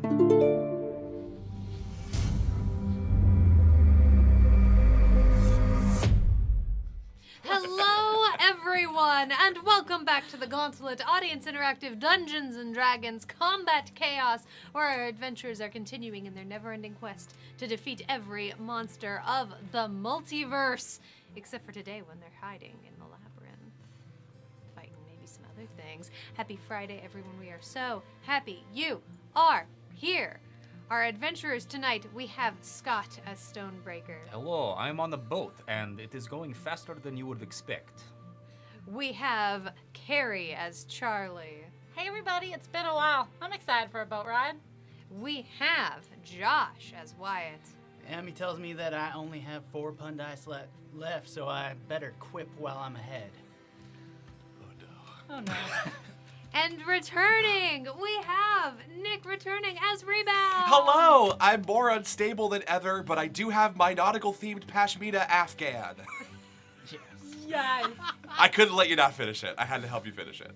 Hello, everyone, and welcome back to the Gauntlet Audience Interactive Dungeons & Dragons Combat Chaos, where our adventurers are continuing in their never-ending quest to defeat every monster of the multiverse, except for today when they're hiding in the Labyrinth, fighting maybe some other things. Happy Friday, everyone. We are so happy you are here. Our adventurers tonight, we have Scott as Stonebreaker. Hello, I'm on the boat, and it is going faster than you would expect. We have Carrie as Charlie. Hey everybody, it's been a while. I'm excited for a boat ride. We have Josh as Wyatt. Amy tells me that I only have 4 pun dice left, so I better quip while I'm ahead. Oh no. And returning, we have Nick returning as Rebound. Hello! I'm more unstable than ever, but I do have my nautical-themed Pashmina Afghan. Yes. I couldn't let you not finish it. I had to help you finish it.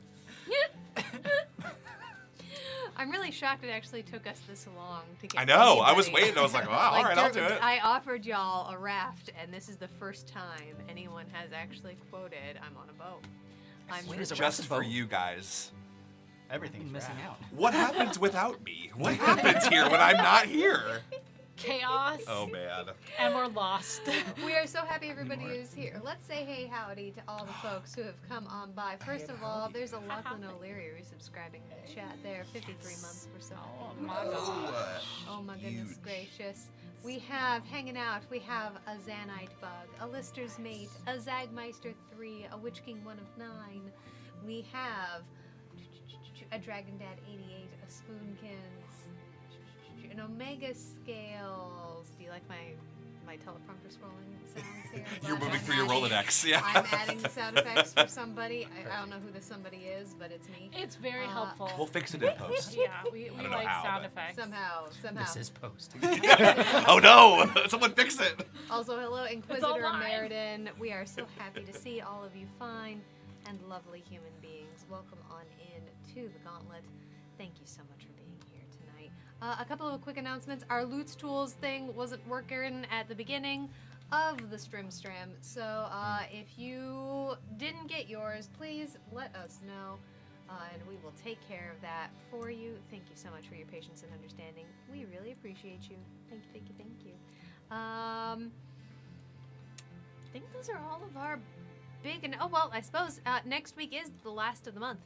I'm really shocked it actually took us this long to get I know. anybody. I was waiting. I was like, wow, all right, I'll do it. I offered y'all a raft, and this is the first time anyone has actually quoted, I'm on a boat. I'm Wait, is it Just a for boat? you guys. Everything's missing right. out. What happens without me? What happens here when I'm not here? Chaos. Oh, man. And we're lost. We are so happy everybody is here. Let's say hey howdy to all the folks who have come on by. First of all, there's a Lachlan O'Leary resubscribing in the chat there. 53 months. We're so happy. Oh my god. Oh my goodness gracious. We have hanging out, we have a Zanite Bug, a Lister's Mate, a Zagmeister 3, a Witch King 1 of 9. We have a Dragon Dad 88, a Spoonkins, an Omega Scales. Do you like my teleprompter scrolling sounds here? You're moving I'm through your adding- Rolodex, yeah. I'm adding the sound effects for somebody. I don't know who the somebody is, but it's me. It's very helpful. We'll fix it in post. Yeah, we don't know like how, sound but- effects. Somehow. This is post. Oh, no. Someone fix it. Also, hello, all Inquisitor live. Meriden. We are so happy to see all of you fine and lovely human beings. Welcome on in to the Gauntlet. Thank you so much for being here tonight. A couple of quick announcements. Our Loots Tools thing wasn't working at the beginning of the Strim. So if you didn't get yours, please let us know. And we will take care of that for you. Thank you so much for your patience and understanding. We really appreciate you. Thank you, thank you, thank you. I think those are all of our big and I suppose next week is the last of the month.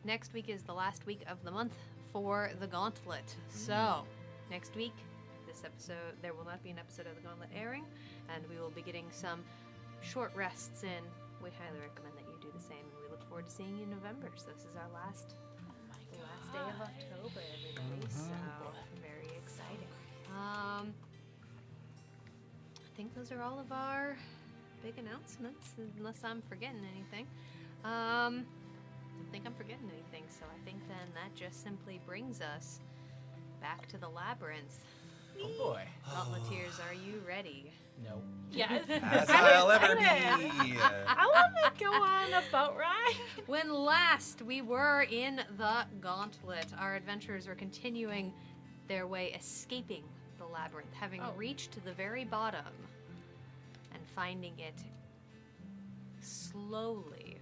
Next week is the last week of the month for the Gauntlet. So next week, this episode, there will not be an episode of the Gauntlet airing, and we will be getting some short rests in. We highly recommend that you do the same, and we look forward to seeing you in November. So this is our last day of October, everybody. So very exciting. I think those are all of our big announcements, unless I'm forgetting anything. I don't think I'm forgetting anything, so I think then that just simply brings us back to the Labyrinth. Oh boy. Gauntleteers, are you ready? No. Yes. As I'm I'll ever excited. be. I want to go on a boat ride. When last we were in the Gauntlet, our adventurers were continuing their way, escaping the labyrinth, having reached the very bottom and finding it slowly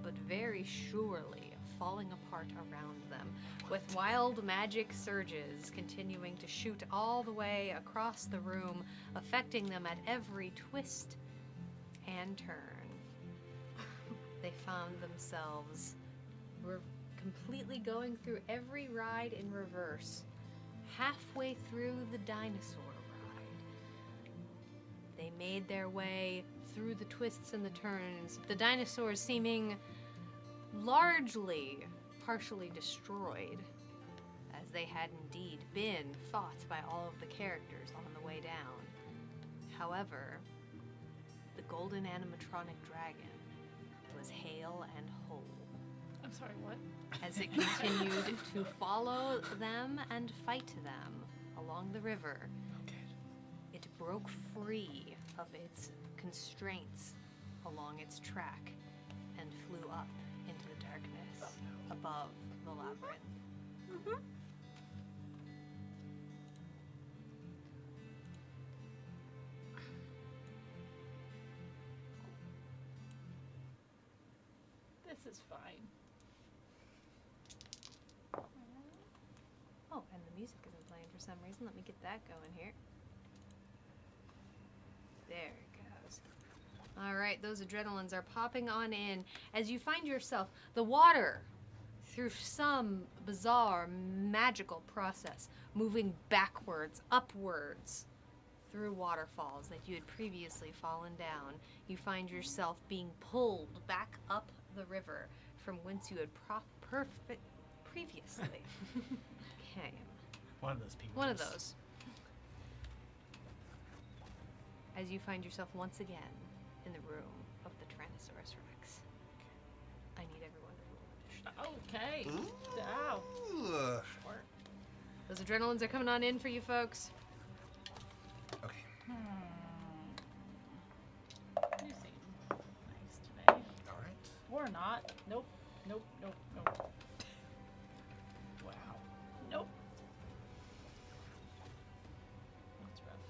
but very surely falling apart around them, with wild magic surges continuing to shoot all the way across the room, affecting them at every twist and turn. They found themselves completely going through every ride in reverse, halfway through the dinosaur ride. They made their way through the twists and the turns, the dinosaurs seeming largely partially destroyed, as they had indeed been fought by all of the characters on the way down. However, the golden animatronic dragon was hale and whole. I'm sorry, what? As it continued to follow them and fight them along the river, it broke free of its constraints along its track and flew up into the darkness above the labyrinth. This is fine. Oh, and the music isn't playing for some reason. Let me get that going here. There it goes. All right, those adrenalines are popping on in as you find yourself the water, through some bizarre magical process, moving backwards, upwards, through waterfalls that you had previously fallen down. You find yourself being pulled back up the river from whence you had previously came. One of those people. One of those. As you find yourself once again in the room of the Tyrannosaurus Rex. I need everyone to roll initiative. Okay. Ow. Ugh. Sure. Those adrenalines are coming on in for you folks. Okay. You seem nice today. All right. Or not. Nope. Nope. Nope. Nope. Wow. Nope. That's rough.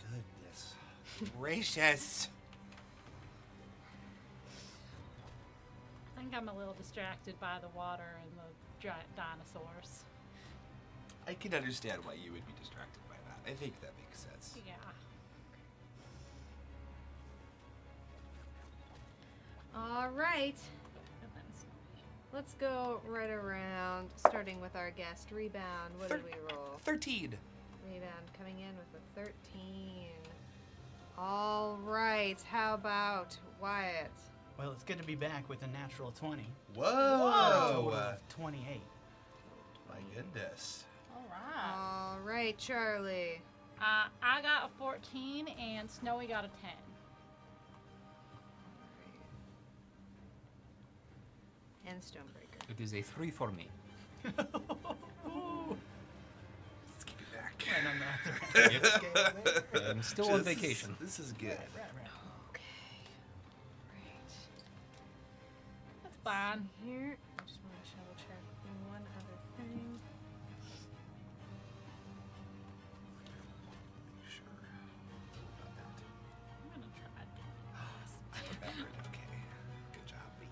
Goodness gracious. I think I'm a little distracted by the water and the giant dinosaurs. I can understand why you would be distracted by that. I think that makes sense. Yeah. All right. And then Snowy. Let's go right around, starting with our guest. Rebound. What did we roll? 13. Rebound coming in with a 13. All right. How about Wyatt? Well, it's good to be back with a natural 20. Whoa. A total of 28. My goodness. All right. All right, Charlie. I got a 14 and Snowy got a 10. And Stonebreaker. It is a 3 for me. Ooh. Let's keep it back. And I'm not the right scale there. I'm still on vacation. This is good. Right. Okay. Right. That's fine. Here, I just want to double check one other thing. Sure. About that. I'm gonna try to do Remembered. Okay. Good job, me.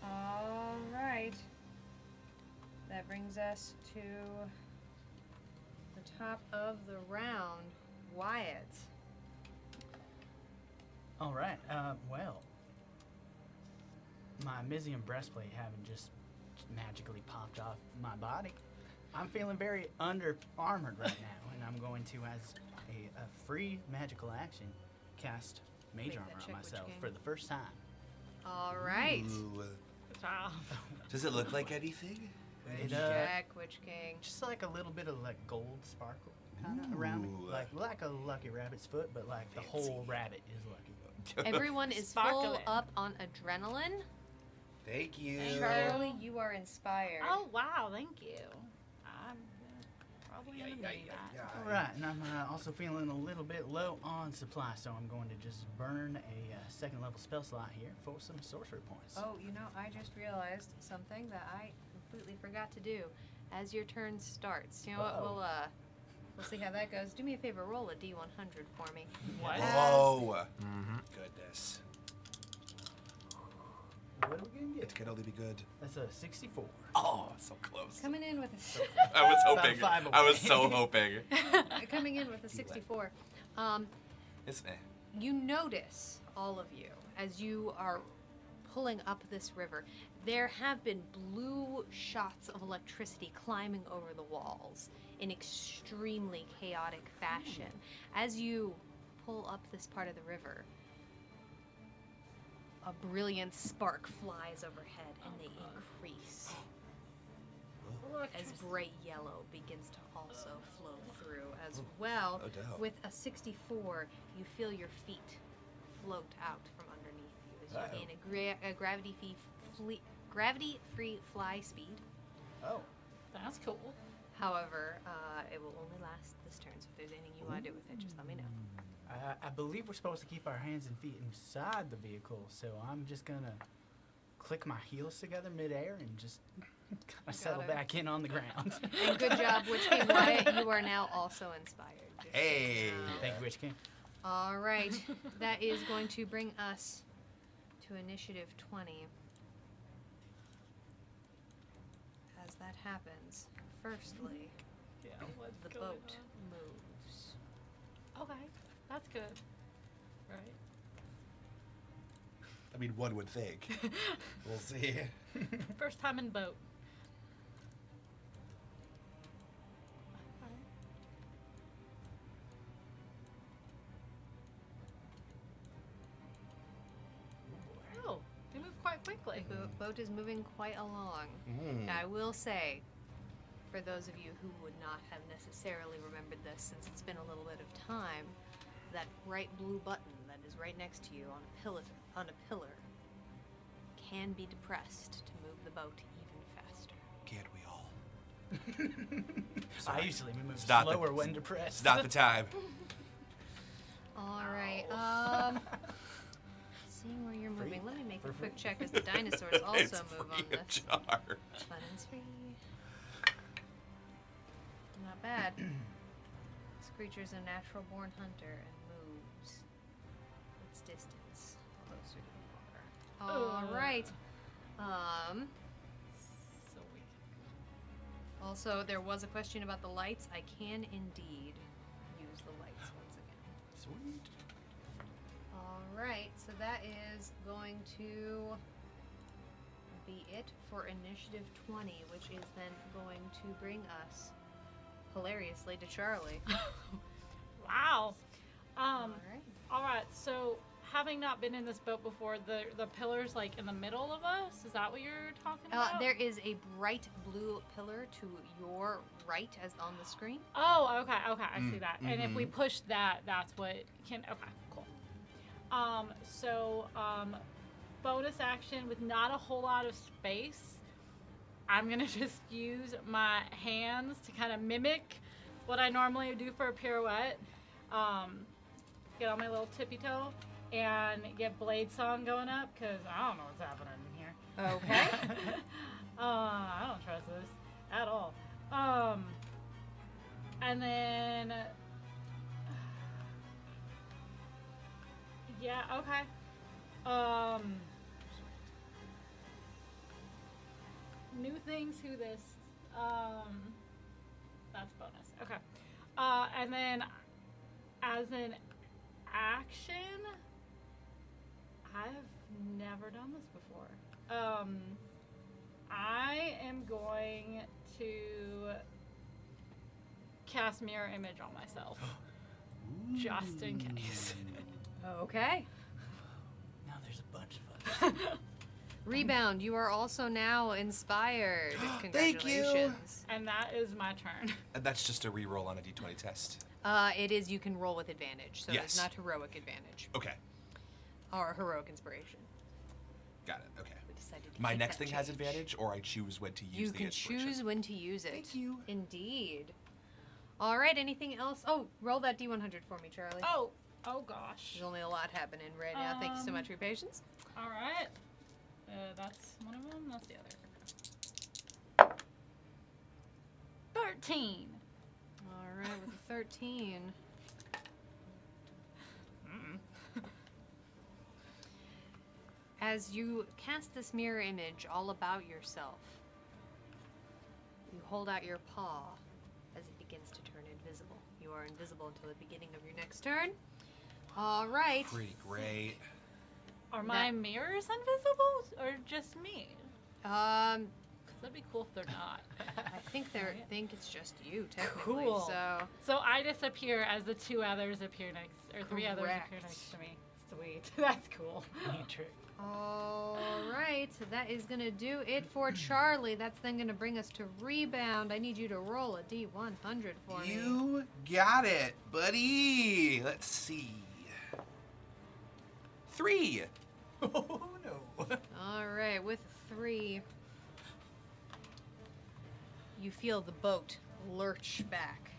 All right. That brings us to the top of the round. Wyatt. All right. Well, my Mysium breastplate having just magically popped off my body, I'm feeling very under armored right now, and I'm going to, as a free magical action, cast Mage Make that Armor check on which myself game. for the first time. All right. Ooh. Good job. Does it look like anything? It, Jack, Witch King. just like a little bit of like gold sparkle kind of around me, Ooh. like a lucky rabbit's foot, but like the whole Fancy. rabbit is lucky. Everyone is full Sparkling. up on adrenaline. Thank you. Thank you. Charlie, you are inspired. Oh wow, thank you. I'm probably gonna need that. All right, and I'm also feeling a little bit low on supply, so I'm going to just burn a second level spell slot here for some sorcery points. Oh, you know, I just realized something that I completely forgot to do. As your turn starts, you know what? Uh-oh. We'll see how that goes. Do me a favor, roll a D100 for me. What? Whoa. Mm-hmm. Goodness. What are we gonna It get? can only be good. That's a 64. Oh, so close. Coming in with I was About hoping. 5 I was away. so hoping. coming in with a 64. It's You notice, all of you, as you are pulling up this river, there have been blue shots of electricity climbing over the walls in extremely chaotic fashion. As you pull up this part of the river, a brilliant spark flies overhead and they increase as bright yellow begins to also flow through as well. Oh, doubt. With a 64, you feel your feet float out from underneath you as you gain a gravity-free fly speed. Oh. That's cool. However, it will only last this turn, so if there's anything you want to do with it, just let me know. I believe we're supposed to keep our hands and feet inside the vehicle, so I'm just gonna click my heels together midair and just kind of settle it. back in on the ground. And good job, Witch King Wyatt. You are now also inspired. Just so you Hey. know. Thank you, Witch King. All right. That is going to bring us to initiative 20. As that happens, firstly, Yeah, what's the going boat moves. on? Okay, that's good. Right. I mean, one would think. We'll see. First time in boat. Oh, they move quite quickly. The boat is moving quite along. Mm. Now, I will say, for those of you who would not have necessarily remembered this since it's been a little bit of time, that bright blue button that is right next to you on a pillar can be depressed to move the boat even faster. Can't we all? I usually move It's not the- slower when depressed. It's not the time. All right. Seeing where you're Free. moving, let me make a For quick free. check as the dinosaurs also It's move on free of this. charge. Fun and free. Not bad. This creature's a natural born hunter and moves its distance closer to the water. All Ugh. right. So weak. Also, there was a question about the lights. I can indeed use the lights once again. Sweet. All right, so that is going to be it for initiative 20, which is then going to bring us hilariously to Charlie. Wow. All right. All right. So, having not been in this boat before, the pillars like in the middle of us. Is that what you're talking about? There is a bright blue pillar to your right as on the screen. Oh, okay. I see that. And if we push that, that's what can. Okay, cool. Bonus action with not a whole lot of space. I'm gonna just use my hands to kind of mimic what I normally do for a pirouette. Get on my little tippy toe and get Blade Song going up because I don't know what's happening here. Okay. I don't trust this at all. And then yeah, okay. New things who this that's bonus. Okay. And then as an action, I have never done this before. I am going to cast mirror image on myself. Just in case. Okay. Now there's a bunch of us. Rebound, you are also now inspired. Thank you. Congratulations. And that is my turn. And that's just a reroll on a d20 test. It is, you can roll with advantage, so Yes. it's not heroic advantage. Okay. Or heroic inspiration. Got it. Okay. We decided to My keep next that thing has change. advantage, or I choose when to use You the can inspiration? choose when to use it. Thank you. Indeed. All right, anything else? Oh, roll that D100 for me, Charlie. Oh gosh. There's only a lot happening right now. Thank you so much for your patience. All right. That's one of them. That's the other. 13. All right, with a 13. As you cast this mirror image all about yourself, you hold out your paw as it begins to turn invisible. You are invisible until the beginning of your next turn. All right. Pretty great. Are my mirrors invisible or just me? Um, 'Cause that'd be cool if they're not. I think think it's just you technically. Cool. So So I disappear as the two others appear next, or three others appear Correct. next to me. Sweet. That's cool. Neat trick. all right, that is gonna do it for Charlie. That's then gonna bring us to rebound. I need you to roll a D100 for me. You got it, buddy. Let's see. 3. Oh no. All right, with 3, you feel the boat lurch back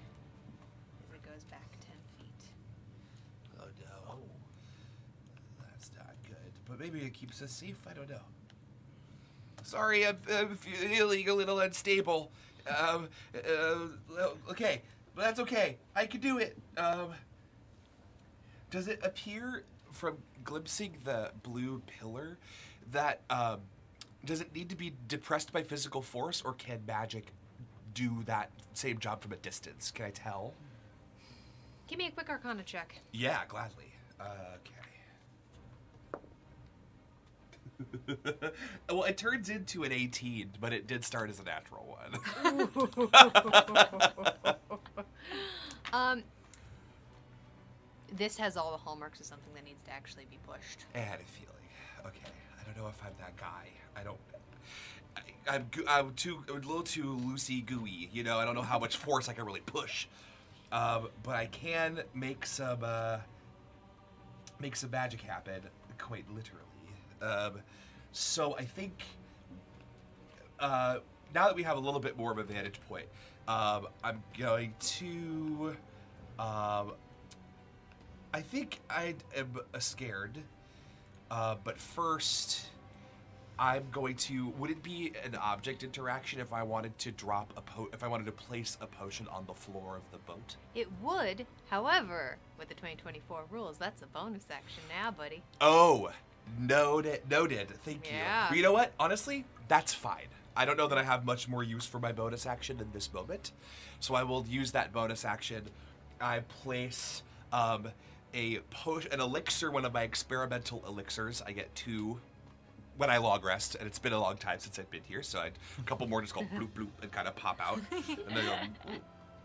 as it goes back 10 feet. Oh no. That's not good. But maybe it keeps us safe. I don't know. Sorry, I'm feeling a little unstable. Okay, but that's okay. I can do it. Does it appear from glimpsing the blue pillar that does it need to be depressed by physical force, or can magic do that same job from a distance? Can I tell? Give me a quick Arcana check. Yeah, gladly. Okay. Well, it turns into an 18, but it did start as a natural one. This has all the hallmarks of something that needs to actually be pushed. I had a feeling. Okay, I don't know if I'm that guy. I'm a little too loosey gooey. You know, I don't know how much force I can really push. But I can make some magic happen, quite literally. So I think now that we have a little bit more of a vantage point, I'm going to. I think I am scared, but first, I'm going to. Would it be an object interaction if I wanted to if I wanted to place a potion on the floor of the boat? It would, however, with the 2024 rules, that's a bonus action now, buddy. Oh, noted. Thank you. Yeah. But you know what? Honestly, that's fine. I don't know that I have much more use for my bonus action in this moment, so I will use that bonus action. I place an elixir, one of my experimental elixirs. I get 2 when I long rest, and it's been a long time since I've been here, so a couple more just go bloop bloop and kind of pop out, and then go.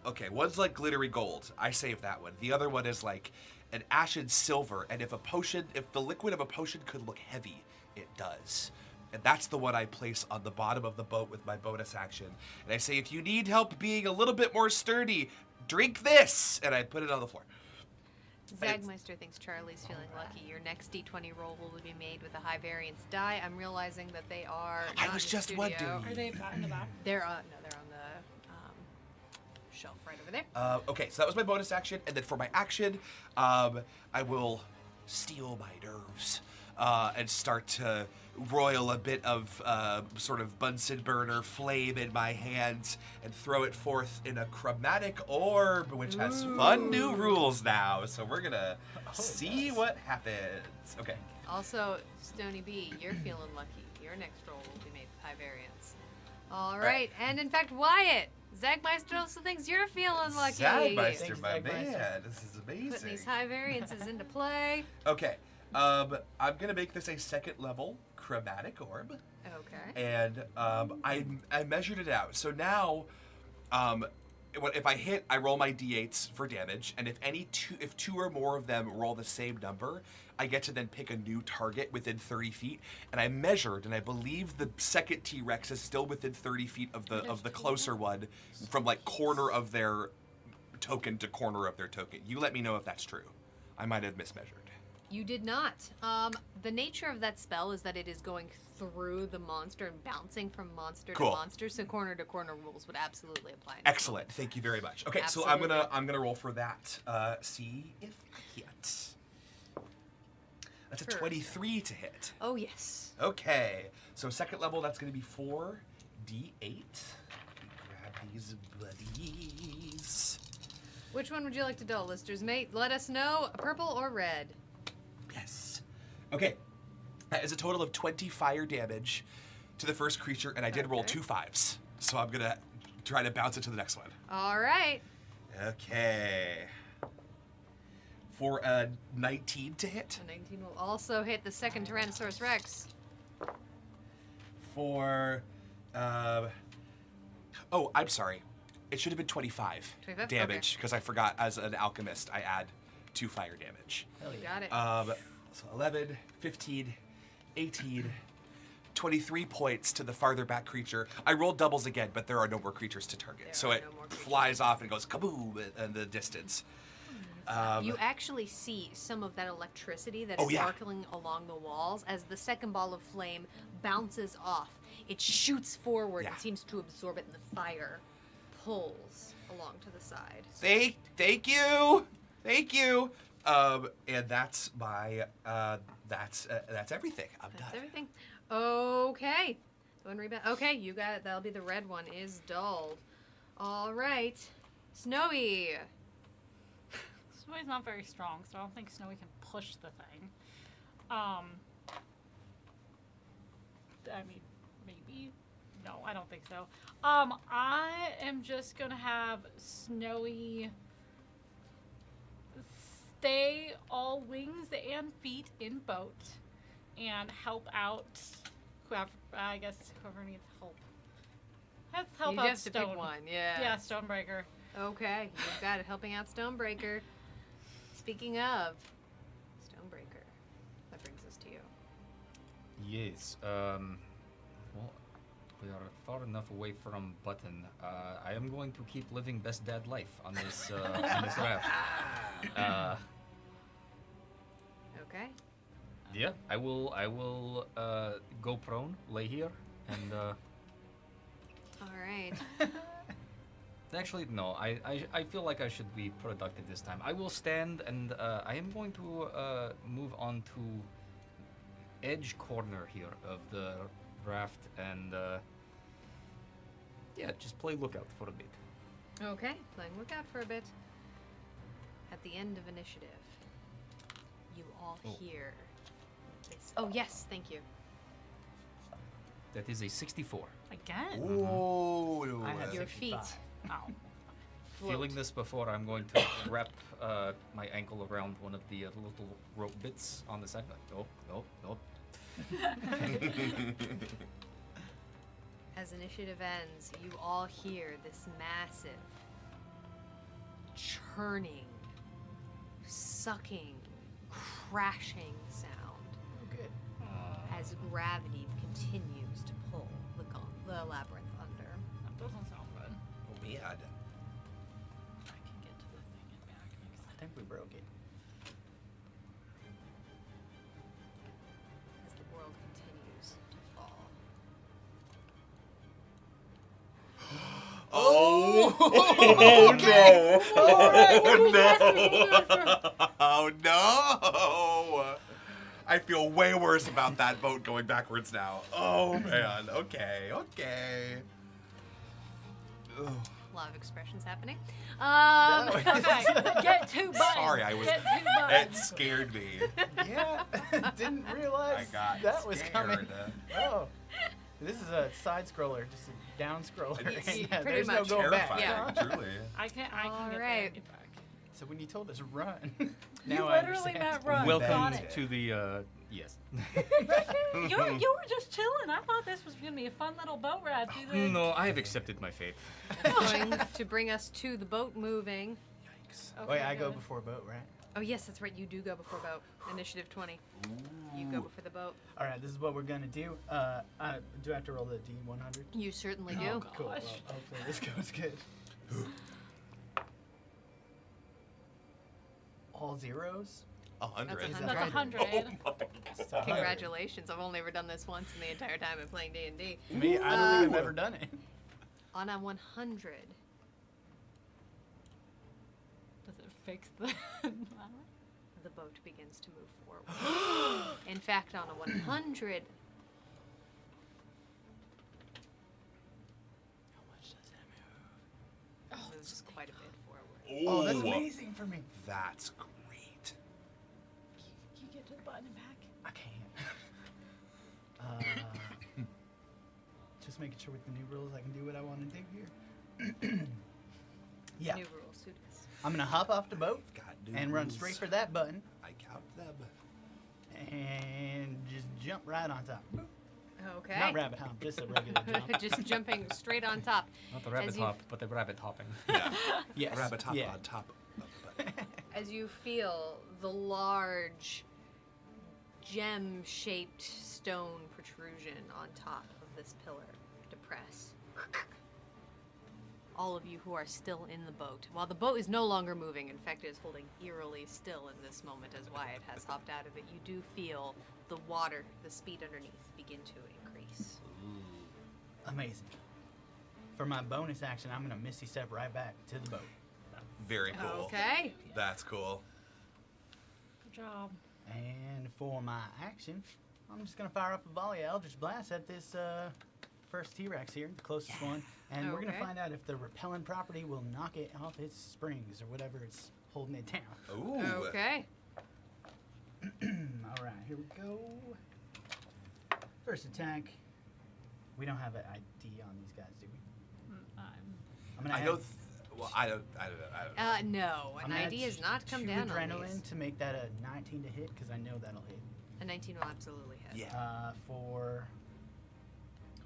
Okay, one's like glittery gold. I save that one. The other one is like an ashen silver, and if the liquid of a potion could look heavy, it does. And that's the one I place on the bottom of the boat with my bonus action. And I say, if you need help being a little bit more sturdy, drink this, and I put it on the floor. Zagmeister thinks Charlie's feeling lucky. Your next D20 roll will be made with a high variance die. I'm realizing that they are. I was just wondering. Are they in the back? They're on the shelf right over there. Okay, so that was my bonus action, and then for my action, I will steel my nerves and start to roil a bit of sort of Bunsen burner flame in my hands and throw it forth in a chromatic orb, which has fun new rules now. So we're gonna see what happens. Okay. Also, Stony B, you're feeling lucky. Your next roll will be made with high variance. All right, and in fact, Wyatt, Zagmeister also thinks you're feeling lucky. Zagmeister, my Zagmeister. man, this is amazing. Putting these high variances into play. Okay, I'm gonna make this a second level chromatic orb. Okay. And I measured it out. So now, if I hit, I roll my d8s for damage, and if 2 or more of them roll the same number, I get to then pick a new target within 30 feet. And I measured, and I believe the second T-Rex is still within 30 feet of the closer one, from like corner of their token to corner of their token. You let me know if that's true. I might have mismeasured. You did not. The nature of that spell is that it is going through the monster and bouncing from monster Cool. to monster, so corner to corner rules would absolutely apply. Excellent. Thank you very much. Okay, so I'm gonna roll for that. See if I hit. That's a Sure. 23 to hit. Oh yes. Okay, so second level, that's gonna be 4d8. Grab these buddies. Which one would you like to dull, listeners? Mate, let us know. Purple or red? Yes. Okay, that is a total of 20 fire damage to the first creature, and I did roll Okay. 2 5s. So I'm gonna try to bounce it to the next one. All right. Okay. For a 19 to hit. A 19 will also hit the second Tyrannosaurus Rex. For, oh, I'm sorry. It should have been 25 25? damage, because I forgot, as an alchemist, I add 2 fire damage. Hell You yeah. got it. So 11, 15, 18, 23 points to the farther back creature. I rolled doubles again, but there are no more creatures to target. There So are it no more creatures. flies off and goes kaboom in the distance. You actually see some of that electricity that Oh, is yeah. sparkling along the walls as the second ball of flame bounces off. It shoots forward Yeah. and seems to absorb it, and the fire pulls along to the side. Thank you. And that's my that's everything. I'm That's done. everything. Okay. Bone rebound. Okay, you got it. That'll be the red one. Is dulled. All right. Snowy. Snowy's not very strong, so I don't think Snowy can push the thing. I mean, maybe. No, I don't think so. I am just gonna have Snowy stay all wings and feet in boat and help out whoever, I guess, whoever needs help. Let's help You out have to Stone. pick one. Yeah. Yeah, Stonebreaker. Okay, you've got it. Helping out Stonebreaker. Speaking of Stonebreaker, that brings us to you. Yes. Well, we are far enough away from Button. I am going to keep living best dad life on this on this raft. Okay. Yeah, I will. Go prone, lay here, and All right. actually no. I feel like I should be productive this time. I will stand, and I am going to move on to edge corner here of the raft, and yeah, just play lookout for a bit. Okay, playing lookout for a bit. At the end of initiative, you all Oh. hear this. Oh, yes, thank you. That is a 64. Again? Ooh. I had Your 65. feet. Oh. Feeling this before, I'm going to wrap my ankle around one of the little rope bits on the side. Like, nope. As initiative ends, you all hear this massive churning, sucking, crashing sound Oh, good. as gravity continues to pull the labyrinth under. That doesn't sound good. Oh, man. I can get to the thing and back next I think we broke it. As the world continues to fall. Oh, okay. Oh no! I feel way worse about that boat going backwards now. Oh man. Okay. Ugh. A lot of expressions happening. Okay, get to button. Sorry, I was. Get to It button. scared me. Yeah, didn't I realize got that was scared. coming. Oh, this is a side scroller, just a down scroller. It's and, pretty there's much. no going back. Terrifying, Yeah. truly. I can All get there right. and get back. So when you told us run, You now I literally understand. meant run. Welcome Got it. to the yes. You were just chilling. I thought this was gonna be a fun little boat ride through the. No, I have accepted my fate. Going to bring us to the boat moving. Yikes. Okay, Wait, I go good. before boat, right? Oh, yes, that's right. You do go before boat. Initiative 20. You go before the boat. All right, this is what we're gonna do. Do I have to roll the D100? You certainly do. Oh, Cool. Well, Gosh. hopefully this goes good. All zeros? 100. That's That's 100. 100. Oh, So, Congratulations. I've only ever done this once in the entire time of playing D&D. Me, I don't think I've ever done it. On a 100, Does it fix the? the boat begins to move forward. In fact, on a 100, How much does that move? it moves quite a bit forward. Oh, that's Ooh, amazing for me. That's great. You get to the button and back. I can't. Just making sure with the new rules I can do what I want to do here. Yeah, New rules suit us. I'm gonna hop off the boat Got new and run rules. straight for that button I count them. and just jump right on top. Okay. Not rabbit hop, just a regular jump. Just jumping straight on top. Not the rabbit As you- hop, but the rabbit hopping. Yeah. Yes. Rabbit top yeah. on top of the button. As you feel the large gem-shaped stone protrusion on top of this pillar depress. All of you who are still in the boat, while the boat is no longer moving, in fact it is holding eerily still in this moment as Wyatt has hopped out of it, you do feel the water, the speed underneath, begin to increase. Amazing. For my bonus action, I'm gonna misty step right back to the boat. Very cool. Okay. That's cool. Good job. And for my action, I'm just gonna fire off a volley of Eldritch Blast at this first T-Rex here, the closest one, and we're gonna Okay. find out if the repellent property will knock it off its springs or whatever it's holding it down. Ooh. Okay. All right, here we go. First attack. We don't have an ID on these guys, do we? I'm gonna I add- don't. Well, I don't know. No, I'm an gonna ID add has not come 2 down on adrenaline these. to make that a 19 to hit because I know that'll hit. A 19 will absolutely hit. Yeah. For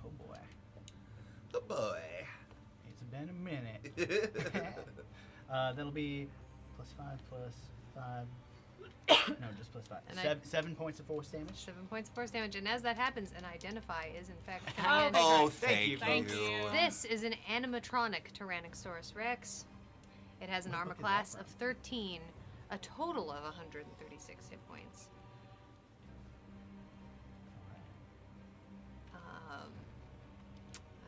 oh boy, Oh boy. it's been a minute. That'll be +5. No, just +5. And 7 points of force damage. 7 points of force damage, and as that happens, an identify is in fact Oh, coming in. Oh, Thank you. thank Thank you. you. This is an animatronic Tyrannosaurus Rex. It has an What armor book is that class from? of 13, a total of 136 hit points.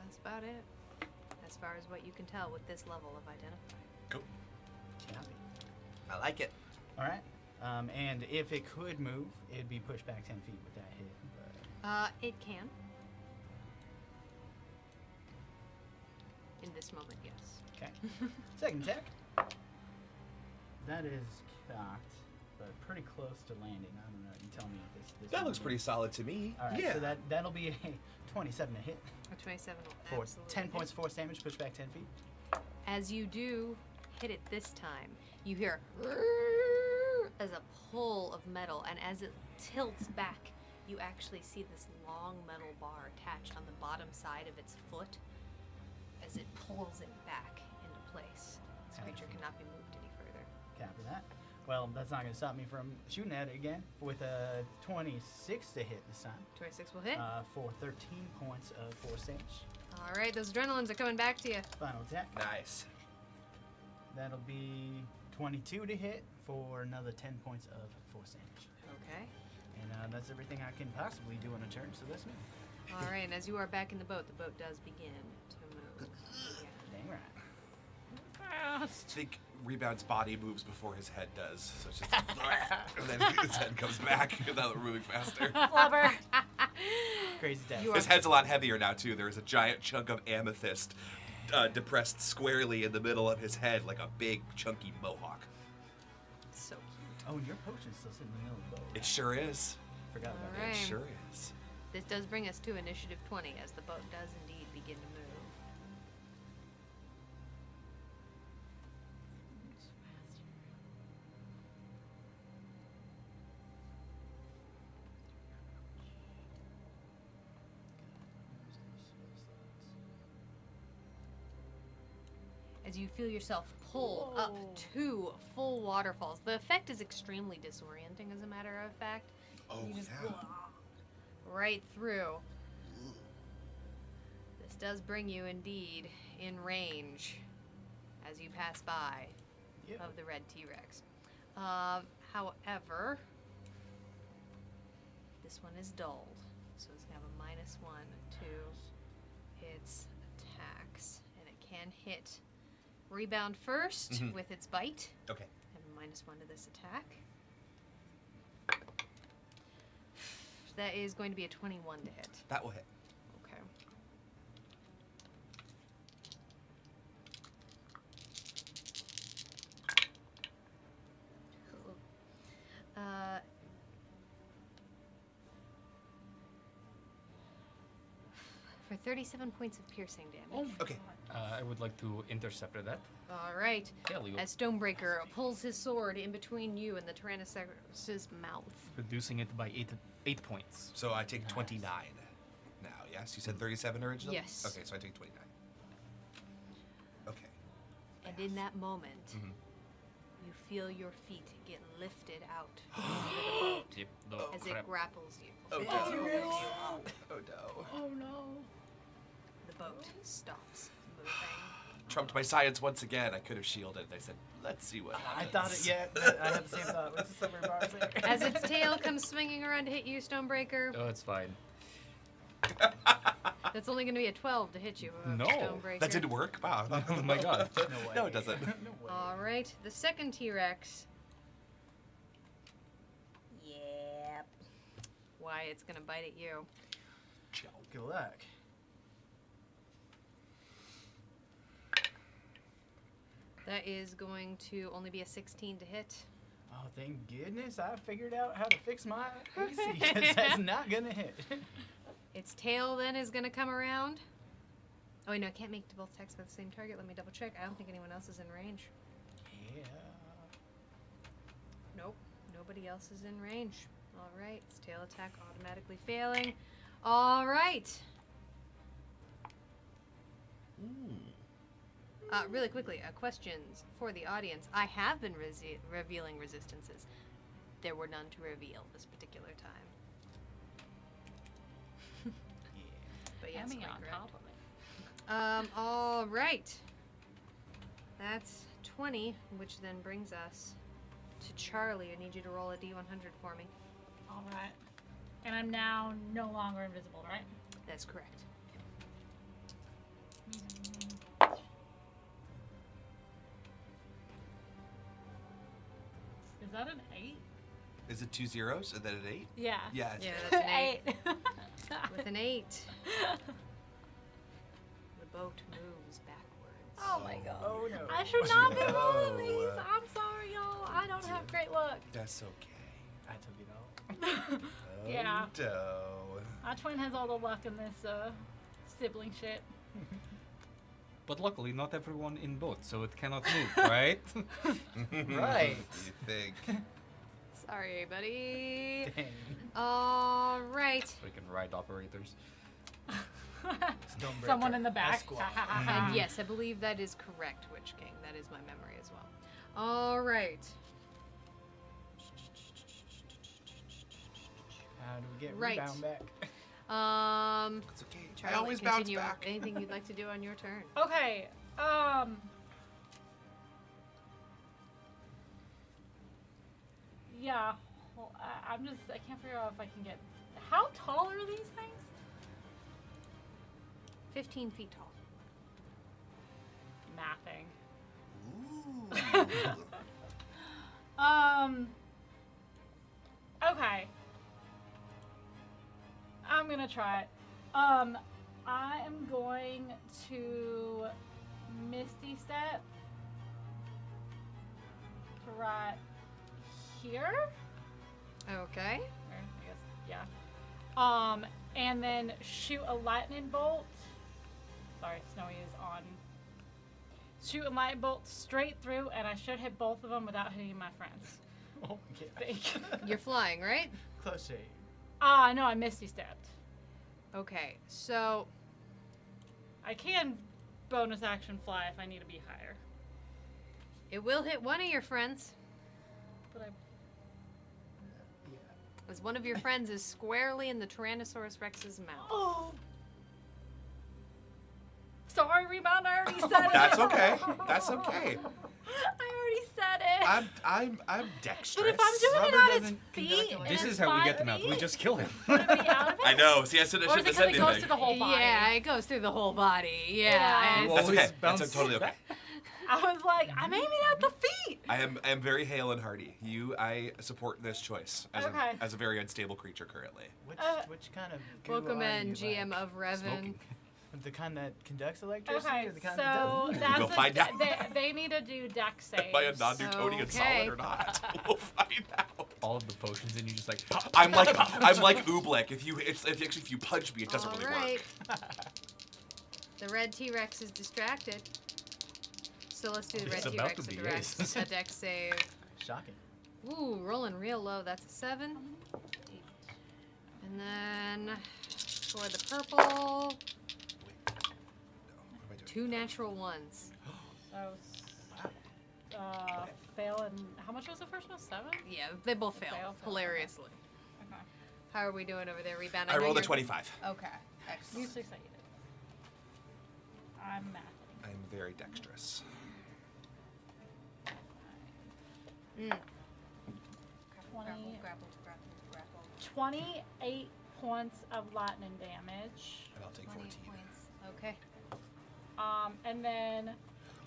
That's about it, as far as what you can tell with this level of identify. Cool. Copy. I like it. All right. And if it could move, it'd be pushed back 10 feet with that hit. But It can. In this moment, yes. okay. Second attack. That is cocked, but pretty close to landing. I don't know. You tell me if this. That will looks do. pretty solid to me. All right. Yeah. So that'll be a 27 to hit A 27 will for absolutely 10 hit. points of force damage. Push back 10 feet. As you do hit it this time, you hear as a pull of metal, and as it tilts back, you actually see this long metal bar attached on the bottom side of its foot as it pulls it back into place. This creature cannot be moved any further. Copy that. Well, that's not going to stop me from shooting at it again with a 26 to hit this time 26 will hit. for 13 points of force damage. All right, those adrenalines are coming back to you. Final attack. Nice. That'll be 22 to hit for another 10 points of force damage. Okay. And that's everything I can possibly do in a turn, so that's me. All right, and as you are back in the boat does begin to move. again. Dang right. I think Rebound's body moves before his head does. So it's just and then his head comes back now that we're moving faster. Flubber. Crazy death. You His head's a lot heavier now too. There's a giant chunk of amethyst depressed squarely in the middle of his head like a big chunky mohawk. So cute. Oh, and your potion's still sitting in the middle of the boat. It sure is. Forgot about All that. right. It sure is. This does bring us to initiative 20 as the boat does indeed begin to move. As you feel yourself pull up Whoa. 2 full waterfalls. The effect is extremely disorienting, as a matter of fact. Oh, You just yeah. right through. This does bring you indeed in range as you pass by Yep. of the red T-Rex. However, this one is dulled, so it's gonna have a -1 to its attacks, and it can hit Rebound first Mhm. with its bite, Okay. and a -1 to this attack. That is going to be a 21 to hit. That will hit. Okay. Cool. For 37 points of piercing damage. Okay. I would like to intercept that. All right. Hell, you. As Stonebreaker pulls his sword in between you and the Tyrannosaurus's mouth. Reducing it by 8 points. So I take 29 now, yes? You said 37 originally? Yes. Okay, so I take 29. Okay. And in that moment, Mhm. you feel your feet get lifted out into the boat Yep. No, as crap. it grapples you. Oh, no. Oh, no. Oh no. The boat stops moving. Trumped my science once again. I could have shielded. I said, let's see what I happens. thought it, yeah, I had the same thought. What's the silver bar there? As its tail comes swinging around to hit you, Stonebreaker, Oh, it's fine. that's only going to be a 12 to hit you, No. Stonebreaker. That didn't work? Wow. Oh my god. No way. No, it doesn't. No way. All right, the second T-Rex. Yep. Why, it's going to bite at you. Good luck. That is going to only be a 16 to hit. Oh, thank goodness I figured out how to fix my AC, because that's not going to hit. Its tail then is going to come around. Oh, wait, no, I can't make both attacks by the same target. Let me double check. I don't think anyone else is in range. Yeah. Nope, nobody else is in range. All right, its tail attack automatically failing. All right. Really quickly, questions for the audience. I have been revealing resistances. There were none to reveal this particular time. But yes, Hammy quite on correct. top of it. All right. That's 20, which then brings us to Charlie. I need you to roll a D100 for me. All right. And I'm now no longer invisible, right? That's correct. Is that an 8? Is it 2 zeros and then an 8? Yeah. Yeah. It's, Yeah, that's an 8. 8. With an 8, the boat moves backwards. Oh my god. Oh, no. I should not be No. rolling these. I'm sorry, y'all. I don't have great luck. That's okay. I took it all. Yeah. Oh, no. My twin has all the luck in this sibling shit. But luckily, not everyone in boat, so it cannot move, right? Right. You think? Sorry, buddy. Dang. All right. So we can ride operators. Stonebreaker. Someone in the back. Esquire. And yes, I believe that is correct, Witch King. That is my memory as well. All right. How do we get Right. rebound back? It's okay. Charlie, I always bounce continue. back. Anything you'd like to do on your turn? Okay. Yeah. Well, I can't figure out if I can get. How tall are these things? 15 feet tall. Mathing. Ooh. Okay. I'm gonna try it. I am going to Misty Step to right here. Okay. Or, I guess, yeah. And then shoot a lightning bolt. Sorry, Snowy is on. Shoot a lightning bolt straight through, and I should hit both of them without hitting my friends. Oh, my Think. You're flying, right? Close shave. No, I Misty Stepped. Okay, so I can bonus action fly if I need to be higher. it will hit one of your friends, But I. as one of your friends is squarely in the Tyrannosaurus Rex's mouth. Oh! Sorry, Rebound, I already said it! That's okay. That's okay. I already said it! I'm dexterous. But if I'm doing it Rubber at its doesn't feet, conduct and This it's is how we get 5 them out. We feet, just kill him. would it be out of it? I know. See, I shouldn't Or is have it said because it goes anything. to the whole body? Yeah, it goes through the whole body. Yeah. Yeah. and- That's Always okay. That's bounce totally okay. I was like, I'm aiming at the feet! I am very hale and hearty. I support this choice as, Okay. as a very unstable creature currently. Which kind of goo Welcome are in, you, GM like? of Revan. Smoking. The kind that conducts electricity Okay, or the kind so that doesn't? that's We'll find out. They need to do deck saves. Am I a non-Newtonian Okay. solid or not? We'll find out. All of the potions, and you just like. Pop, I'm like Oobleck. If you punch me, it doesn't really Alright. work. The red T-Rex is distracted. So let's do the red It's about T-Rex to be, direct. yes. A deck save. Shocking. Ooh, rolling real low. That's a 7. And then for the purple, What am I doing? 2 natural ones. So, fail and how much was the first one? 7? Yeah, they both fail. Fail. Hilariously. Okay. How are we doing over there, Rebound? I know rolled a you're- 25. Okay, excellent. You succeeded. I'm mathing. I'm very dexterous. Mm. 28 points of lightning damage. And I'll take 20 14. points. Okay. And then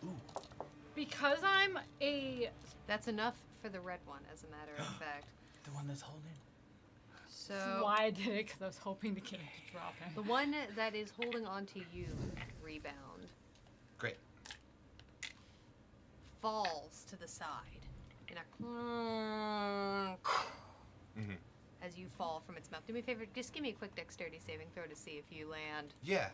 Ooh. because I'm a That's enough for the red one, as a matter of fact. The one that's holding. So why I did it because I was hoping to keep dropping. the one that is holding on to you, Rebound, Great. falls to the side in a as you fall from its mouth. Do me a favor, just give me a quick dexterity saving throw to see if you land. Yeah.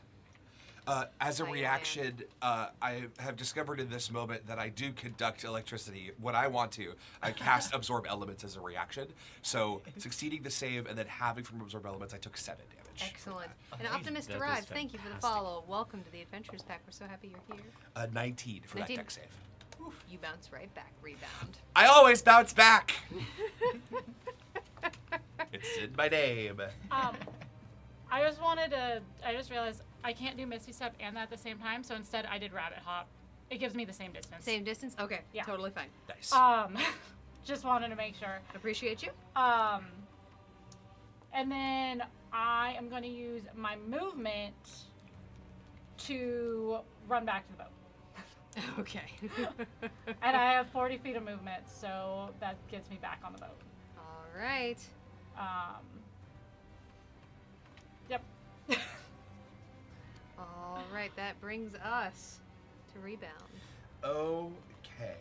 As a How you reaction, I have discovered in this moment that I do conduct electricity when I want to. I cast Absorb Elements as a reaction. So succeeding the save and then having from Absorb Elements, I took 7 damage. Excellent. And Amazing. Optimist That is arrived. Thank you for the fantastic. follow. Welcome to the Adventurers Pack. We're so happy you're here. 19 for 19. that deck save. You bounce right back. Rebound. I always bounce back. It's in my name. I just realized I can't do Misty Step and that at the same time, so instead I did Rabbit Hop. It gives me the same distance. Same distance? Okay. Yeah. Totally fine. Nice. Just wanted to make sure. Appreciate you. And then I am going to use my movement to run back to the boat. Okay. And I have 40 feet of movement, so that gets me back on the boat. All right. Yep. All right. That brings us to rebound. Okay.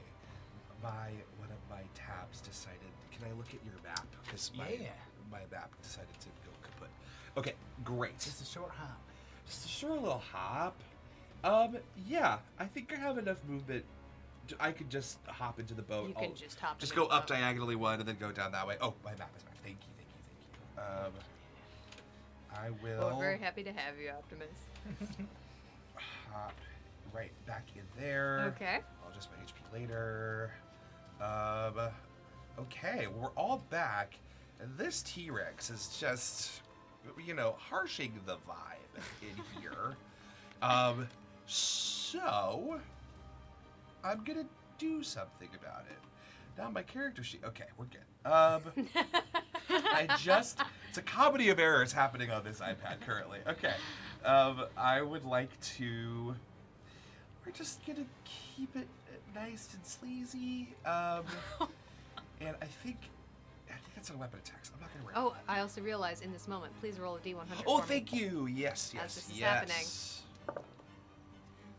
One of my tabs decided. Can I look at your map? Because my map decided to go kaput. Okay, great. Just a short hop. Just a short little hop. Yeah, I think I have enough movement. I could just hop into the boat. You can just hop. Just into go the up boat. diagonally one and then go down that way. Oh, my map is back. Thank you. I will Well, we're very happy to have you, Optimus. hop right back in there. Okay. I'll just my HP later. Okay, we're all back, and this T-Rex is just, harshing the vibe in here. So I'm gonna do something about it. Now my character sheet. Okay, we're good. It's a comedy of errors happening on this iPad currently. Okay. I would like to. We're just gonna keep it nice and sleazy. And I think that's a weapon attacks. I'm not gonna worry. Oh, about that. I also realize in this moment, please roll a D100. Oh, for me. thank you. Yes. As this is happening.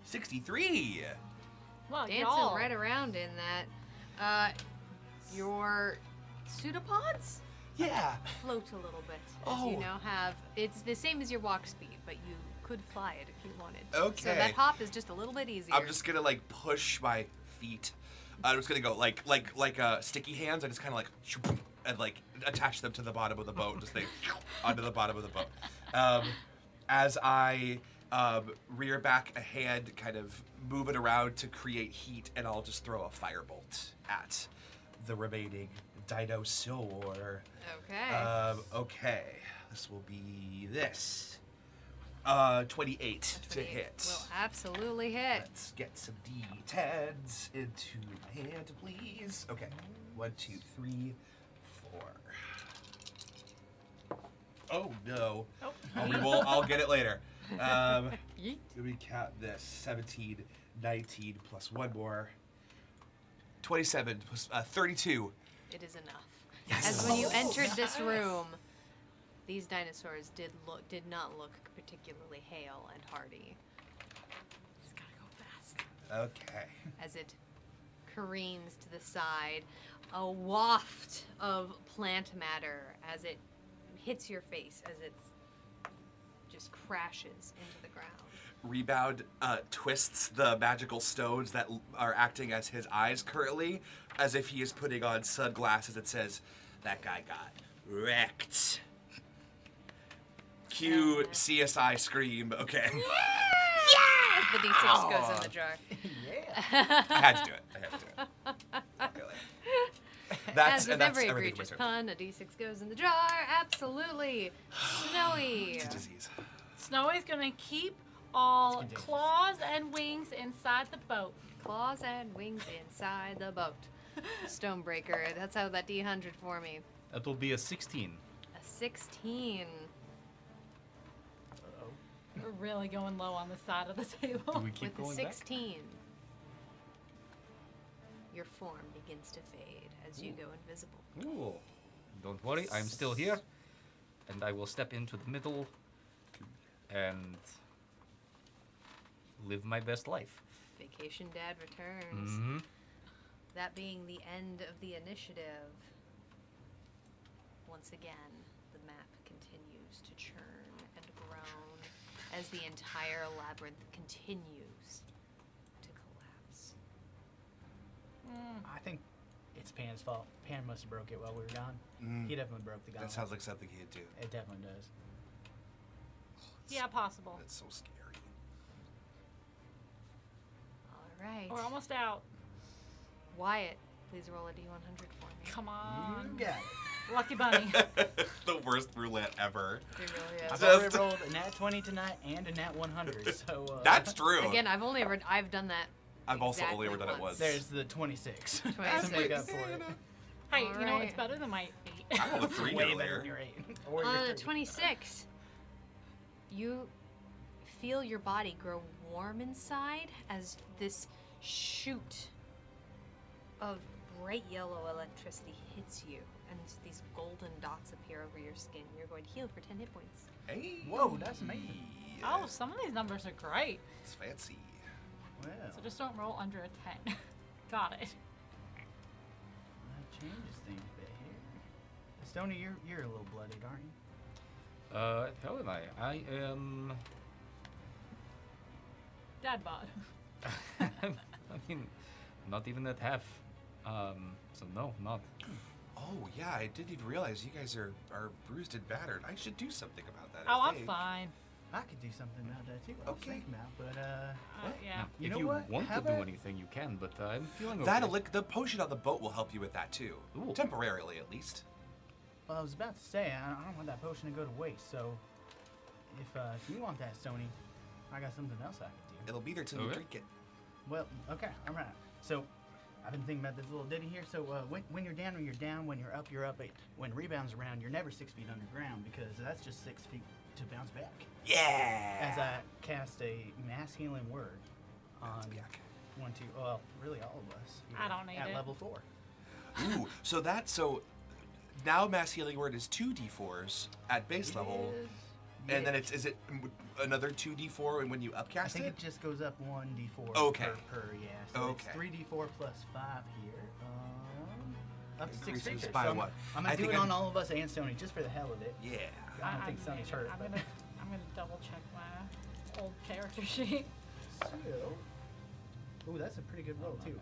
63. Well, Dancing y'all. right around in that. Your pseudopods Yeah. float a little bit. As Oh. you now have. It's the same as your walk speed, but you could fly it if you wanted. Okay. So that hop is just a little bit easier. I'm just gonna push my feet. I'm just gonna go like sticky hands. I just kind of and attach them to the bottom of the boat. Just onto the bottom of the boat. As I rear back a hand, kind of move it around to create heat, and I'll just throw a firebolt at the remaining dinosaur. Okay. Okay. This will be this. 28 to 28 hit. Will absolutely hit. Let's get some D10s into my hand, please. Okay. 1, 2, 3, 4. Oh no. Nope. I'll get it later. Yeet. Let me count this. 17, 19 plus one more. 27 plus 32. It is enough. Yes. As when you entered this room, these dinosaurs did not look particularly hale and hardy. Just gotta go fast. Okay. As it careens to the side, a waft of plant matter as it hits your face, as it just crashes into the ground. Rebound twists the magical stones that are acting as his eyes currently, as if he is putting on sunglasses. It says, "That guy got wrecked." Cue CSI scream. Okay. As the D6 goes in the jar. Yeah. I had to do it. Really. As with that's every everything egregious in my turn. pun, a D6 goes in the jar. Absolutely. Snowy. It's a disease. Snowy's gonna keep all contagious. claws and wings inside the boat. Claws and wings inside the boat. Stonebreaker. That's how that D100 for me. That will be a 16. A 16. We're really going low on the side of the Do table. we keep With a going back? 16, your form begins to fade as you go invisible. Ooh. Don't worry, I'm still here. And I will step into the middle and live my best life. Vacation Dad returns. Mm-hmm. that being the end of the initiative, once again, the map continues to churn and groan as the entire labyrinth continues to collapse. I think it's Pan's fault. Pan must have broke it while we were gone. He definitely broke the gauntlet. That sounds like something he'd do. It definitely does. Yeah, possible. That's so scary. All right. We're almost out. Wyatt, please roll a D100 for me. Come on. You got it. Lucky bunny. The worst roulette ever. It really I've is. already rolled a nat 20 tonight and a nat 100, so... That's true. Again, I've done that. I've also exactly only ever done it once. There's the 26. 26. To make up for it. Hey, you know, Alright. it's better than my 8. I rolled a 3 Way earlier. better than your 8. Or On your a 3. 26, you feel your body grow warm inside as this shoot of bright yellow electricity hits you, and these golden dots appear over your skin. You're going to heal for 10 hit points. Hey. Whoa, that's amazing. Oh, some of these numbers are great. It's fancy. Well, So just don't roll under a 10. Got it. that changes things a bit here. Stony, you're a little blooded, aren't you? How am I? I am. Dad bod. I mean, not even at half. So no, not. Oh, yeah, I didn't even realize you guys are bruised and battered. I should do something about that. Oh, I I'm think. fine. I could do something about that too. I was Okay. thinking about, but Yeah. You if know you what? want How to do about- anything, you can. But I'm feeling That okay. the potion on the boat will help you with that too. Ooh. Temporarily, at least. well, I was about to say I don't want that potion to go to waste. So if you want that, Stony, I got something else I could do. It'll be there till you Okay. drink it. Well, okay, all right. So I've been thinking about this little ditty here. So when you're down, you're down. When you're up, you're up. When rebounds around, you're never 6 feet underground because that's just 6 feet to bounce back. Yeah. As I cast a mass healing word on back. 1, 2, well, really all of us. I don't need at it. level 4. Ooh, so now mass healing word is 2d4s at base level, and then is it another 2d4 when you I upcast think it? it just goes up 1d4 Okay. per yeah. So Okay. it's 3d4 plus 5 here. Up to 6 Increases creatures. by So I'm- what? I'm I gonna do think it on I'm- all of us and Stony just for the hell of it. Yeah. I don't think Stony's hurt. I'm but- gonna double check my old character sheet. So, ooh, that's a pretty good roll too.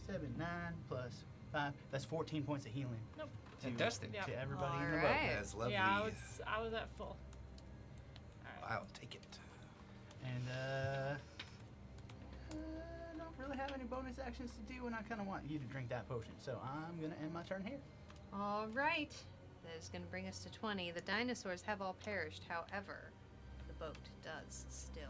7, 9 plus 5. That's 14 points of healing. Nope. To, Fantastic. Yeah. to everybody in the boat. Alright. That's lovely. Yeah, I was at full. Alright. I'll take it. And I don't really have any bonus actions to do, and I kind of want you to drink that potion. So I'm gonna end my turn here. All right. That is going to bring us to 20. The dinosaurs have all perished. However, the boat does still.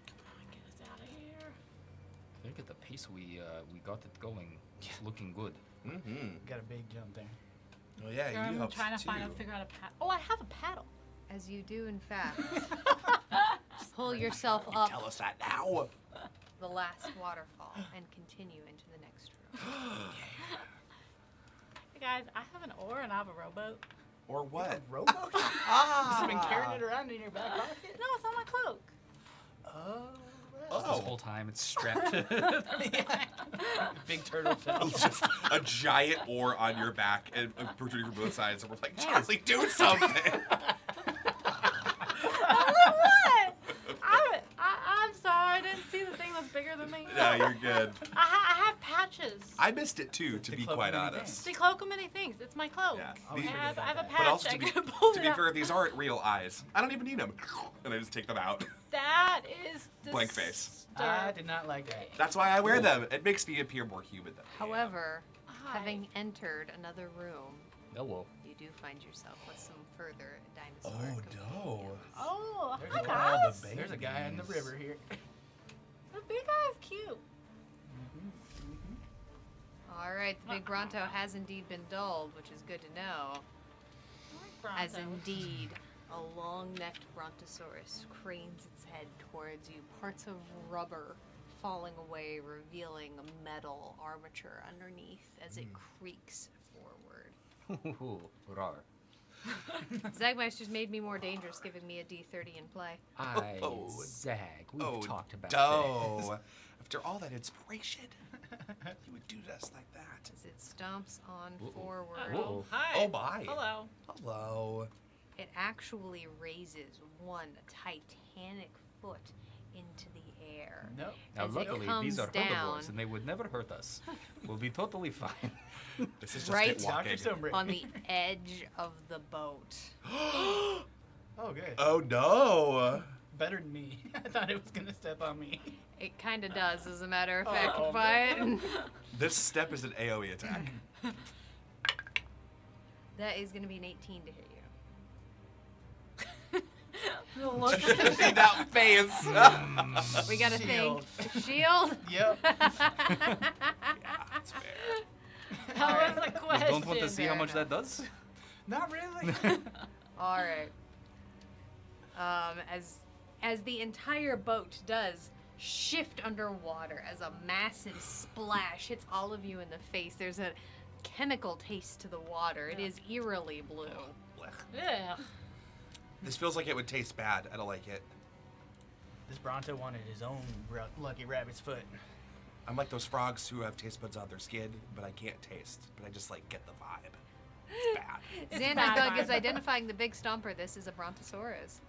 Come on, get us out of here. I think at the pace we got it going, it's looking good. Mm-hmm. Got a big jump there. Oh yeah, you I'm helped trying to too. figure out a paddle. Oh, I have a paddle. As you do, in fact, pull yourself You up tell us that now. the last waterfall and continue into the next room. Hey guys, I have an oar and I have a rowboat. Or what? Rowboat? Just been carrying it around in your back pocket. No, it's on my cloak. Oh. Oh. This whole time it's strapped. Big turtle shell. Just a giant oar on your back and protruding from both sides, and we're like, Chelsea, do something. What? I'm sorry, I didn't see the thing that's bigger than me. No, you're good. I have patches. I missed it too, to The be cloak quite of many honest. See, cloak of many things. It's my cloak. Yeah. I These- was I have a But patch. But also, I to be, could pull to it be out. fair, these aren't real eyes. I don't even need them. And I just take them out. That is Blank face. I did not like that. That's why I wear them. It makes me appear more human than I am. However, Hi. having entered another room, Hello. you do find yourself with some further Oh, dinosaur no. companions. Oh, There's hi all the guys. babies. There's a guy in the river here. The big guy's cute. All right, the big Bronto has indeed been dulled, which is good to know. I like As Brontos. indeed, a long-necked brontosaurus cranes its head towards you, parts of rubber falling away, revealing a metal armature underneath as it creaks forward. Rawr. Zagmeister's made me more dangerous, giving me a D30 in play. Zag, we've talked about this. Oh, after all that inspiration, you would do us like that. As it stomps on forward. Whoa. Hi. Oh my. Hello. Hello. It actually raises one titanic foot into the air. No. Now, As it luckily, these comes are down. herbivores, and they would never hurt us. We'll be totally fine. This is just Right. it walking. Dr. Sombra. On the edge of the boat. Oh, good. Oh no. Better than me. I thought it was going to step on me. It kind of does, as a matter of fact, Oh, but This step is an AoE attack. that is going to be an 18 to hit you. Look. See that face. We got a Shield. thing. Shield? Yep. That's fair. That was the You question. don't want to see how Fair much enough. that does? Not really. All right. As the entire boat does shift underwater as a massive splash hits all of you in the face, there's a chemical taste to the water. It is eerily blue. Blech. Yeah. This feels like it would taste bad. I don't like it. This Bronto wanted his own lucky rabbit's foot. I'm like those frogs who have taste buds on their skin, but I can't taste. But I just like get the vibe. It's bad. It's Xanadu bad is vibe. identifying the big stomper. This is a brontosaurus.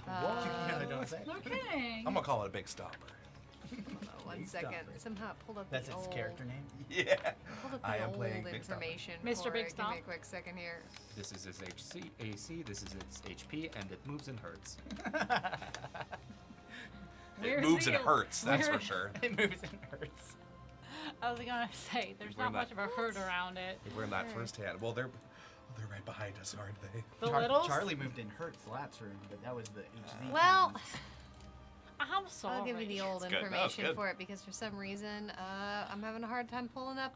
No, don't say. No kidding. I'm gonna call it a big stomper. One Big second. stomper. Somehow I pulled up That's the its old, character name. Yeah. pulled up the I am old playing Big Stomper. information. Mr. for Big it. Give me Stomp. a quick second here. This is its AC, this is its HP, and it moves and hurts. It Where's moves and the- hurts, that's for where- sure. It moves and hurts. I was gonna say, there's We're not not- much of a hurt around it. We've learned that firsthand. Well, they're right behind us, aren't they? The littles? Charlie moved in hurts last room, but that was the HZ. Well, times. I'm sorry. I'll give you the old It's good. No, it's information good. for it because for some reason I'm having a hard time pulling up.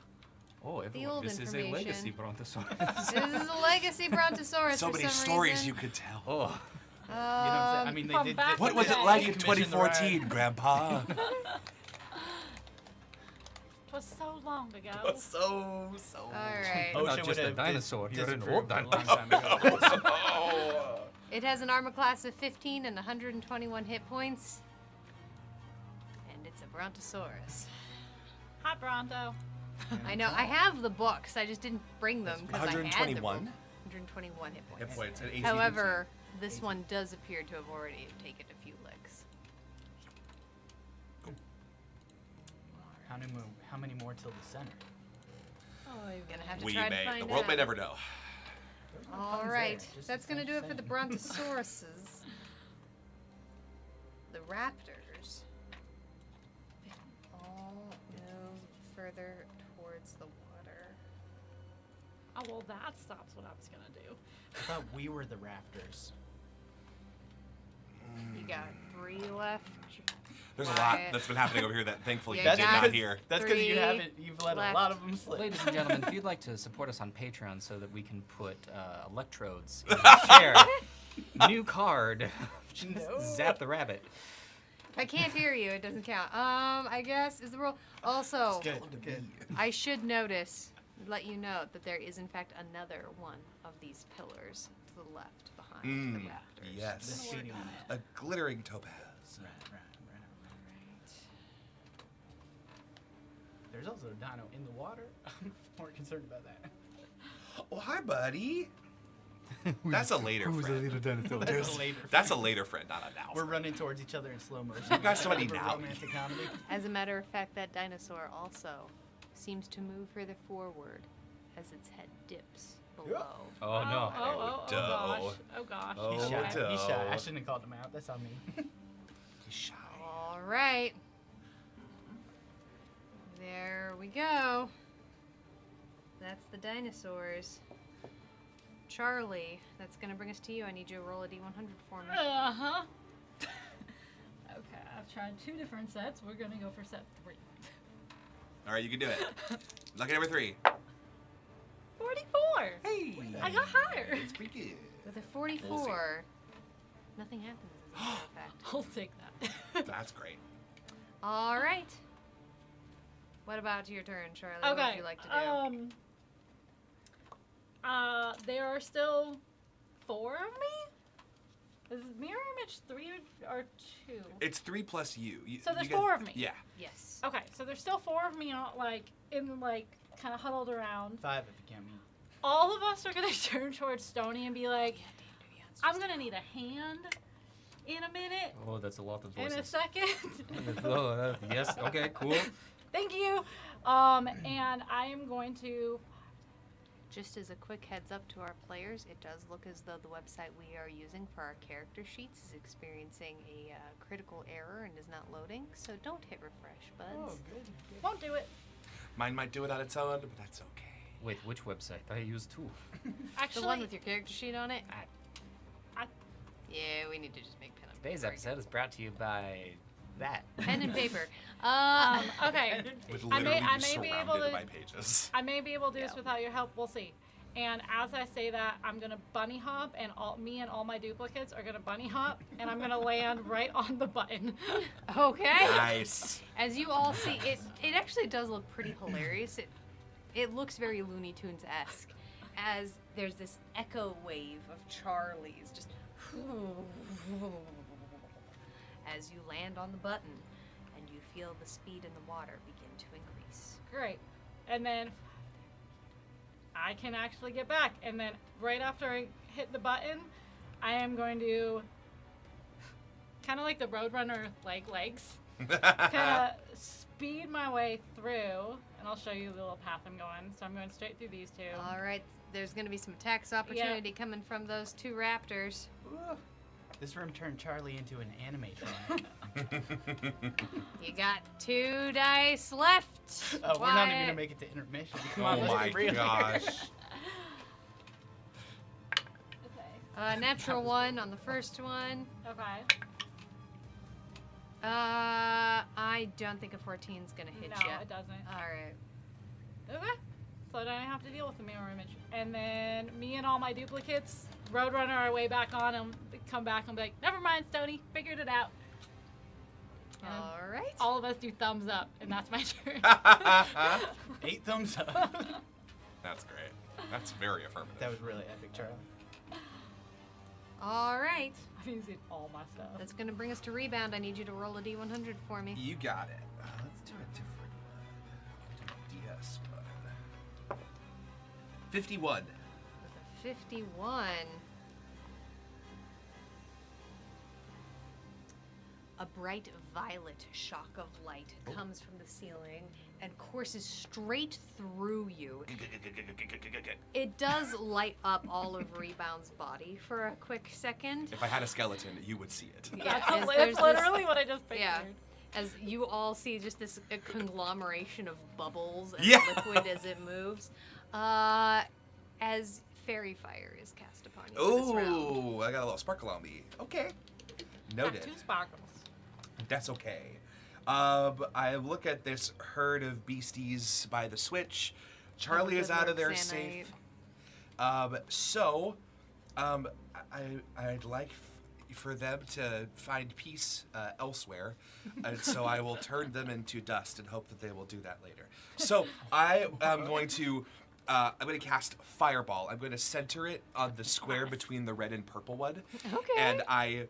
Oh, everyone, old this is a legacy information. brontosaurus. This is a legacy brontosaurus. So for many some stories reason. you could tell. Oh, You know what I'm saying? I mean, they from did. back What in was the it day. like in Decommissioned the ride. 2014, Grandpa? It was so long ago. so. All right. Not Ocean just would a have dinosaur, you're an disapproved old a long time ago. Oh. It has an armor class of 15 and 121 hit points. And it's a brontosaurus. Hi, Bronto. I know. I have the books. I just didn't bring them because I had the 121? book. 121 hit points. Hit points and AC However, this one does appear to have already taken a few licks. How many more till the center? Oh, you're gonna have to we try may. to find The world out. may never know. There's no All puns right, there, just that's the gonna do same it for the thing. brontosauruses. The raptors all move further towards the water. Oh, well, that stops what I was going to do. I thought we were the rafters. You got 3 left. There's a lot Quiet. that's been happening over here that thankfully Yeah, you did guys. not hear. That's because you 3 haven't. You've let left. a lot of them slip. ladies and gentlemen, if you'd like to support us on Patreon so that we can put electrodes in the chair, new card, No. zap the rabbit. If I can't hear you, it doesn't count. I guess is the rule. Also, Good. Good. I should let you know that there is in fact another one of these pillars to the left behind the raptors. The Yes. shady one. A glittering topaz. Right. There's also a dino in the water. I'm more concerned about that. Oh, hi, buddy. That's a later friend. dinosaur? That's a later. That's a later friend, not a now. We're running towards each other in slow motion. You got somebody We're now. Romantic comedy. As a matter of fact, that dinosaur also seems to move further forward as its head dips below. Oh no. Oh Doe. gosh. Oh gosh. Oh, He's Okay. shy. He's shy. I Doe. shouldn't have called him out. That's on me. He's shy. All right. There we go. That's the dinosaurs. Charlie, that's going to bring us to you. I need you to roll a D100 for me. Uh-huh. Okay, I've tried 2 different sets. We're going to go for set 3. All right, you can do it. Lucky number 3. 44! Hey. I got higher. It's pretty good. With a 44, nothing happens as a matter of fact. I'll take that. That's great. All right. What about your turn, Charlie? What would Okay. you like to do? They are still 4 of me? Is mirror image 3 or 2? It's 3 plus you. So there's you 4 of me. Yeah. Yes. Okay, so there's still 4 of me, kind of huddled around. 5 if you count me. All of us are gonna turn towards Stony and be like, I'm gonna need a hand in a minute, Oh, that's a lot of in a voices. second. Oh, yes. Okay. Cool. Thank you. And I am going to. Just as a quick heads up to our players, it does look as though the website we are using for our character sheets is experiencing a critical error and is not loading, so don't hit refresh, buds. good. Won't do it. Mine might do it on its own, but that's okay. Wait, which website? I use 2. Actually, The one with your character sheet on it? I- Yeah, we need to just make pen and Today's paper episode is brought to you by That. Pen and paper. okay. With I literally may just be surrounded able to- by pages. I may be able to do this Yeah. without your help. We'll see. And as I say that, I'm gonna bunny hop, and me and all my duplicates are gonna bunny hop, and I'm gonna land right on the button. Okay. Nice. As you all see, it actually does look pretty hilarious. It looks very Looney Tunes-esque, as there's this echo wave of Charlie's just as you land on the button, and you feel the speed in the water begin to increase. Great. And then I can actually get back. And then right after I hit the button, I am going to kind of like the Roadrunner legs, kind of speed my way through. And I'll show you the little path I'm going. So I'm going straight through these 2. All right, there's going to be some attacks opportunity coming from those 2 raptors. Ooh. This room turned Charlie into an animatronic. You got 2 dice left. We're not even Wyatt. gonna make it to intermission. Come on, Oh let's my be real. gosh. Okay. Natural 1 on the first one. Okay. I don't think a 14 is gonna hit No, you. it doesn't. All right. Okay. So I don't have to deal with the mirror image. And then me and all my duplicates, Roadrunner our way back on and come back and be like, never mind, Stony, figured it out. And All right. all of us do thumbs up, and that's my turn. 8 thumbs up. That's great. That's very affirmative. That was really epic, Charlie. All right. I'm using all my stuff. That's gonna bring us to rebound. I need you to roll a d100 for me. You got it. Let's do a different one. I'll do DS button. 51. With a 51. A bright violet shock of light comes from the ceiling and courses straight through you. It does light up all of Rebound's body for a quick second. If I had a skeleton, you would see it. Yeah, That's, as there's that's this- literally what I just pictured. Yeah. As you all see just this conglomeration of bubbles and Yeah. liquid as it moves. As fairy fire is cast upon you this round. Ooh, I got a little sparkle on me. Okay. Noted. 2 sparkles. That's okay. I look at this herd of beasties by the switch. Charlie Oh, is good out Lord of there Xanite. safe. I'd like for them to find peace elsewhere, and so I will turn them into dust and hope that they will do that later. So I am going to. I'm going to cast Fireball. I'm going to center it on the square between the red and purple one. Okay. And I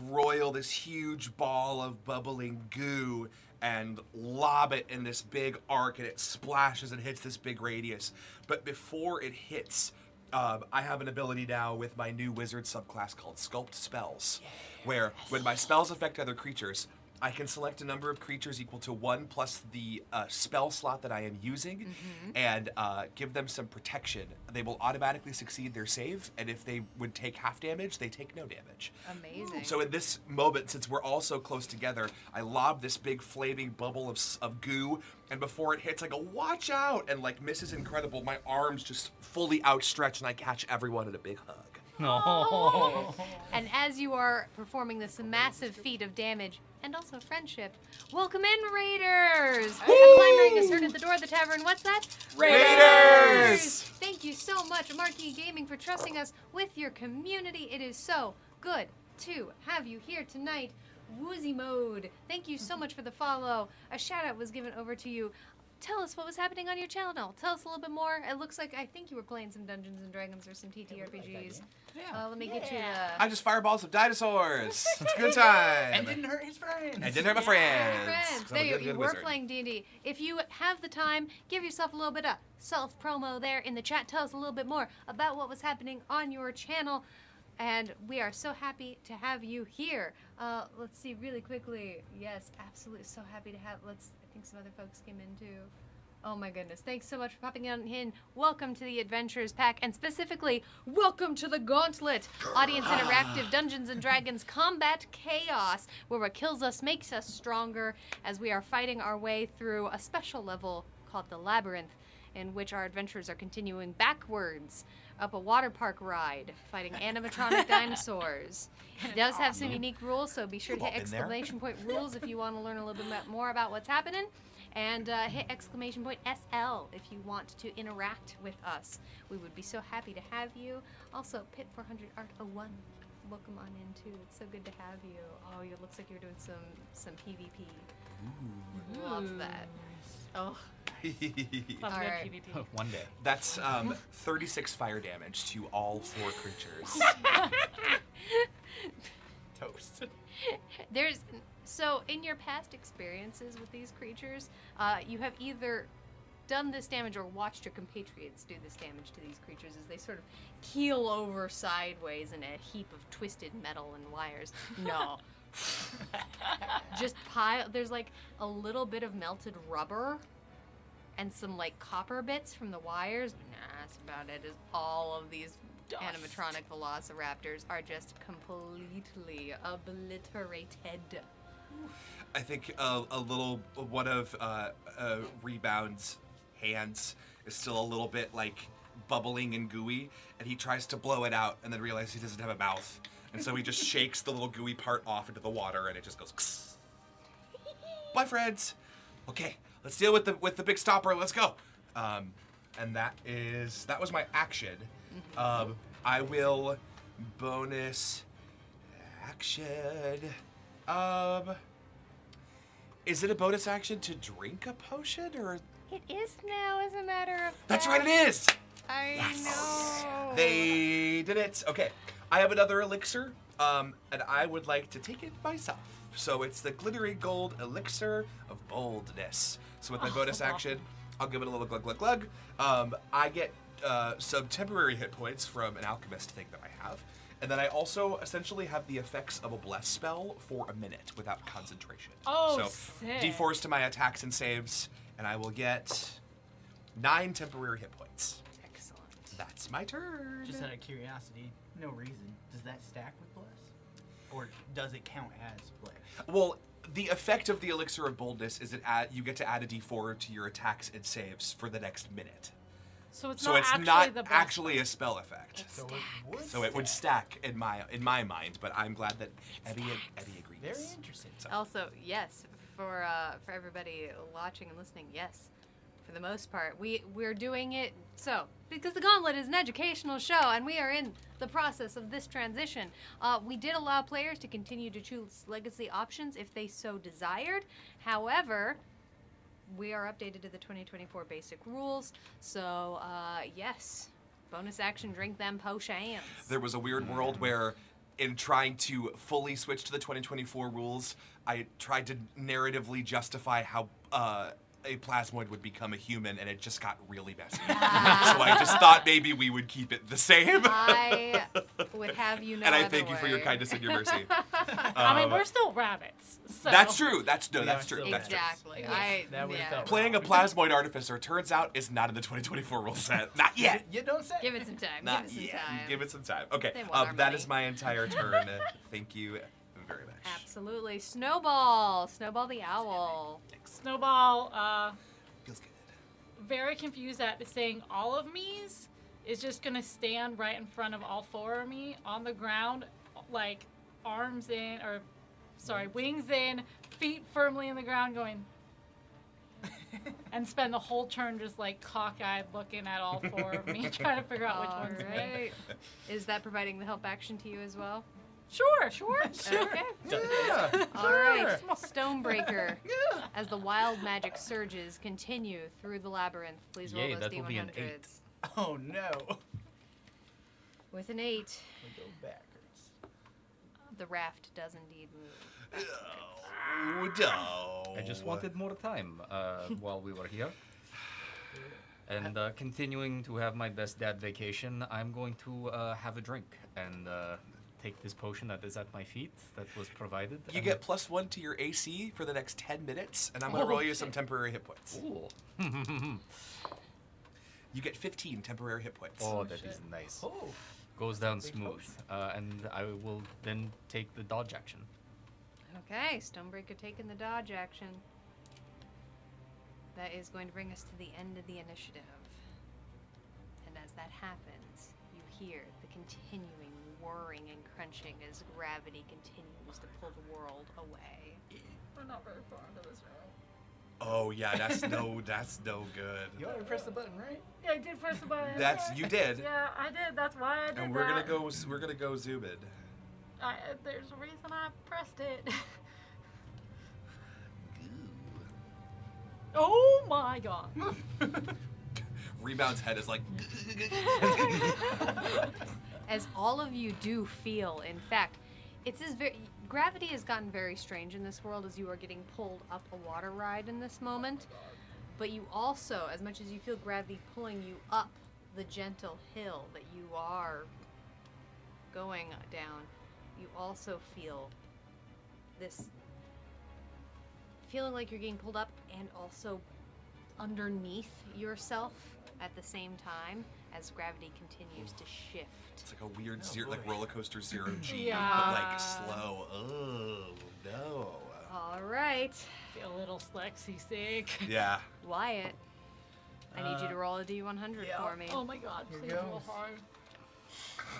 roil this huge ball of bubbling goo and lob it in this big arc, and it splashes and hits this big radius. But before it hits, I have an ability now with my new wizard subclass called Sculpt Spells, where when my spells affect other creatures, I can select a number of creatures equal to 1 plus the spell slot that I am using, and give them some protection. They will automatically succeed their save, and if they would take half damage, they take no damage. Amazing. So in this moment, since we're all so close together, I lob this big flaming bubble of goo, and before it hits, I go, watch out! And Mrs. Incredible, my arms just fully outstretched, and I catch everyone in a big hug. No. And as you are performing this massive feat of damage and also friendship, welcome in, Raiders! A clamoring is heard at the door of the tavern. What's that? Raiders! Thank you so much, Marquee Gaming, for trusting us with your community. It is so good to have you here tonight. Woozy Mode, thank you so much for the follow. A shout out was given over to you. tell us what was happening on your channel. Tell us a little bit more. It looks like I think you were playing some Dungeons and Dragons or some TTRPGs. Let me get you the. I just fireballed some dinosaurs. It's a good time. And didn't hurt his friends. And didn't hurt my friends. Friends. I'm a There you good were wizard. playing D&D. If you have the time, give yourself a little bit of self-promo there in the chat. Tell us a little bit more about what was happening on your channel. And we are so happy to have you here. Let's see really quickly. Yes, absolutely so happy to have. I think some other folks came in too. Oh my goodness. Thanks so much for popping on in. Welcome to the Adventurers Pack, and specifically, welcome to the Gauntlet. Audience interactive Dungeons and Dragons combat chaos, where what kills us makes us stronger as we are fighting our way through a special level called the Labyrinth, in which our adventurers are continuing backwards up a water park ride, fighting animatronic dinosaurs. It does have some unique rules, so be sure to We've all hit been there. exclamation point rules if you want to learn a little bit more about what's happening. And hit exclamation point SL if you want to interact with us. We would be so happy to have you. Also, Pit 400 Art 01, welcome on in too. It's so good to have you. Oh, it looks like you're doing some PvP. Love that. Oh, All love right. good PvP. One day. That's 36 fire damage to all 4 creatures. Toast. So in your past experiences with these creatures, you have either done this damage or watched your compatriots do this damage to these creatures as they sort of keel over sideways in a heap of twisted metal and wires. No. Just there's like a little bit of melted rubber and some like copper bits from the wires. Nah, that's about it. Is all of these animatronic velociraptors are just completely obliterated. I think one of Rebound's hands is still a little bit like bubbling and gooey, and he tries to blow it out and then realizes he doesn't have a mouth. And so he just shakes the little gooey part off into the water, and it just goes. Kss. Bye, friends. Okay, let's deal with the big stopper. Let's go. And that was my action. I will bonus action. Is it a bonus action to drink a potion, or? It is now, as a matter of fact. That's right, it is. I know. They did it. Okay, I have another elixir, and I would like to take it myself. So it's the glittery gold elixir of boldness. So with my bonus action, I'll give it a little glug glug glug. I get some temporary hit points from an alchemist thing that I have, and then I also essentially have the effects of a bless spell for a minute without concentration. Oh, so sick. D4s to my attacks and saves, and I will get 9 temporary hit points. Excellent. That's my turn. Just out of curiosity, no reason. Does that stack with bless? Or does it count as bless? Well, the effect of the elixir of boldness is you get to add a D4 to your attacks and saves for the next minute. So it's So not it's actually not the best actually a spell effect. So So it would stack in my mind, but I'm glad that Eddie agrees. Very interesting. So, Also, yes, for everybody watching and listening, yes, for the most part, we're doing it so because the Gauntlet is an educational show, and we are in the process of this transition. We did allow players to continue to choose legacy options if they so desired. However, we are updated to the 2024 basic rules, so yes, bonus action, drink them potions. there was a weird world where, in trying to fully switch to the 2024 rules, I tried to narratively justify how a plasmoid would become a human, and it just got really messy. So I just thought maybe we would keep it the same. I would have you know. And I thank you for your kindness and your mercy. I mean, we're still rabbits. So. That's true. That's We true. are That's true. still That's true. Exactly. Yeah, that would've felt Playing a plasmoid artificer, turns out, is not in the 2024 rule set. Not yet. You don't say. Give it some time. Not Give it some yet. time. Give it some time. Okay, They want our that money. is my entire turn. Thank you very much. Absolutely. Snowball the owl. Snowball, Feels good. very confused at saying all of me's, is just gonna stand right in front of all 4 of me on the ground, like wings in, feet firmly in the ground, going, and spend the whole turn just like cockeyed looking at all 4 of me, trying to figure out which one's me. Alright. Is that providing the help action to you as well? Sure. Okay. Yeah. All right, Stonebreaker. As the wild magic surges continue through the labyrinth, please roll Yay, those that will be an D100s. Oh no. With an 8, We go backwards. the raft does indeed move. Oh, no. I just wanted more time while we were here. And continuing to have my best dad vacation, I'm going to have a drink and take this potion that is at my feet that was provided. You and- get +1 to your AC for the next 10 minutes, and I'm going to roll you some temporary hit points. Ooh. You get 15 temporary hit points. Oh, that is nice. Oh. Goes down Big smooth. And I will then take the dodge action. Okay, Stonebreaker taking the dodge action. That is going to bring us to the end of the initiative. And as that happens, you hear the continuing whirring and crunching as gravity continues to pull the world away. We're not very far into this room. Oh yeah, that's no good. You already pressed the button, right? Yeah, I did press the button. You did. Yeah, I did. That's why I did And that. we're gonna go zoom in. There's a reason I pressed it. Oh my god. Rebound's head is like. As all of you do feel, in fact, it's as very gravity has gotten very strange in this world as you are getting pulled up a water ride in this moment. But you also, as much as you feel gravity pulling you up the gentle hill that you are going down, you also feel this feeling like you're getting pulled up and also underneath yourself at the same time as gravity continues to shift. It's like a weird Oh, like boy. roller coaster 0G, Yeah. but like slow. Oh no. All right, Feel a little sexy sick. Yeah. Wyatt, I need you to roll a D100 yeah. for me. Oh my god, Here please goes. roll hard.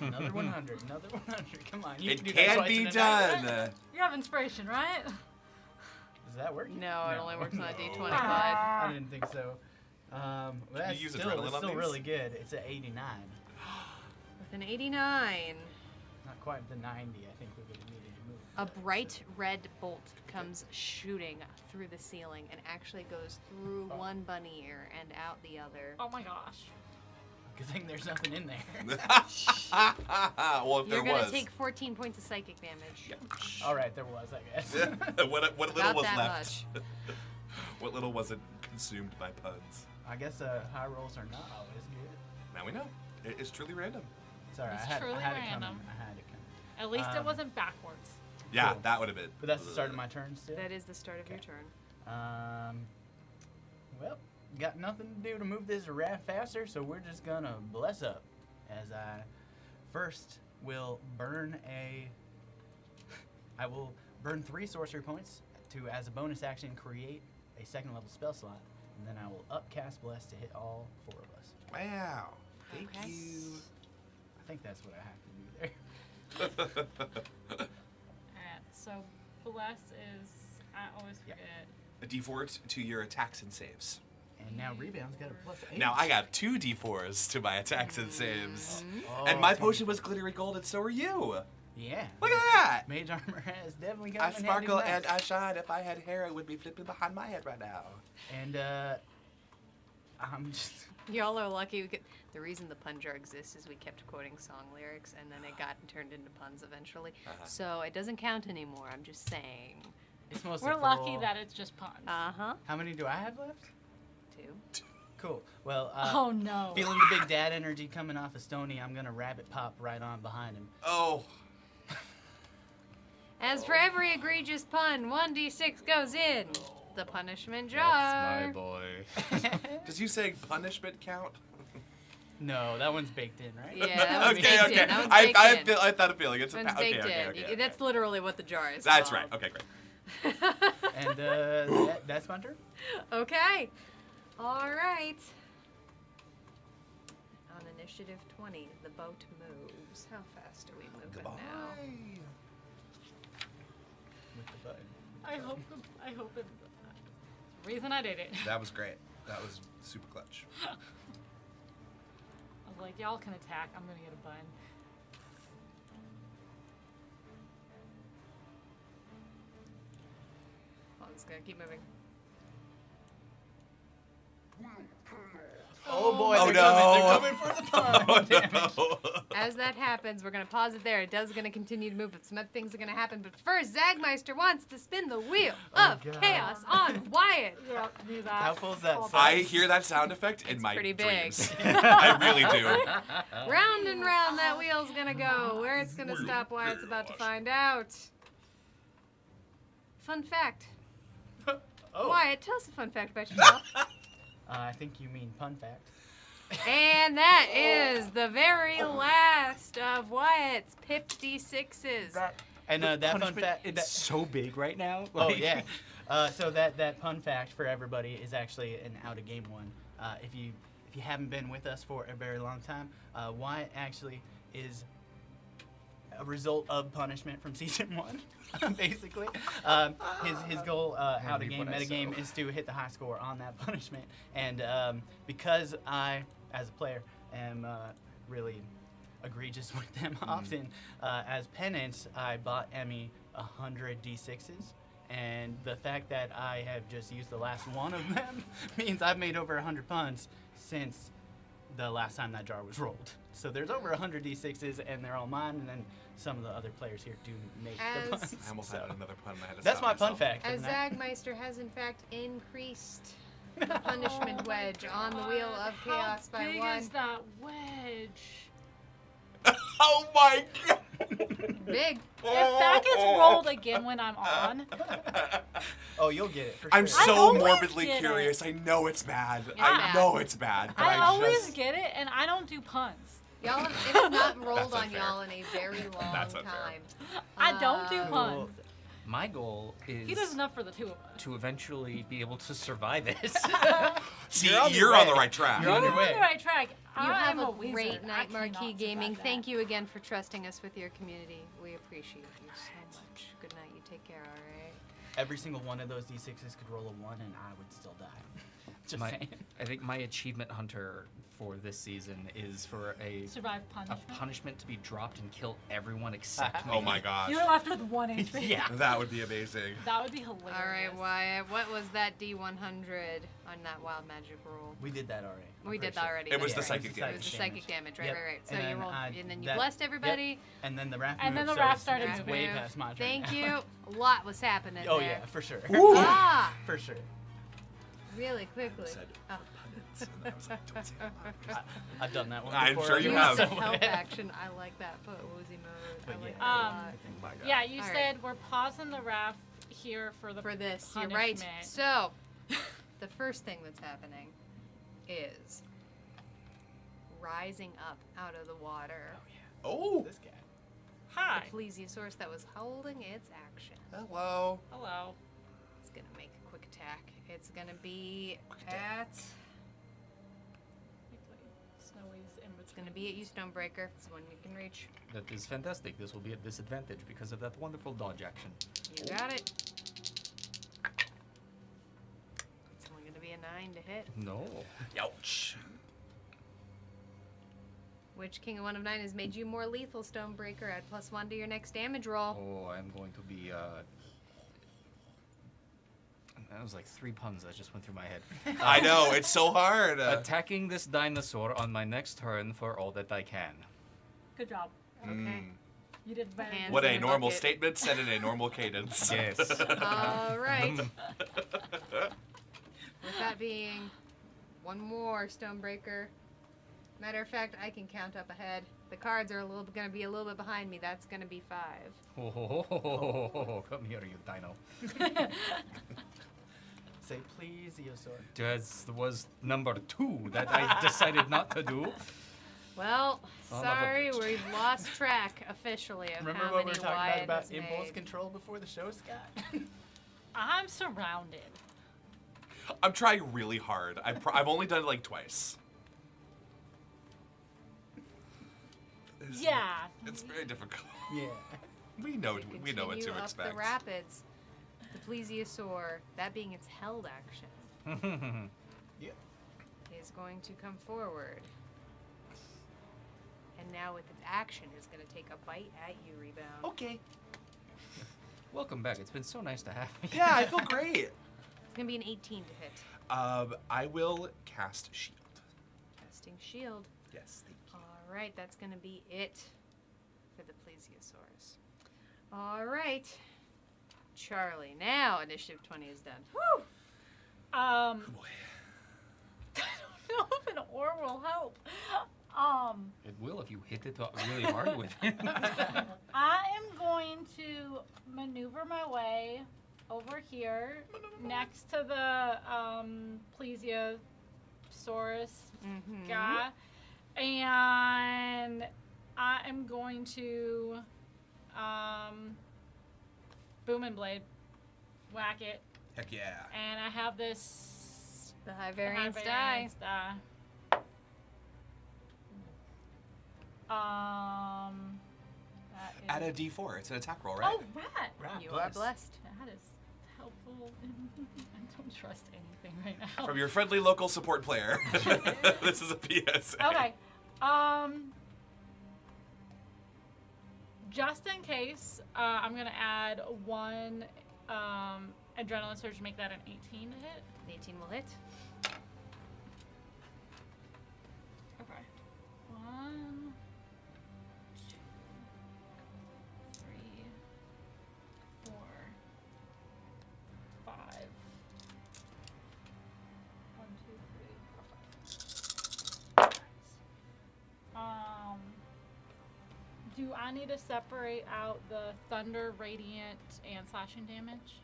Another 100. Another 100. Come on. You It can do that can twice be in a night. done. You have inspiration, right? Does that work? No, it only works on a D25. I didn't think so. Well, that's use still, adrenaline it's on still these? really good. It's an 89. With an 89, Not quite the 90 I think we would have needed to move. a bright red bolt comes shooting through the ceiling and actually goes through one bunny ear and out the other. Oh my gosh. Good thing there's nothing in there. Well, if You're there gonna was. take 14 points of psychic damage. All right, there was, I guess. what little About was that left. much. What little wasn't consumed by puns. I guess high rolls are not always good. Now we know. It is truly random. Sorry, It's I had truly it coming. random. I had it coming. At least it Um, wasn't backwards. Yeah, Cool. that would have been. But that's the start of my turn still. That is the start of your turn. Well, got nothing to do to move this raft faster, so we're just gonna bless up. As I first will burn I will burn 3 sorcery points to, as a bonus action, create a 2nd level spell slot, and then I will upcast bless to hit all 4 of us. Wow. Thank Okay. you. I think that's what I have to do there. Alright, so bless is I always Yeah. forget. A D4 to your attacks and saves. And now rebound's got a +8. Now I got 2 D4s to my attacks and saves. Oh, And my okay. potion was glittery gold, and so are you. Yeah. Look at that. Mage armor has definitely got I sparkle and I shine. If I had hair, it would be flipping behind my head right now. And I'm just Y'all are lucky. The reason the pun jar exists is we kept quoting song lyrics, and then it got turned into puns eventually. So it doesn't count anymore. I'm just saying. it's mostly We're lucky full. that it's just puns. Uh-huh. How many do I have left? 2. Cool. Well, oh no. feeling the big dad energy coming off of Stony, I'm gonna rabbit pop right on behind him. Oh. As for every egregious pun, 1d6 goes in the punishment jar. That's my boy. Does you saying punishment count? No, that one's baked in, right? Yeah, that one's Okay, baked okay. in. That one's baked in. I thought a feeling. It's That a one's okay, baked okay, in. okay. That's literally what the jar is That's called. right. Okay, great. And that's my turn. Okay. All right. On initiative 20, the boat moves. How fast are we moving now? With the button. I hope it reason I did it. That was great. That was super clutch. I was like, y'all can attack. I'm gonna get a bun. just gonna keep moving. Oh boy, Oh, they're no. coming for the pun. Damn it. As that happens, we're gonna pause it there. It does gonna continue to move, but some other things are gonna happen. But first, Zagmeister wants to spin the wheel of God. chaos on Wyatt. Yeah, do that. How full is that? All I right. hear that sound effect in It's my pretty big. dreams. I really do. Round and round that wheel's gonna go. Where it's gonna stop, Wyatt's about to find out. Fun fact. Oh, Wyatt, tell us a fun fact about yourself. I think you mean pun fact. And that is the very last of Wyatt's Pip D6s. And that fun Punishment, fact. it's so big right now. Oh Like- yeah. So that pun fact for everybody is actually an out of game one. If you haven't been with us for a very long time, Wyatt actually is a result of punishment from season 1. Basically, his goal out of game what I metagame saw. is to hit the high score on that punishment, and because I, as a player, am really egregious with them often, as penance, I bought Emmy 100 D6s. And the fact that I have just used the last one of them means I've made over 100 puns since the last time that jar was rolled. So there's over 100 D6s, and they're all mine, and then some of the other players here do make the As- puns. I almost so. had another pun. And I had to That's stop my pun myself. fact. for As the night. Zagmeister has in fact increased the punishment wedge on the wheel of chaos How by big 1. is that wedge? Oh my god! Big. If that gets rolled again when I'm on, Oh, you'll get it for I'm sure. I so always morbidly get it. curious. I know it's bad. It's I bad. know it's bad. But I always just... get it, and I don't do puns. Y'all, it has not rolled That's on unfair. y'all in a very long That's unfair. time. I don't do Um, puns. My goal is He does enough for the two of us. to eventually be able to survive it. See, You're on your you're on way. the right track. You're on your We're on way. the right track. You I have am a wizard. great I night, cannot Marquee survive Gaming. that. Thank you again for trusting us with your community. We appreciate you so much. Good night. You take care, alright? Every single one of those D6s could roll a 1, and I would still die. Just saying. I think my achievement hunter for this season is for a Survive punishment. punishment to be dropped and kill everyone except me. Oh my gosh. You're left with 1 HP. Yeah. That would be amazing. That would be hilarious. Alright, Wyatt, what was that D100 on that wild magic roll? We did that already. I'm We pretty did that sure. already. It was that's the right. psychic It was the psychic damage, right, Yep. right. So And you then, rolled, and then you that- blessed yep. everybody. And then the raft And then moved, the raft so started it's moving. way past my turn Thank now. you. A lot was happening Oh there. yeah, for sure. Ah, For sure. really quickly. Said Oh. punishments, and I was like, don't say that. I've done that one I'm before. sure you Use have. the help action. I like that. Put woozy mode. But I like yeah. that a lot. My God. Yeah, you All said we're pausing the raft here for the For this, you're right. punishment. So, the first thing that's happening is rising up out of the water. Oh, This guy. Hi. The plesiosaurus that was holding its action. hello. Hello. It's gonna make a quick attack. It's gonna be at. Snowy's in It's gonna be at you, Stonebreaker. It's the one you can reach. That is fantastic. This will be a disadvantage because of that wonderful dodge action. You got it. It's only gonna be a 9 to hit. No. Ouch. Which King of 1 of 9 has made you more lethal, Stonebreaker. Add +1 to your next damage roll. Oh, I'm going to be. That was like 3 puns that just went through my head. I know, it's so hard. Attacking this dinosaur on my next turn for all that I can. Good job. Okay. You did very Hands What in a a normal bucket. statement said in a normal cadence. Yes. All right. With that being one more Stonebreaker. Matter of fact, I can count up ahead. The cards are gonna be a little bit behind me. That's gonna be 5. Oh, come here, you dino. Say please, Eosaur. That was number 2 that I decided not to do. Well, Son of a sorry, bitch. we've lost track officially of Remember how what we many were talking Wyatt about has impulse made. control before the show, Scott? I'm surrounded. I'm trying really hard. I've only done it like twice. Yeah. It's very difficult. yeah. We know what Continue to up expect. the rapids. The plesiosaur, that being its held action, Yeah. is going to come forward. And now with its action is going to take a bite at you, Rebound. Okay. Welcome back. It's been so nice to have you. Yeah, I feel great. It's gonna be an 18 to hit. I will cast shield. Casting shield. Yes, thank you. All right, that's gonna be it for the Plesiosaurus. All right, Charlie. Now initiative 20 is done. Whew. Oh boy. I don't know if an ore will help. It will if you hit it really hard with it. I am going to maneuver my way over here next to the Plesiosaurus guy, and I am going to boom and blade, whack it, Heck yeah. and I have this The high high variance die. variance die. That is, Add a D4. It's an attack roll, right? oh, rat. Right, You are blessed. That is helpful. I don't trust anything right now. From your friendly local support player. This is a PSA. Okay. Just in case, I'm gonna add one adrenaline surge to make that an 18 to hit. 18 will hit. Okay. 1, 2, 3, 4, 5. 1, 2, 3, 4, 5. Do I need to separate out the thunder, radiant, and slashing damage?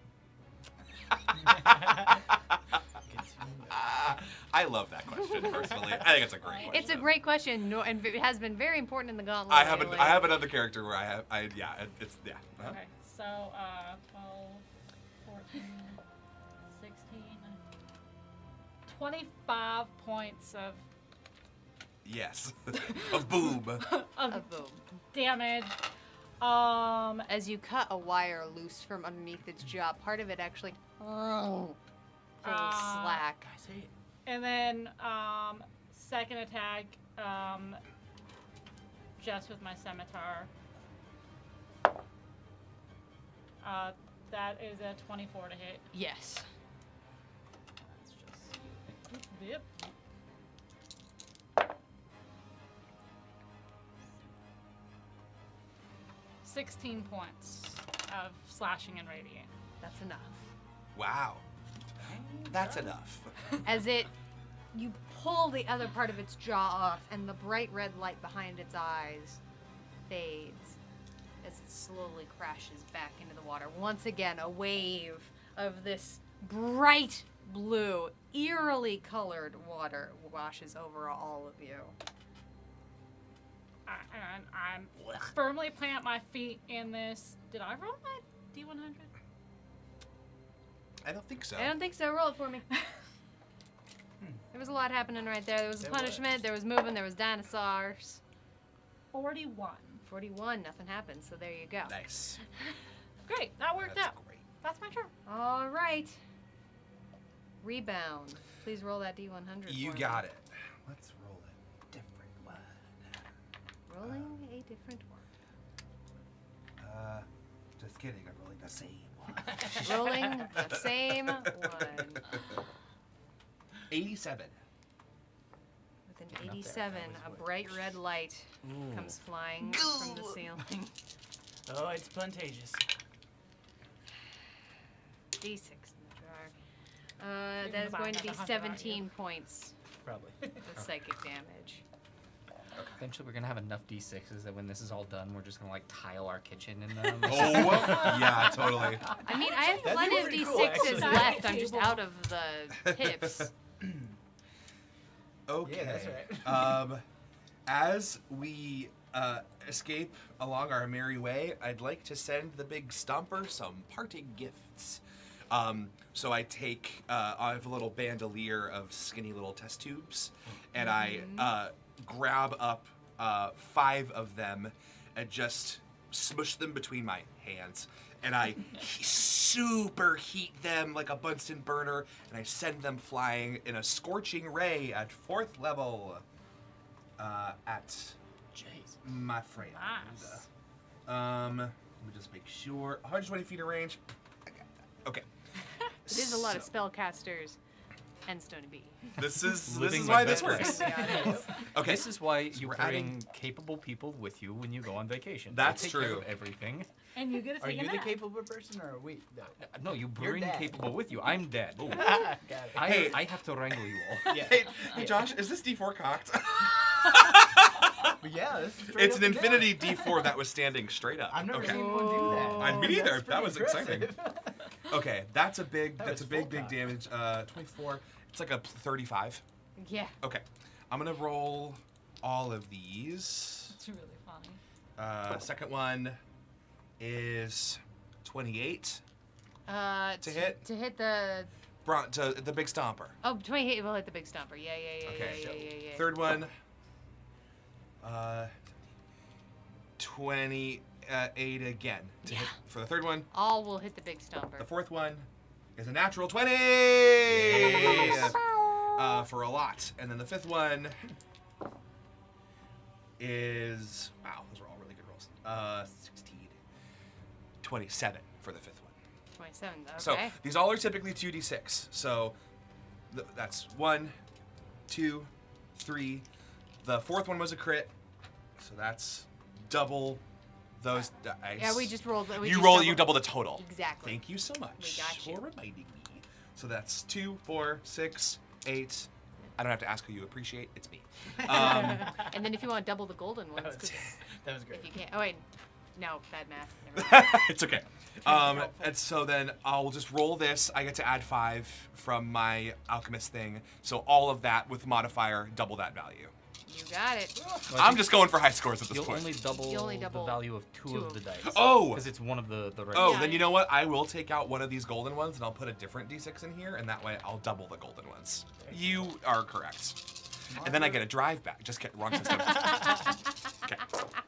I love that question personally. I think it's a great question. It's a great question, and it has been very important in the Gauntlet. I have lately. I have another character where it's yeah. Uh-huh. Okay, so 12, 14, 16, 25 points of Yes. Of boom. A boom. damage. As you cut a wire loose from underneath its jaw, part of it actually pulls slack. I see. And then second attack, just with my scimitar. That is a 24 to hit. Yes. Let's just yep. 16 points of slashing and radiant. That's enough. Wow. That's enough. As you pull the other part of its jaw off, and the bright red light behind its eyes fades as it slowly crashes back into the water. Once again, a wave of this bright blue, eerily colored water washes over all of you. And I'm firmly plant my feet in this. Did I roll my D100? I don't think so. I don't think so. Roll it for me. There was a lot happening right there. There was a There punishment, was. there was moving, there was dinosaurs. 41. 41, nothing happened, so there you go. Nice. Great, that worked That's out. great. That's my turn. All right. Rebound. Please roll that D100 You for got me. it. Let's roll a different one. Rolling a different one. Just kidding. I'm rolling the same one. Rolling the same one. 87. With an Getting up there, 87, that a was bright red light comes flying from the ceiling. Oh, it's spontaneous. D6 in the jar. Even That is if I going to had be 100 on 17 points Probably. of psychic damage. Eventually, we're gonna have enough D6s that when this is all done, we're just gonna like tile our kitchen in them. Oh, yeah, totally. I mean, I have That'd be plenty of pretty D6s cool, actually. left. I'm just Table. out of the tips. Okay. Yeah, that's right. As we escape along our merry way, I'd like to send the big stomper some parting gifts. So I take, I have a little bandolier of skinny little test tubes, and I grab up 5 of them and just smush them between my hands. And I super heat them like a Bunsen burner, and I send them flying in a scorching ray at 4th level at Jeez. my friend. Nice. Let me just make sure. 120 feet of range. Okay. It is a lot of So, spellcasters and Stony B. This is Living why my this best works. Yeah, it is. Okay. This is why So you we're bring adding- capable people with you when you go on vacation. That's they take care true. of everything. And you get to Are take you a the nap. capable person or are we? No. No, you You're bring dead. capable with you. I'm dead. Got it. Hey. I have to wrangle you all. Yeah. Hey, Josh, is this D4 cocked? But yeah, this is straight It's up an and down. infinity D4 that was standing straight up. I've never Okay. seen one do that. I me neither. That's That pretty was exciting. impressive. Okay, that's a big. That That's a was big, full big cock. damage. 24. It's like a 35. Yeah. Okay, I'm gonna roll all of these. It's really funny. Second one is 28 To hit? To hit the. to the big stomper. Oh, 20 hit will hit the big stomper. Yeah. Okay. Yeah. Third one. 28 again to hit for the third one. All will hit the big stomper. The fourth one is a natural 20 for a lot. And then the fifth one is, wow, those are all really good rolls. 16, 27 for the fifth one. 27. Okay. So these all are typically 2d6. So that's 1, 2, 3. The fourth one was a crit. So that's double those dice. Yeah, we just rolled. We You just roll, doubled- you double the total. Exactly. Thank you so much We got you. for reminding me. So that's 2, 4, 6, 8. I don't have to ask who you appreciate. It's me. And then if you want to double the golden ones, That was, 'cause that was great. if you can't. Oh wait, no, bad math. Never mind. It's okay. And so then I'll just roll this. I get to add 5 from my alchemist thing. So all of that with modifier, double that value. You got it. I'm just going for high scores at this You'll point. only double, You only double the value of two two of the of- dice. Oh! Because it's one of the regular. Oh, Yeah, then you yeah. know what? I will take out one of these golden ones and I'll put a different d6 in here, and that way I'll double the golden ones. You are correct. And then I get a drive back. Just kidding. Wrong system. Okay.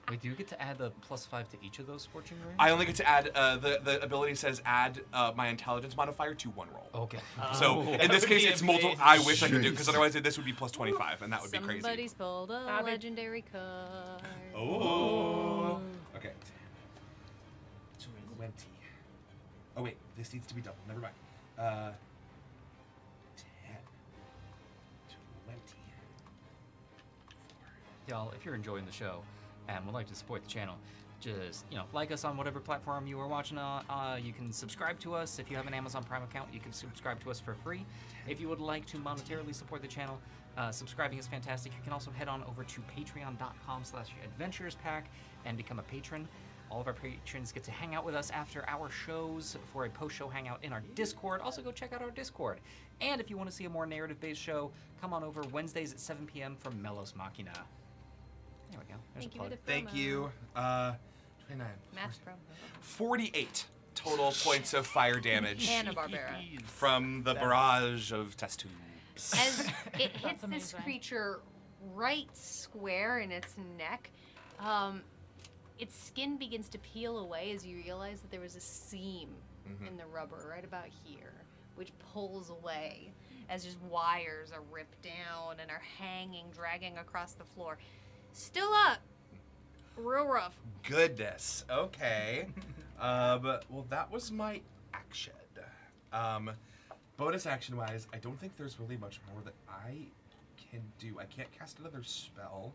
Wait, do you get to add the +5 to each of those scorching rays? I only get to add, the ability says add my intelligence modifier to 1 roll. Okay. So in That this would case, be it's multiple. amazing. I wish I could do, because otherwise this would be plus 25, and that would be crazy. Somebody's pulled a That'd be- legendary card. Oh. Okay. 20. Oh wait, this needs to be double. Never mind. 10. 20. Y'all, if you're enjoying the show and would like to support the channel, just, like us on whatever platform you are watching on. You can subscribe to us. If you have an Amazon Prime account, you can subscribe to us for free. If you would like to monetarily support the channel, subscribing is fantastic. You can also head on over to patreon.com/adventurespack and become a patron. All of our patrons get to hang out with us after our shows for a post-show hangout in our Discord. Also, go check out our Discord. And if you want to see a more narrative-based show, come on over Wednesdays at 7 p.m. for Melos Machina. There we go. There's Thank a you for plug. the Thank promo. you. 29. Mass promo. 48 total points of fire damage Hanna-Barbera. from the barrage of test tubes. As it hits this amazing. creature right square in its neck, its skin begins to peel away as you realize that there was a seam in the rubber right about here, which pulls away as just wires are ripped down and are hanging, dragging across the floor. Still up. Real rough. Goodness. Okay. Well, that was my action. Bonus action wise, I don't think there's really much more that I can do. I can't cast another spell.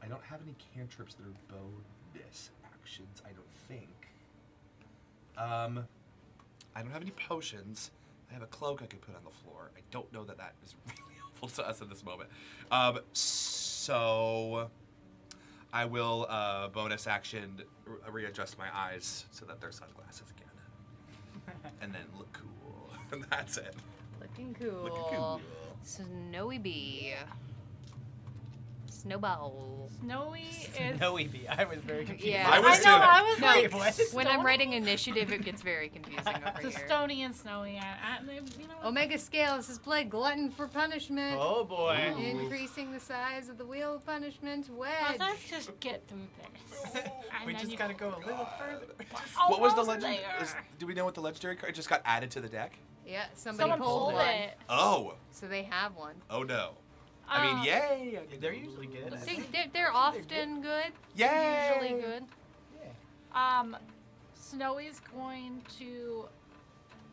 I don't have any cantrips that are bonus actions, I don't think. I don't have any potions. I have a cloak I could put on the floor. I don't know that that is really helpful to us in this moment. So I will bonus action readjust my eyes so that they're sunglasses again, and then look cool. And that's it. Looking cool. Looking cool. Snowy bee. Snowball. Snowy is. Snowy bee. I was very confused. Yeah. I was I know. too. I was No, like, what? When I'm Stony? writing initiative, it gets very confusing over So here. stony and snowy. You know what? Omega scale. This is play glutton for punishment. Oh boy. Increasing the size of the wheel of punishment. Well, Wedge. let's just get through this. And We then just you- gotta go a little further. What was the Almost legend? there. Do we know what the legendary card just got added to the deck? Yeah, somebody Someone pulled pulled one. it. Oh. So they have one. Oh no. I mean, yay. They're usually good. They're often good. Yay. Usually good. Snowy's going to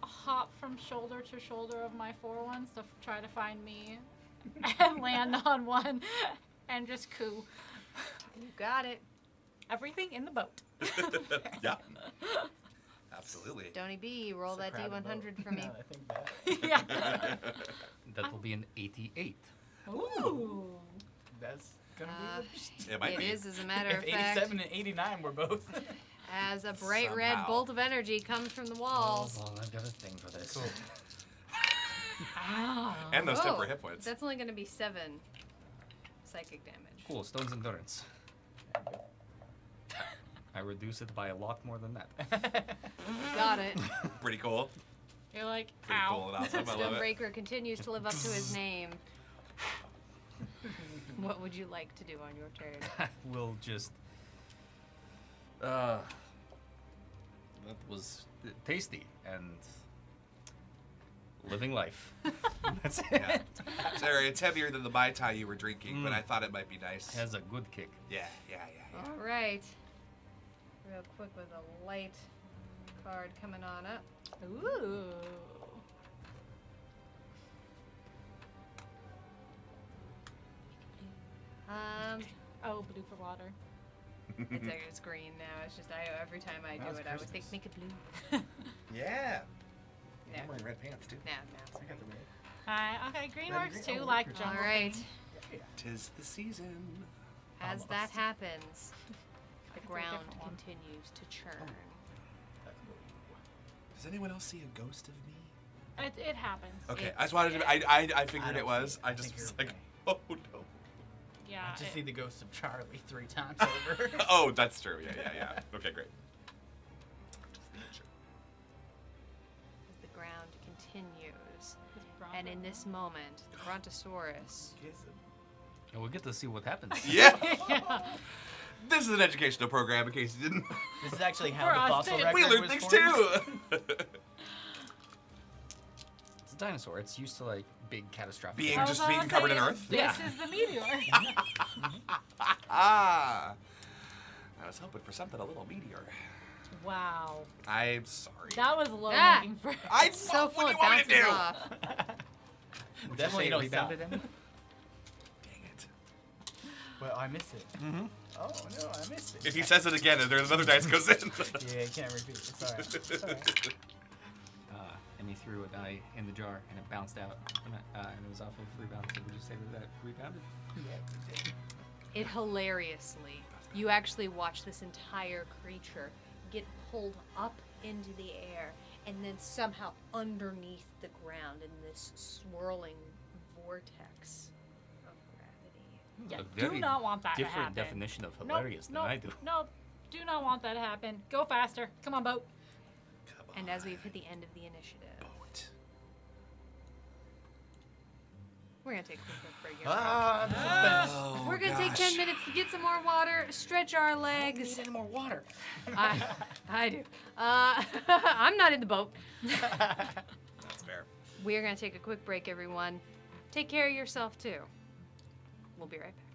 hop from shoulder to shoulder of my 4-1s to try to find me and land on one and just coo. You got it. Everything in the boat. Yeah. Absolutely. Stony B, roll It's a that crowded D100 boat. for me. Now that I think back. Yeah. That will be an 88. Ooh. That's gonna be It might It be. is, as a matter if of fact, 87 and 89 were both. as a bright red Somehow. bolt of energy comes from the walls. Hold on, I've got a thing for this. Cool. Ow. And those Oh, temporary hit points. That's only going to be 7 psychic damage. Cool, Stone's Endurance. I reduce it by a lot more than that. Got it. Pretty cool. You're like, Pretty ow. cool and awesome. I love it. Stonebreaker continues to live up to his name. What would you like to do on your turn? We'll just. That was tasty and living life. That's it. Yeah. Sorry, it's heavier than the Mai Tai you were drinking, but Mm. I thought it might be nice. Has a good kick. Yeah. All right. Real quick with a light card coming on up. Ooh. Oh, blue for water. It's green now. It's just every time I do That's it, I always think Christmas. make it blue. Yeah. No, I'm wearing red pants too. no. I got the red. Okay, green Red, works green. too, Oh, like green. jungle. All right. theme. Tis the season. As that Almost. happens, the do a ground different one. continues to churn. Does anyone else see a ghost of me? It happens. Okay, It's- I just wanted to. I figured don't it was. see I I just think was you're like, okay. oh no. Yeah. I just it- see the ghost of Charlie 3 times over. Oh, that's true. Yeah. Okay, great. As the ground continues, it's brown and in brown. this moment, the Brontosaurus And we'll get to see what happens. Yeah. Yeah. This is an educational program, in case you didn't. This is actually how For the us, fossil too. record We learned was things formed. too. It's a dinosaur. It's used to like big catastrophic. Being I was just about being to covered in say, earth? This Yeah. is the meteor. Ah. I was hoping for something a little meteor. Wow. I'm sorry. That was low Ah. hanging fruit. I so what full do it you want me to bounces do? off. Would Definitely you say don't it rebounded stop. any? Dang it. Well, I missed it. Mm-hmm. Oh no, I missed it. If he says it again, there's another dice goes in. Yeah, you can't repeat. It's alright. It's alright. And he threw a die in the jar, and it bounced out, and it was off of rebound. So would you say that rebounded? It hilariously, you actually watch this entire creature get pulled up into the air and then somehow underneath the ground in this swirling vortex of gravity. Yeah, A do very not want that to different happen. definition of Nope, hilarious nope, than I do. Nope. Do not want that to happen. Go faster. Come on, boat. Come And as we've hit the end of the initiative, boat. we're going to take a quick break here. Oh, We're going to take 10 minutes to get some more water, stretch our legs. any more water. I do. I'm not in the boat. That's fair. We're going to take a quick break, everyone. Take care of yourself, too. We'll be right back.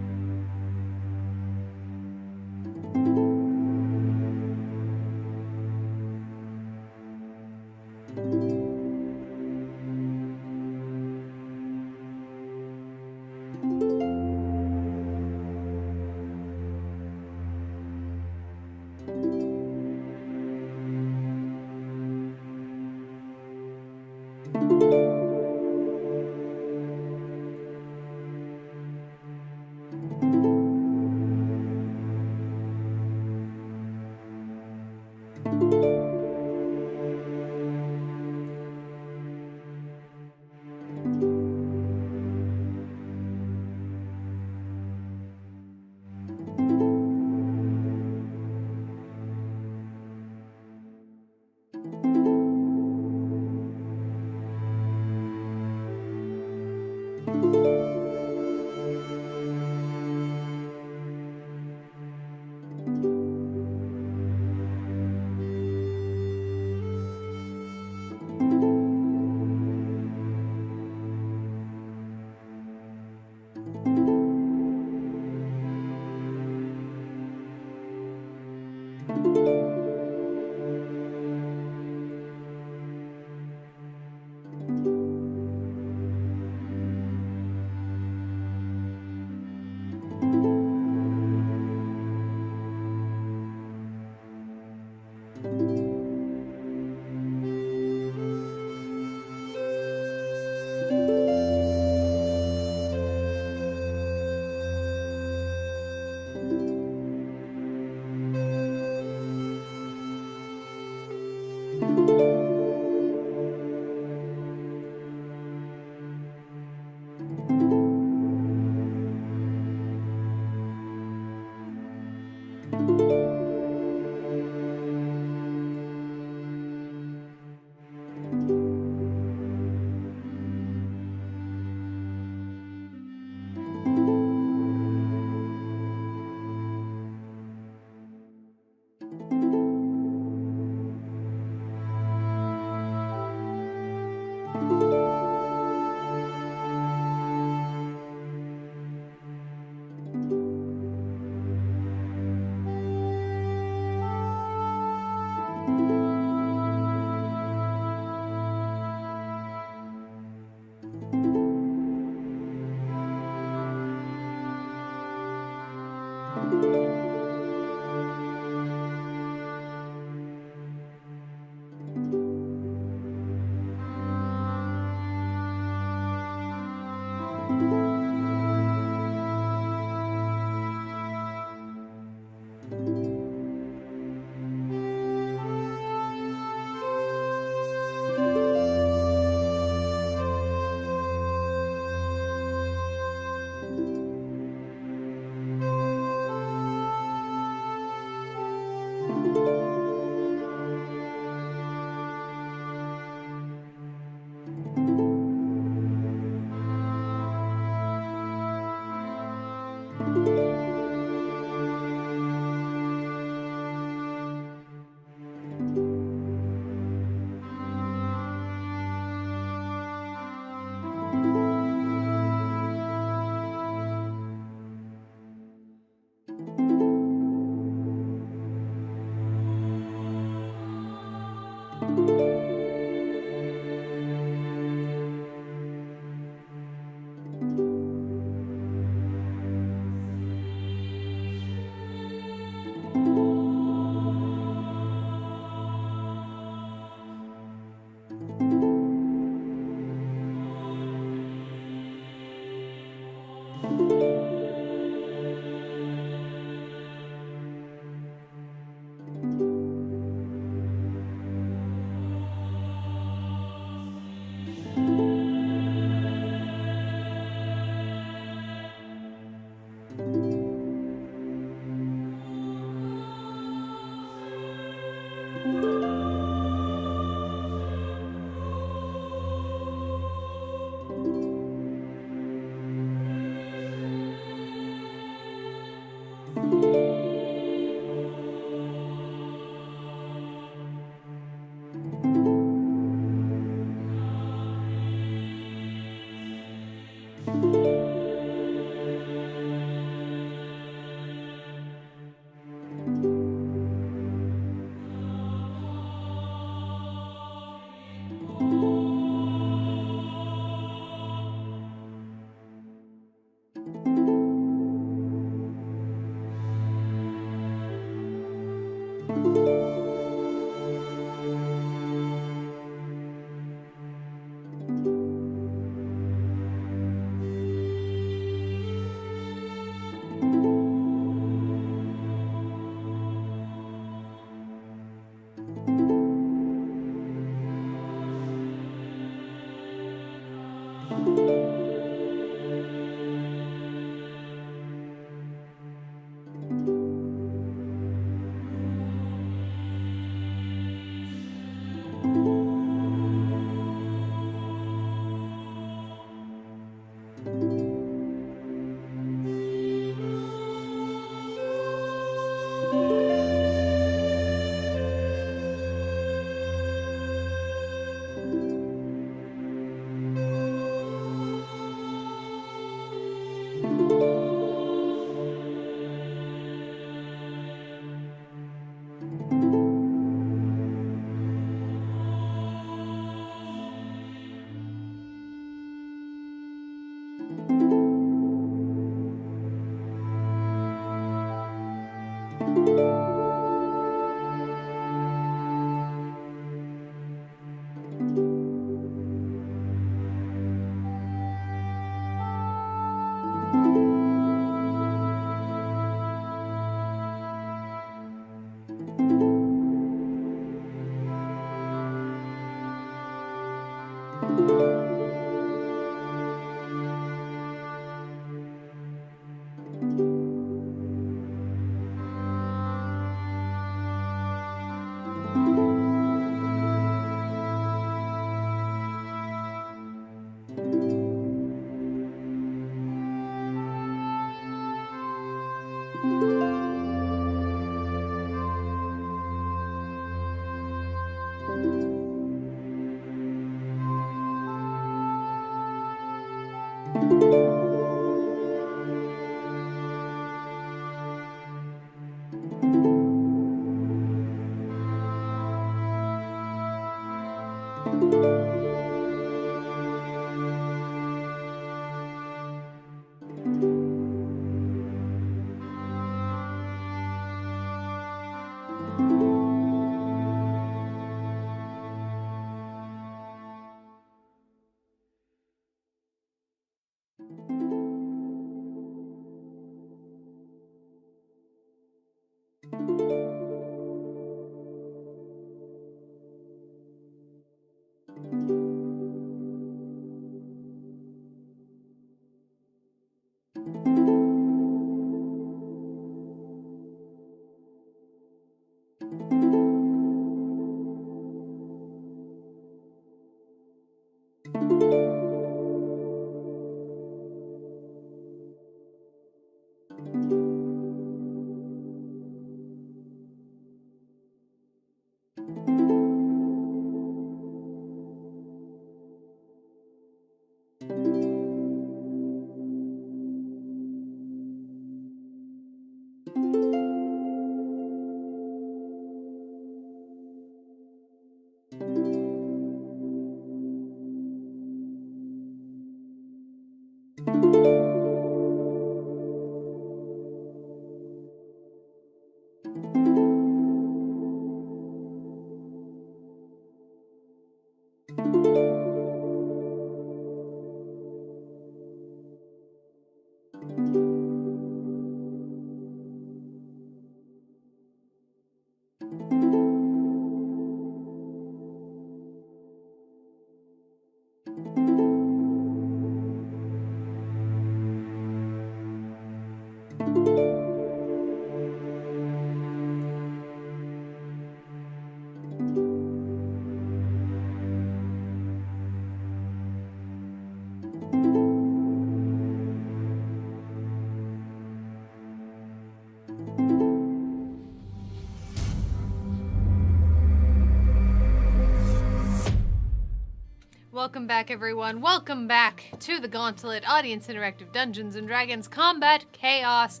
Welcome back, everyone. Welcome back to the Gauntlet Audience Interactive Dungeons & Dragons Combat Chaos.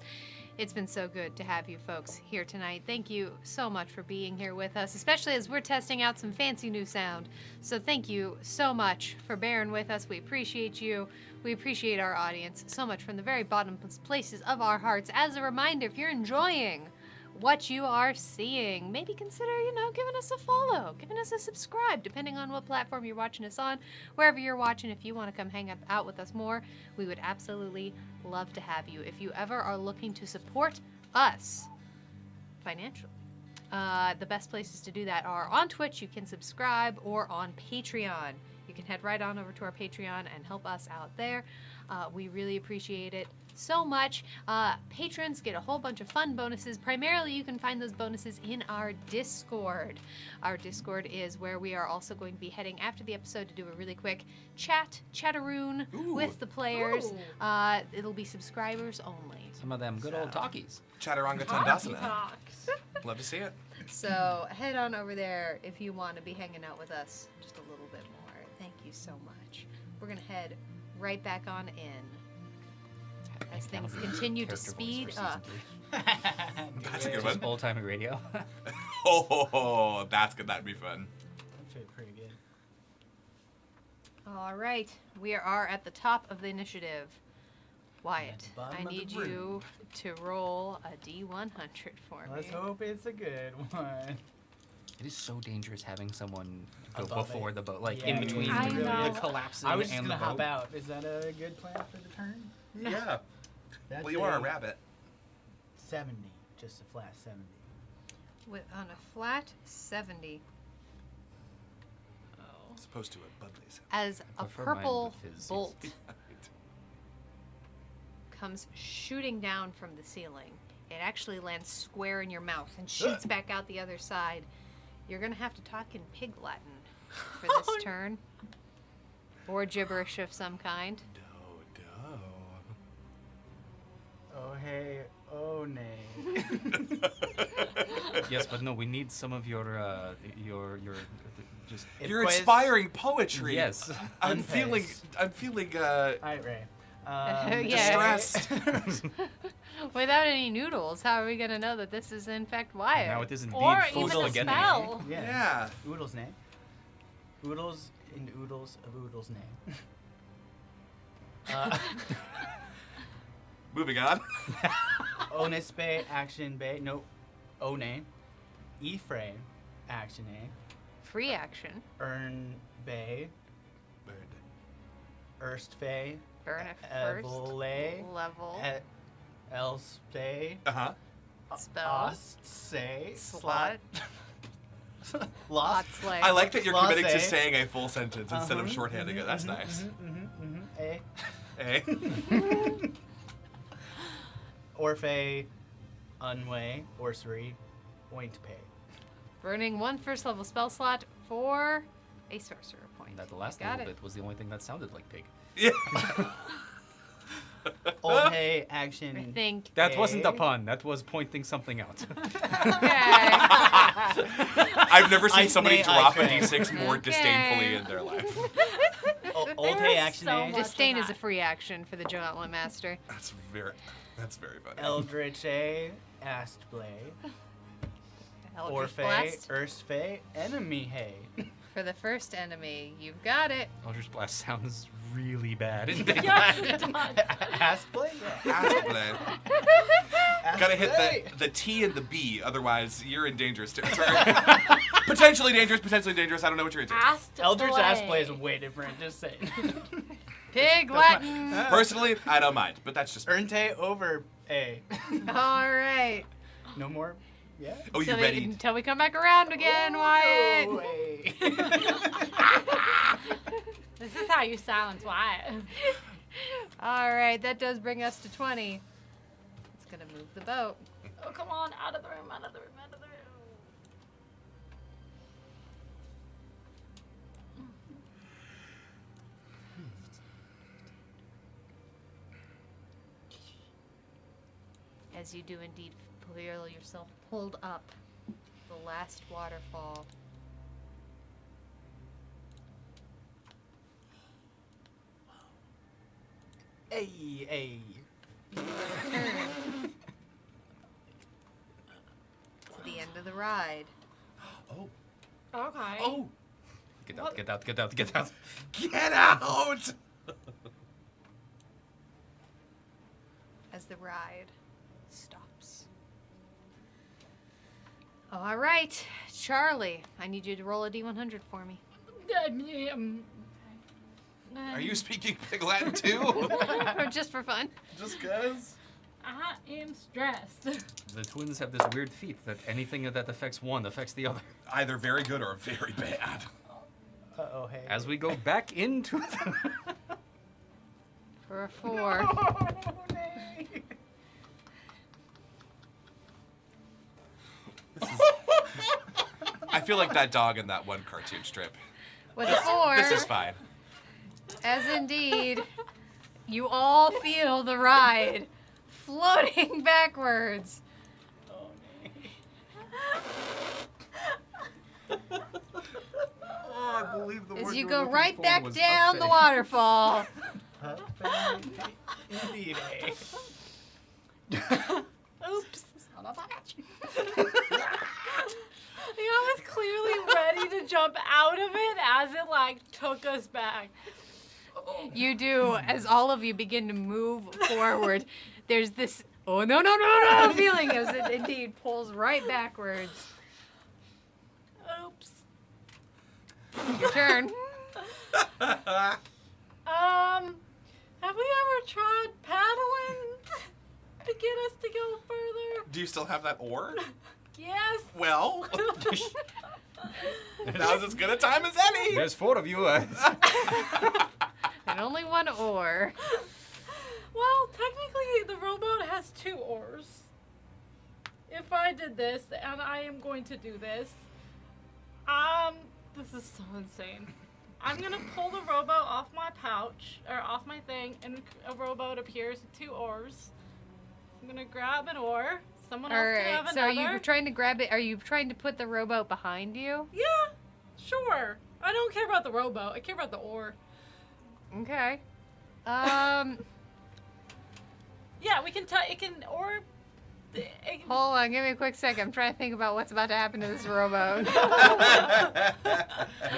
It's been so good to have you folks here tonight. Thank you so much for being here with us, especially as we're testing out some fancy new sound. So thank you so much for bearing with us. We appreciate you. We appreciate our audience so much from the very bottomless places of our hearts. As a reminder, if you're enjoying what you are seeing, maybe consider, giving us a follow, giving us a subscribe, depending on what platform you're watching us on. Wherever you're watching, if you want to come hang out with us more, we would absolutely love to have you. If you ever are looking to support us financially, the best places to do that are on Twitch, you can subscribe, or on Patreon. You can head right on over to our Patreon and help us out there. We really appreciate it so much. Patrons get a whole bunch of fun bonuses. Primarily, you can find those bonuses in our Discord. Our Discord is where we are also going to be heading after the episode to do a really quick chatteroon with the players. It'll be subscribers only. Some of them good old talkies. Chaturanga Talky Tandasana. talks. Love to see it. So head on over there if you want to be hanging out with us just a little bit more. Thank you so much. We're going to head right back on in as things continue to speed up. That's a good Just one. old-timey radio. Oh, that's good. That'd be fun. That fit pretty good. All right, we are at the top of the initiative. Wyatt, the bottom I of the need room. you to roll a D100 for Let's me. hope it's a good one. It is so dangerous having someone go Above before it. the boat, like Yeah, in between I know. the collapsing I was just and gonna the hop boat. out. Is that a good plan for the turn? Yeah. That's Well, you are a rabbit. 70, just a flat 70. On a flat 70. Oh. As opposed to a bubbly sound. as a prefer mine purple with fizz, yes. bolt comes shooting down from the ceiling. It actually lands square in your mouth and shoots back out the other side. You're going to have to talk in Pig Latin for this turn. Or gibberish of some kind. Oh hey, oh nay. Yes, but no, we need some of your just. It You're plays- inspiring poetry. Yes. I'm feeling. Alright, Ray. Yeah. Distressed. Without any noodles, how are we going to know that this is in fact Wyatt? Now it is indeed Or full even a spaghetti. spell. Yeah. Yeah. Oodles name. Oodles and oodles of oodles name. Moving on. Onus Bay, Action Bay. Nope. One. E-Frame, Action A. Free action. Earn Bay. Bird. Erst Bay. Burn it first. Evole. Level. Else Bay. Uh-huh. Spell. Ost Say. Slot. Lost. Slay. I like that you're Lost committing to A. saying a full sentence instead of Uh-huh. shorthanding it. That's nice. A. Eh? Orphe. Unway. Orcery. Oint Pay. Burning one first level spell slot for a sorcerer point. That last Got little it. bit was the only thing that sounded like pig. Yeah. Old Hay. Action. I think. That wasn't a A. pun. That was pointing something out. Okay. I've never seen I somebody nay, drop I a say. d6 more Okay. disdainfully in their life. Old Hay. Action so A. much- Disdain of is a that. free action for the Gauntlet Master. That's very funny. Eldritch A. Ast Blade. Eldritch Orphe. Blast Erst Fey. Enemy Hay. for the first enemy. You've got it. Eldritch Blast sounds really bad. Yes, it does. Ast Blade? Yeah. Ask play. Ast Gotta hit Blade. the T and the B, otherwise you're in dangerous territory. Potentially dangerous, I don't know what you're into. Eldritch Ast Blade is Blade. way different, just saying. Pig Latin. Personally, I don't mind, but that's just me. Ernte over A. All right. No more? Yeah? Oh, you ready? Until we come back around again, Wyatt. Oh, A. This is how you silence Wyatt. All right, that does bring us to 20. It's gonna move the boat. Oh, come on, out of the room, out of the room, out of the room. As you do indeed feel yourself pulled up the last waterfall. A. A. To the end of the ride. Oh. Okay. Oh. Get out, get out, get out, get out. Get out! As the ride stops. All right, Charlie, I need you to roll a d100 for me. Are you speaking Pig Latin too? Or just for fun. Just cuz? I am stressed. The twins have this weird feat that anything that affects one affects the other. Either very good or very bad. Uh-oh, hey. As we go back into the... For a 4. I feel like that dog in that one cartoon strip. With a 4, This is fine. as indeed, you all feel the ride floating backwards. Oh, I believe the As you go right back down the waterfall. Indeed, A. Oops. I was clearly ready to jump out of it as it like took us back. You do, as all of you begin to move forward. There's this, oh no feeling as it indeed pulls right backwards. Oops. Your turn. Have we ever tried paddling to get us to go further? Do you still have that oar? Yes. Well, Now's as good a time as any. There's 4 of you. And only one oar. Well, technically, the rowboat has 2 oars. If I did this, and I am going to do this, this is so insane. I'm gonna pull the rowboat off my pouch, or off my thing, and a rowboat appears with 2 oars. I'm gonna grab an oar. Someone else can have Alright, another. so are you trying to grab it? Are you trying to put the rowboat behind you? Yeah, sure. I don't care about the rowboat. I care about the oar. Okay. Yeah, we can it can, or... It, Hold on, give me a quick second. I'm trying to think about what's about to happen to this rowboat.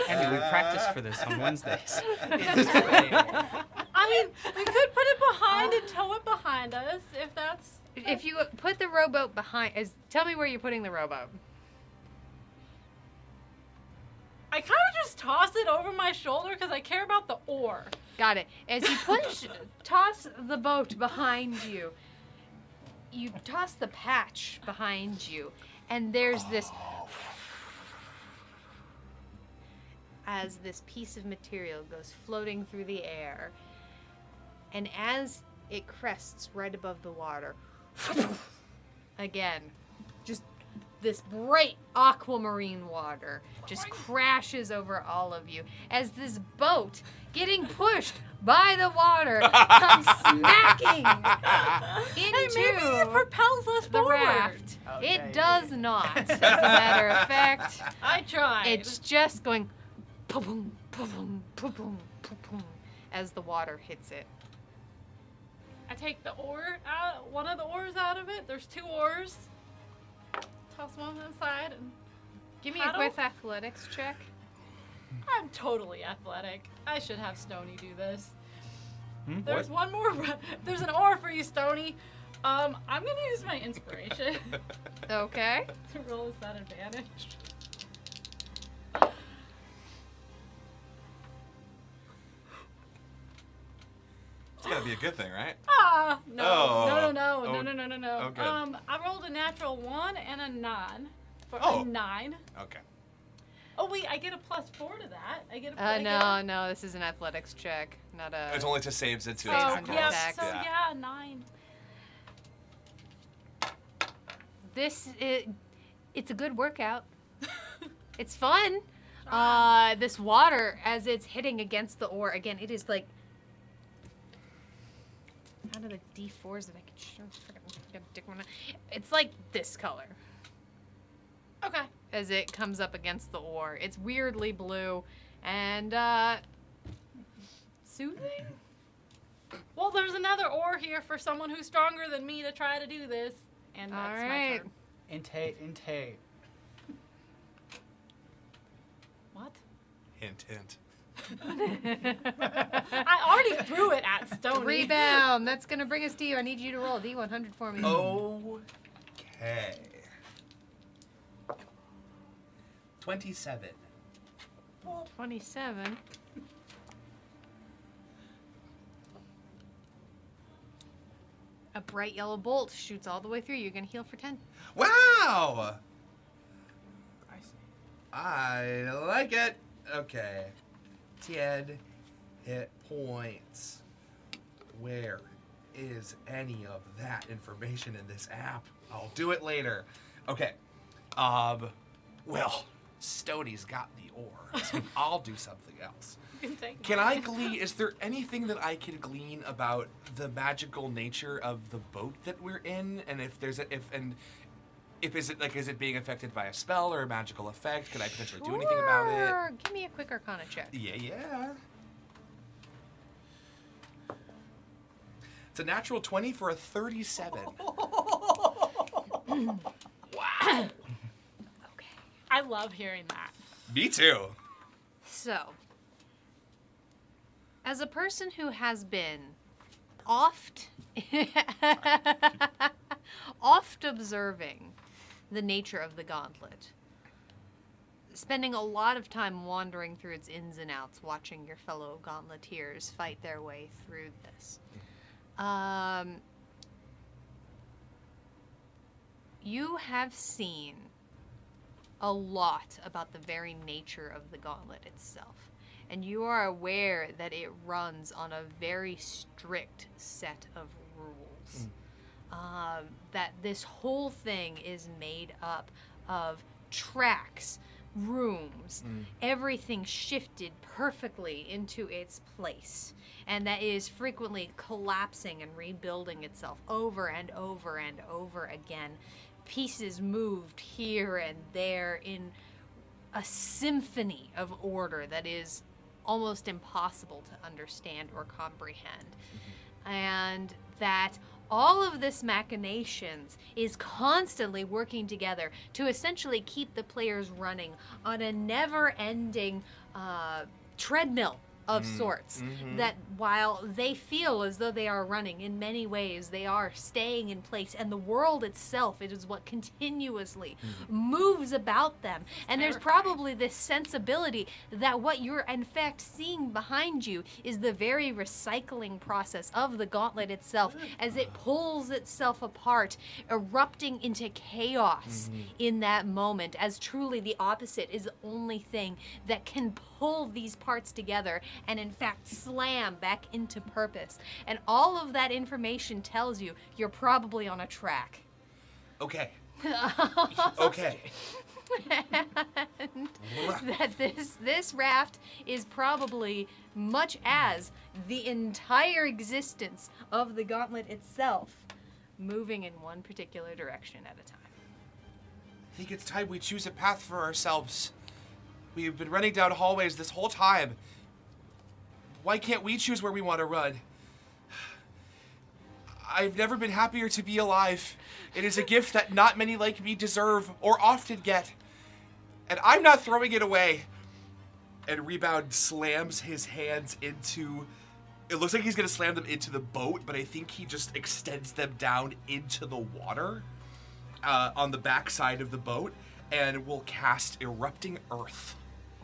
Andy, we practice for this on Wednesdays. I mean, we could put it behind and tow it behind us, if that's... If you put the rowboat behind, tell me where you're putting the rowboat. I kind of just toss it over my shoulder because I care about the oar. Got it. As you toss the boat behind you, you toss the patch behind you, and there's this, as this piece of material goes floating through the air, and as it crests right above the water, again, just this bright aquamarine water just crashes over all of you as this boat, getting pushed by the water, comes smacking into Maybe it propels us the forward. raft. Okay. It does not, as a matter of fact. I tried. It's just going boom, boom, boom, boom, boom, as the water hits it. I take the oar out, one of the oars out of it. There's 2 oars. Toss one inside, and Give me a paddle? quick athletics check. I'm totally athletic. I should have Stony do this. Hmm? There's one more. There's an oar for you, Stony. I'm gonna use my inspiration Okay. to roll with that advantage. It's gotta be a good thing, right? Ah, no, Oh. no. Oh, good. I rolled a natural 1 and a 9 for Oh. a 9. Okay. Oh wait, I get a +4 to that. I get a. No, this is an athletics check, not a. It's only to saves and to So Saves attack and yeah, rolls. attacks. so yeah, 9. It's a good workout. It's fun. This water, as it's hitting against the oar, again, it is like. Out of the D4s that I could show, it's like this color Okay. as it comes up against the oar. It's weirdly blue and soothing. Well, there's another oar here for someone who's stronger than me to try to do this, and that's All my right. turn. Inte. What? Hint, hint. I already threw it at Stony. Rebound. That's gonna bring us to you. I need you to roll a D100 for me. Okay. 27. 27. A bright yellow bolt shoots all the way through. You're gonna heal for 10. Wow! I see. I like it. Okay. 10 hit points. Where is any of that information in this app? I'll do it later. Okay. Well, Stony's got the oar, so I'll do something else. You can take Can mine. I glean? Is there anything that I can glean about the magical nature of the boat that we're in, and if there's is it being affected by a spell or a magical effect? Can I potentially do anything about it? Sure. Give me a quick Arcana check. Yeah. It's a natural 20 for a 37. Wow. Okay. I love hearing that. Me too. So, as a person who has been oft observing the nature of the gauntlet, spending a lot of time wandering through its ins and outs, watching your fellow Gauntleteers fight their way through this. You have seen a lot about the very nature of the gauntlet itself. And you are aware that it runs on a very strict set of rules. That this whole thing is made up of tracks, rooms, everything shifted perfectly into its place. And that is frequently collapsing and rebuilding itself over and over and over again. Pieces moved here and there in a symphony of order that is almost impossible to understand or comprehend. And that all of this machinations is constantly working together to essentially keep the players running on a never-ending treadmill of sorts. That while they feel as though they are running, in many ways they are staying in place, and the world itself, it is what continuously moves about them. And there's probably this sensibility that what you're in fact seeing behind you is the very recycling process of the gauntlet itself as it pulls itself apart, erupting into chaos in that moment, as truly the opposite is the only thing that can pull these parts together and in fact slam back into purpose. And all of that information tells you you're probably on a track. Okay. Okay. And that this raft is probably, much as the entire existence of the gauntlet itself, moving in one particular direction at a time. I think it's time we choose a path for ourselves. We've been running down hallways this whole time. Why can't we choose where we want to run? I've never been happier to be alive. It is a gift that not many like me deserve or often get. And I'm not throwing it away. And Rebound slams his hands into... It looks like he's going to slam them into the boat, but I think he just extends them down into the water on the backside of the boat and will cast Erupting Earth.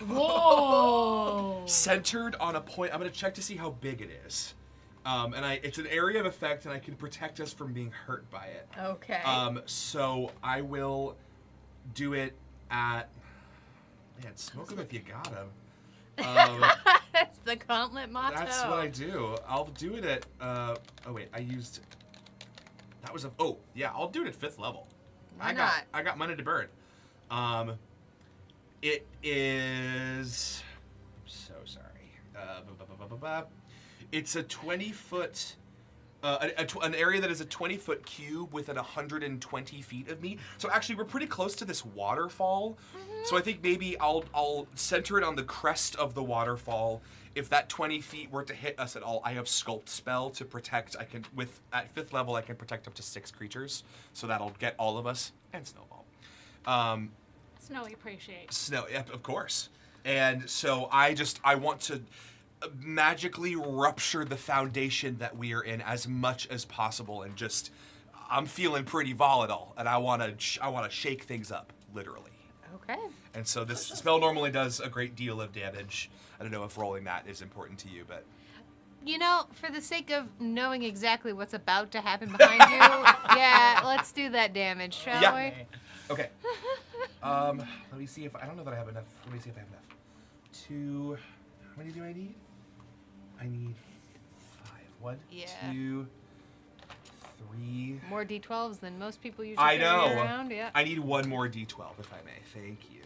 Whoa! Centered on a point. I'm going to check to see how big it is. It's an area of effect, and I can protect us from being hurt by it. Okay. So I will do it at... Man, smoke him if you got him. That's the gauntlet motto. That's what I do. I'll do it at... oh, wait. I used... That was a... Oh, yeah. I'll do it at 5th level. Why not? I got money to burn. It is... I'm so sorry. It's a 20-foot... an area that is a 20-foot cube within 120 feet of me. So actually, we're pretty close to this waterfall. So I think maybe I'll center it on the crest of the waterfall. If that 20 feet were to hit us at all, I have Sculpt spell to protect. I can at 5th level, I can protect up to 6 creatures. So that'll get all of us and Snowball. Snow, we appreciate. Snow, yeah, of course. And so I want to magically rupture the foundation that we are in as much as possible, and just I'm feeling pretty volatile, and I want to shake things up, literally. Okay. And so this spell normally does a great deal of damage. I don't know if rolling that is important to you, but You know, for the sake of knowing exactly what's about to happen behind you, yeah, let's do that damage, shall we? Okay. Let me see if I don't know that I have enough. Let me see if I have enough. How many do I need? I need 5. 1, Yeah. 2, 3. More D12s than most people usually I know. carry around. Yeah. I need 1 more D12, if I may. Thank you.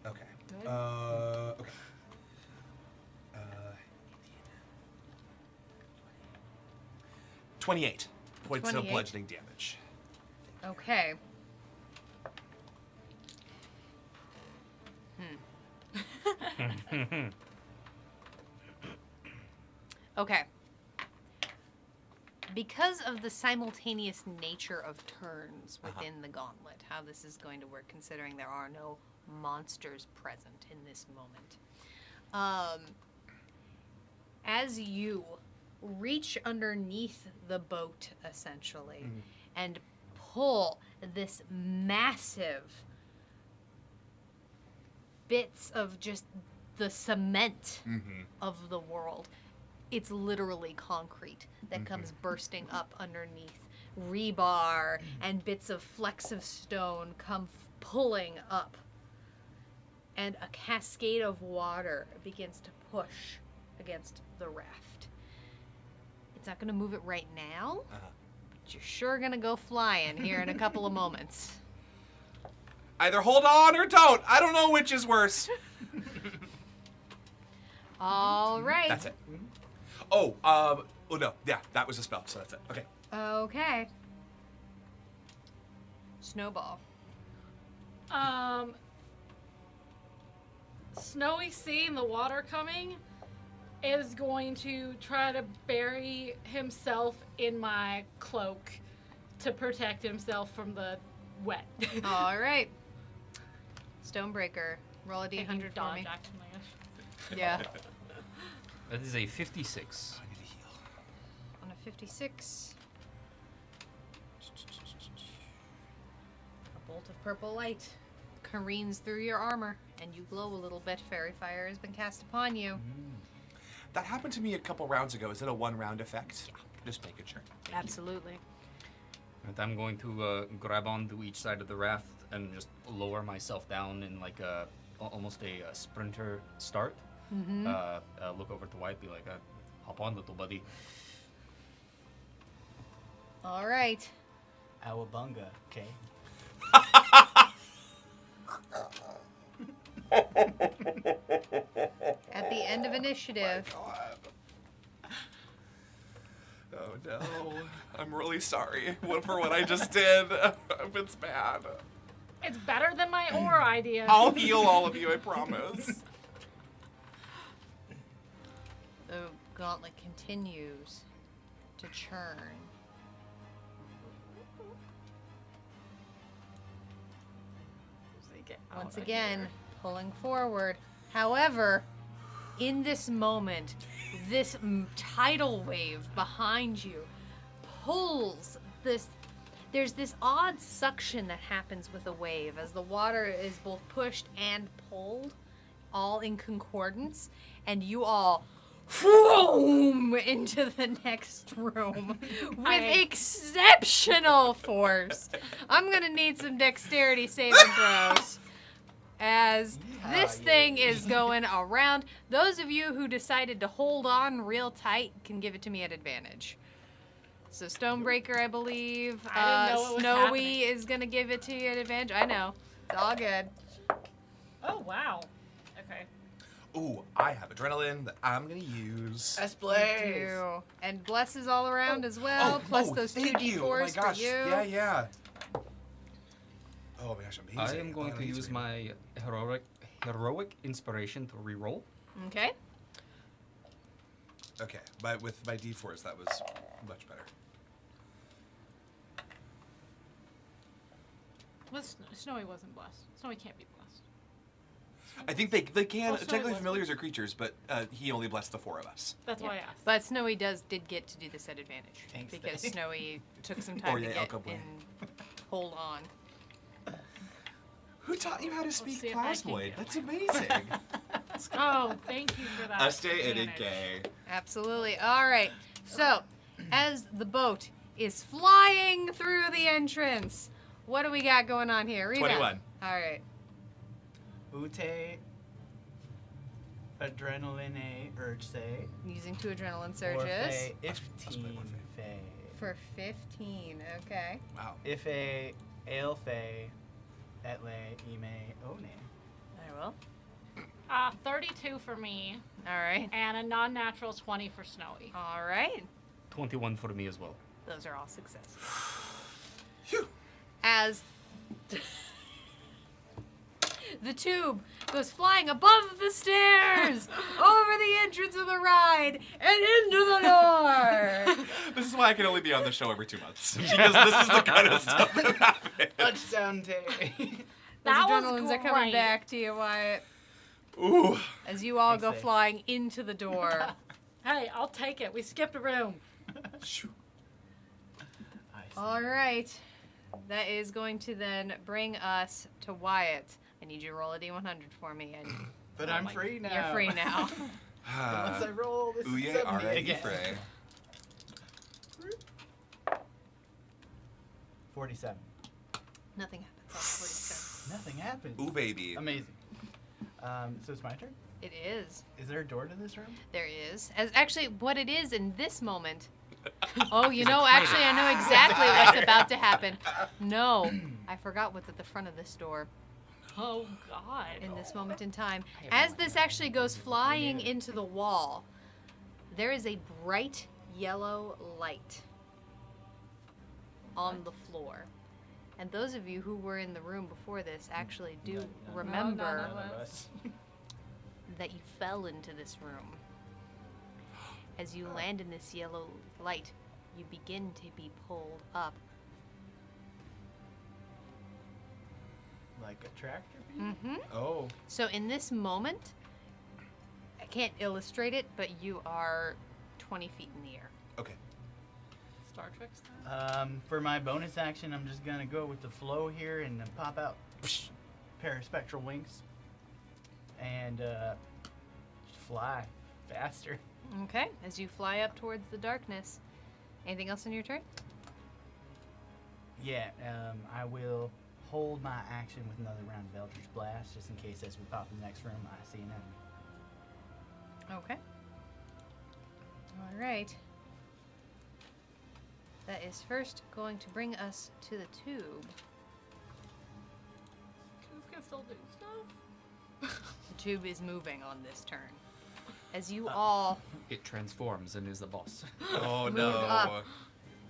Okay. Good. Okay. 28 points of 28. bludgeoning damage. Okay. Okay. Because of the simultaneous nature of turns within the gauntlet, how this is going to work, considering there are no monsters present in this moment. As you reach underneath the boat, essentially, and pull this massive bits of just the cement of the world. It's literally concrete that comes bursting up underneath, rebar and bits of flecks of stone come pulling up. And a cascade of water begins to push against the raft. It's not going to move it right now, but you're sure going to go flying here in a couple of moments. Either hold on or don't. I don't know which is worse. All right. That's it. Oh, no. Yeah, that was a spell, so that's it. Okay. Okay. Snowball. Snowy seeing the water coming is going to try to bury himself in my cloak to protect himself from the wet. All right. Stonebreaker. Roll a Taking d100 for dodge me. action, I guess. Yeah. That is a 56. I need to heal. On a 56. A bolt of purple light careens through your armor, and you glow a little bit. Fairy fire has been cast upon you. That happened to me a couple rounds ago. Is it a one-round effect? Yeah. Just making sure. Absolutely. And I'm going to grab onto each side of the raft and just lower myself down in like almost a sprinter start. Mm-hmm. Look over to White, be like, hop on, little buddy. All right. Awabunga, okay? At the end of initiative. Oh no. I'm really sorry for what I just did. It's bad. It's better than my ore idea. I'll heal all of you, I promise. The gauntlet continues to churn. Once again, pulling forward. However, in this moment, this tidal wave behind you pulls this. There's this odd suction that happens with a wave as the water is both pushed and pulled, all in concordance, and you all vroom into the next room with exceptional force. I'm gonna need some dexterity saving throws. As this thing is going around. Those of you who decided to hold on real tight can give it to me at advantage. So Stonebreaker, I believe. I didn't know it was Snowy happening. is going to give it to you at advantage. I know. It's all good. Oh, wow. Okay. Ooh, I have adrenaline that I'm gonna use. Blaze. Two. And bless is all around as well, plus those two thank you. Oh my d4s gosh. for you. Yeah. Oh my gosh, amazing. I am going to use my heroic inspiration to reroll. Okay. Okay, but with my d4s, that was much better. Snowy wasn't blessed. Snowy can't be blessed. I think they can. Oh, Snowy Technically, wasn't. familiars are creatures, but he only blessed the four of us. That's why I asked. But Snowy did get to do this at advantage. Thanks, because Dave. Snowy took some time to yeah, get I'll come and hold on. Who taught you how to speak see if I can Plasmoid? get That's amazing. Oh, thank you for that. K. Absolutely. All right. So, as the boat is flying through the entrance, what do we got going on here? Reba? 21. All right. Ute, adrenaline, urge say. Using 2 adrenaline surges. That's my one Fey. For 15. Okay. Wow. If a ale fey, etle, ime, one. I will. 32 for me, All right. and a non-natural 20 for Snowy. All right. 21 for me as well. Those are all successes. Phew. As the tube goes flying above the stairs, over the entrance of the ride, and into the door. This is why I can only be on the show every 2 months. Because this is the kind of stuff that happens. Touchdown day. That Those was adrenalines are coming great. back to you, Wyatt, Ooh. as you all go Thanks, Dave. flying into the door. Hey, I'll take it. We skipped a room. Shoo. I see. All right. That is going to then bring us to Wyatt. I need you to roll a d100 for me, and But Oh I'm my- free now. you're free now. Once I roll, this Ooh, is yeah, 70 alright, again. Frey. 47. Nothing happens on 47. Nothing happens. Ooh, baby. Amazing. So it's my turn? It is. Is there a door to this room? There is. As actually, what it is in this moment. Oh, you know, actually, I know exactly what's about to happen. No, I forgot what's at the front of this door Oh God. in this moment in time. As this actually goes flying into the wall, there is a bright yellow light on the floor. And those of you who were in the room before this actually do remember none of us. that you fell into this room. As you land in this yellow light, you begin to be pulled up. Like a tractor beam? Mm-hmm. Oh. So in this moment, I can't illustrate it, but you are 20 feet in the air. Okay. Star Trek style. For my bonus action, I'm just gonna go with the flow here and pop out pair of spectral wings and just fly faster. Okay, as you fly up towards the darkness. Anything else on your turn? Yeah, I will hold my action with another round of Eldritch Blast just in case as we pop in the next room I see an enemy. Okay. All right. That is first going to bring us to the tube. Who can still do stuff? The tube is moving on this turn. As you all, It transforms and is the boss. Oh, Move no. up.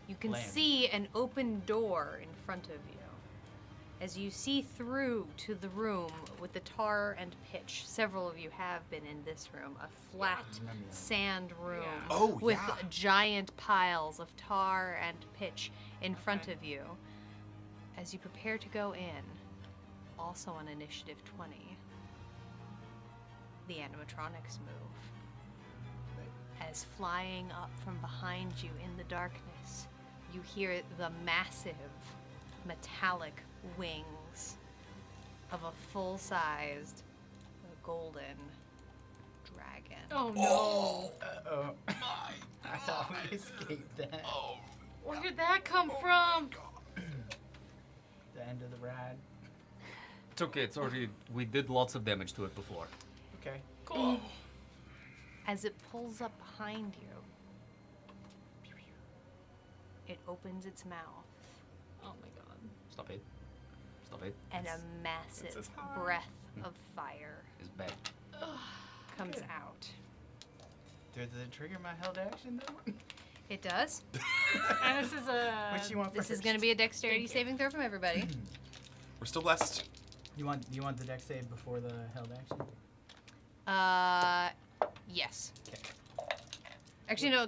you can Land. see an open door in front of you. As you see through to the room with the tar and pitch, several of you have been in this room, a flat remember that. sand room Yeah. Oh, with yeah. giant piles of tar and pitch in front of you. As you prepare to go in, also on initiative 20, the animatronics move. As flying up from behind you in the darkness, you hear the massive metallic wings of a full-sized golden dragon. Oh no. Uh-oh. I thought we escaped that. Where did that come from? The end of the ride. It's okay. It's already. We did lots of damage to it before. Okay. Cool. As it pulls up behind you, it opens its mouth, Oh my God. Stop it. Stop it. and a massive it's breath of fire It's bad. comes out. Does it trigger my held action though? It does. And this is a. What you want This is first? going to be a dexterity Thank you. saving throw from everybody. We're still blessed. You want the dex save before the held action? Yes. Okay. Actually, no.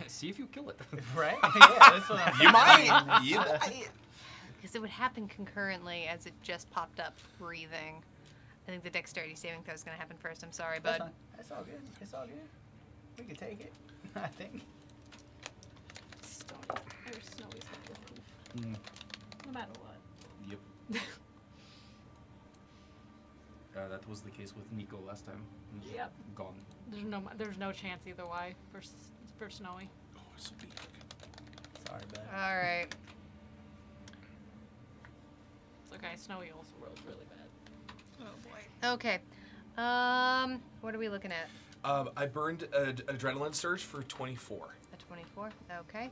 See if you kill it. Right? Yeah, that's what I'm You might. saying. You It's, might. Because it would happen concurrently as it just popped up breathing. I think the dexterity saving throw is going to happen first. I'm sorry, That's bud. fine. That's all good. It's all good. We can take it. I think. Stony. There's Snowy's not Mm, no matter what. yep. That was the case with Nico last time. Yep. Gone. There's no chance either way for Snowy. Oh, it's so big. Sorry, bud. All right. It's okay. Snowy also rolls really bad. Oh boy. Okay. What are we looking at? I burned an adrenaline surge for 24. A 24. Okay.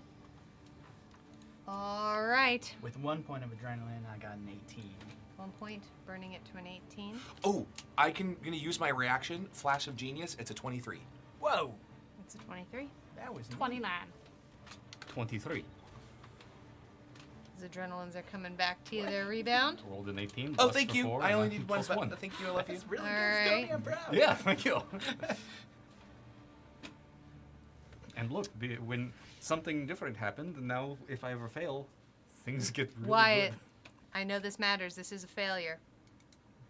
All right. With 1 point of adrenaline, I got an 18. 1 point, burning it to an 18. Oh, gonna use my reaction, Flash of Genius. It's a 23. Whoa! It's a 23. That was neat. 29. 23. His adrenalines are coming back to you. Their rebound. Rolled an 18. Oh, plus thank for you. 4, I and only a need one. plus 1. Thank you. I love you. That's really All good. Stoney, right. I'm proud. Yeah, thank you. And look, when something different happened, now if I ever fail, things get really Wyatt, good. I know this matters. This is a failure.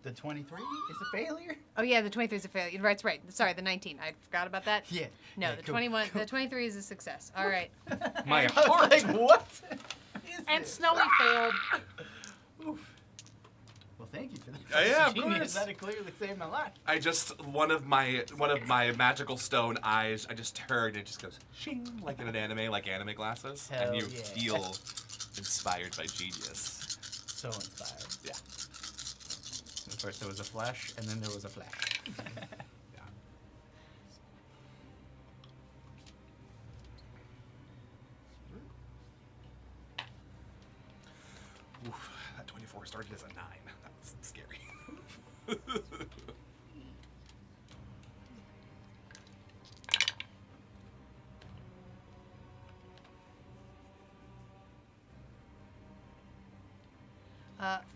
The 23 is a failure? Oh yeah, the 23 is a failure. Right, right. Sorry, the 19. I forgot about that. Yeah. No, Yeah, the cool, 21. cool. The 23 is a success. All right. My I was heart. like, what? is And this? Snowy failed. Oof. Well, thank you for that. Yeah, of Genius. course. That had clearly saved my life. I just one of my magical stone eyes. I just turned and it just goes shing like in an anime, like anime glasses, Hell and you yeah. feel Inspired by genius. So inspired. Yeah. First there was a flash, and then there was a flash. Yeah. Oof, that 24 started as a 9. That was scary.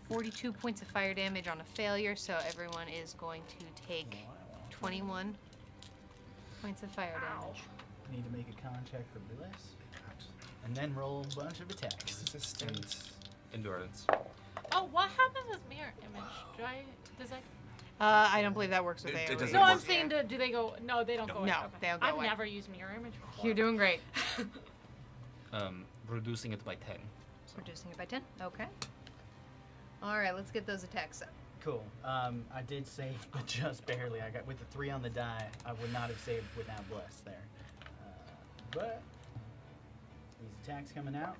42 points of fire damage on a failure, so everyone is going to take 21 points of fire damage. Need to make a con check for bliss, and then roll a bunch of attacks. Resistance. Endurance. Oh, what happens with mirror image? Does that? I don't believe that works with It AoE. doesn't No, I'm work. saying, do they go? No, they don't No. go. away. No, Okay. they don't go I've away. never used mirror image before. You're doing great. Reducing it by 10. So. Reducing it by 10. Okay. All right, let's get those attacks up. Cool. I did save, but just barely. I got with the 3 on the die. I would not have saved without bless there. But these attacks coming out.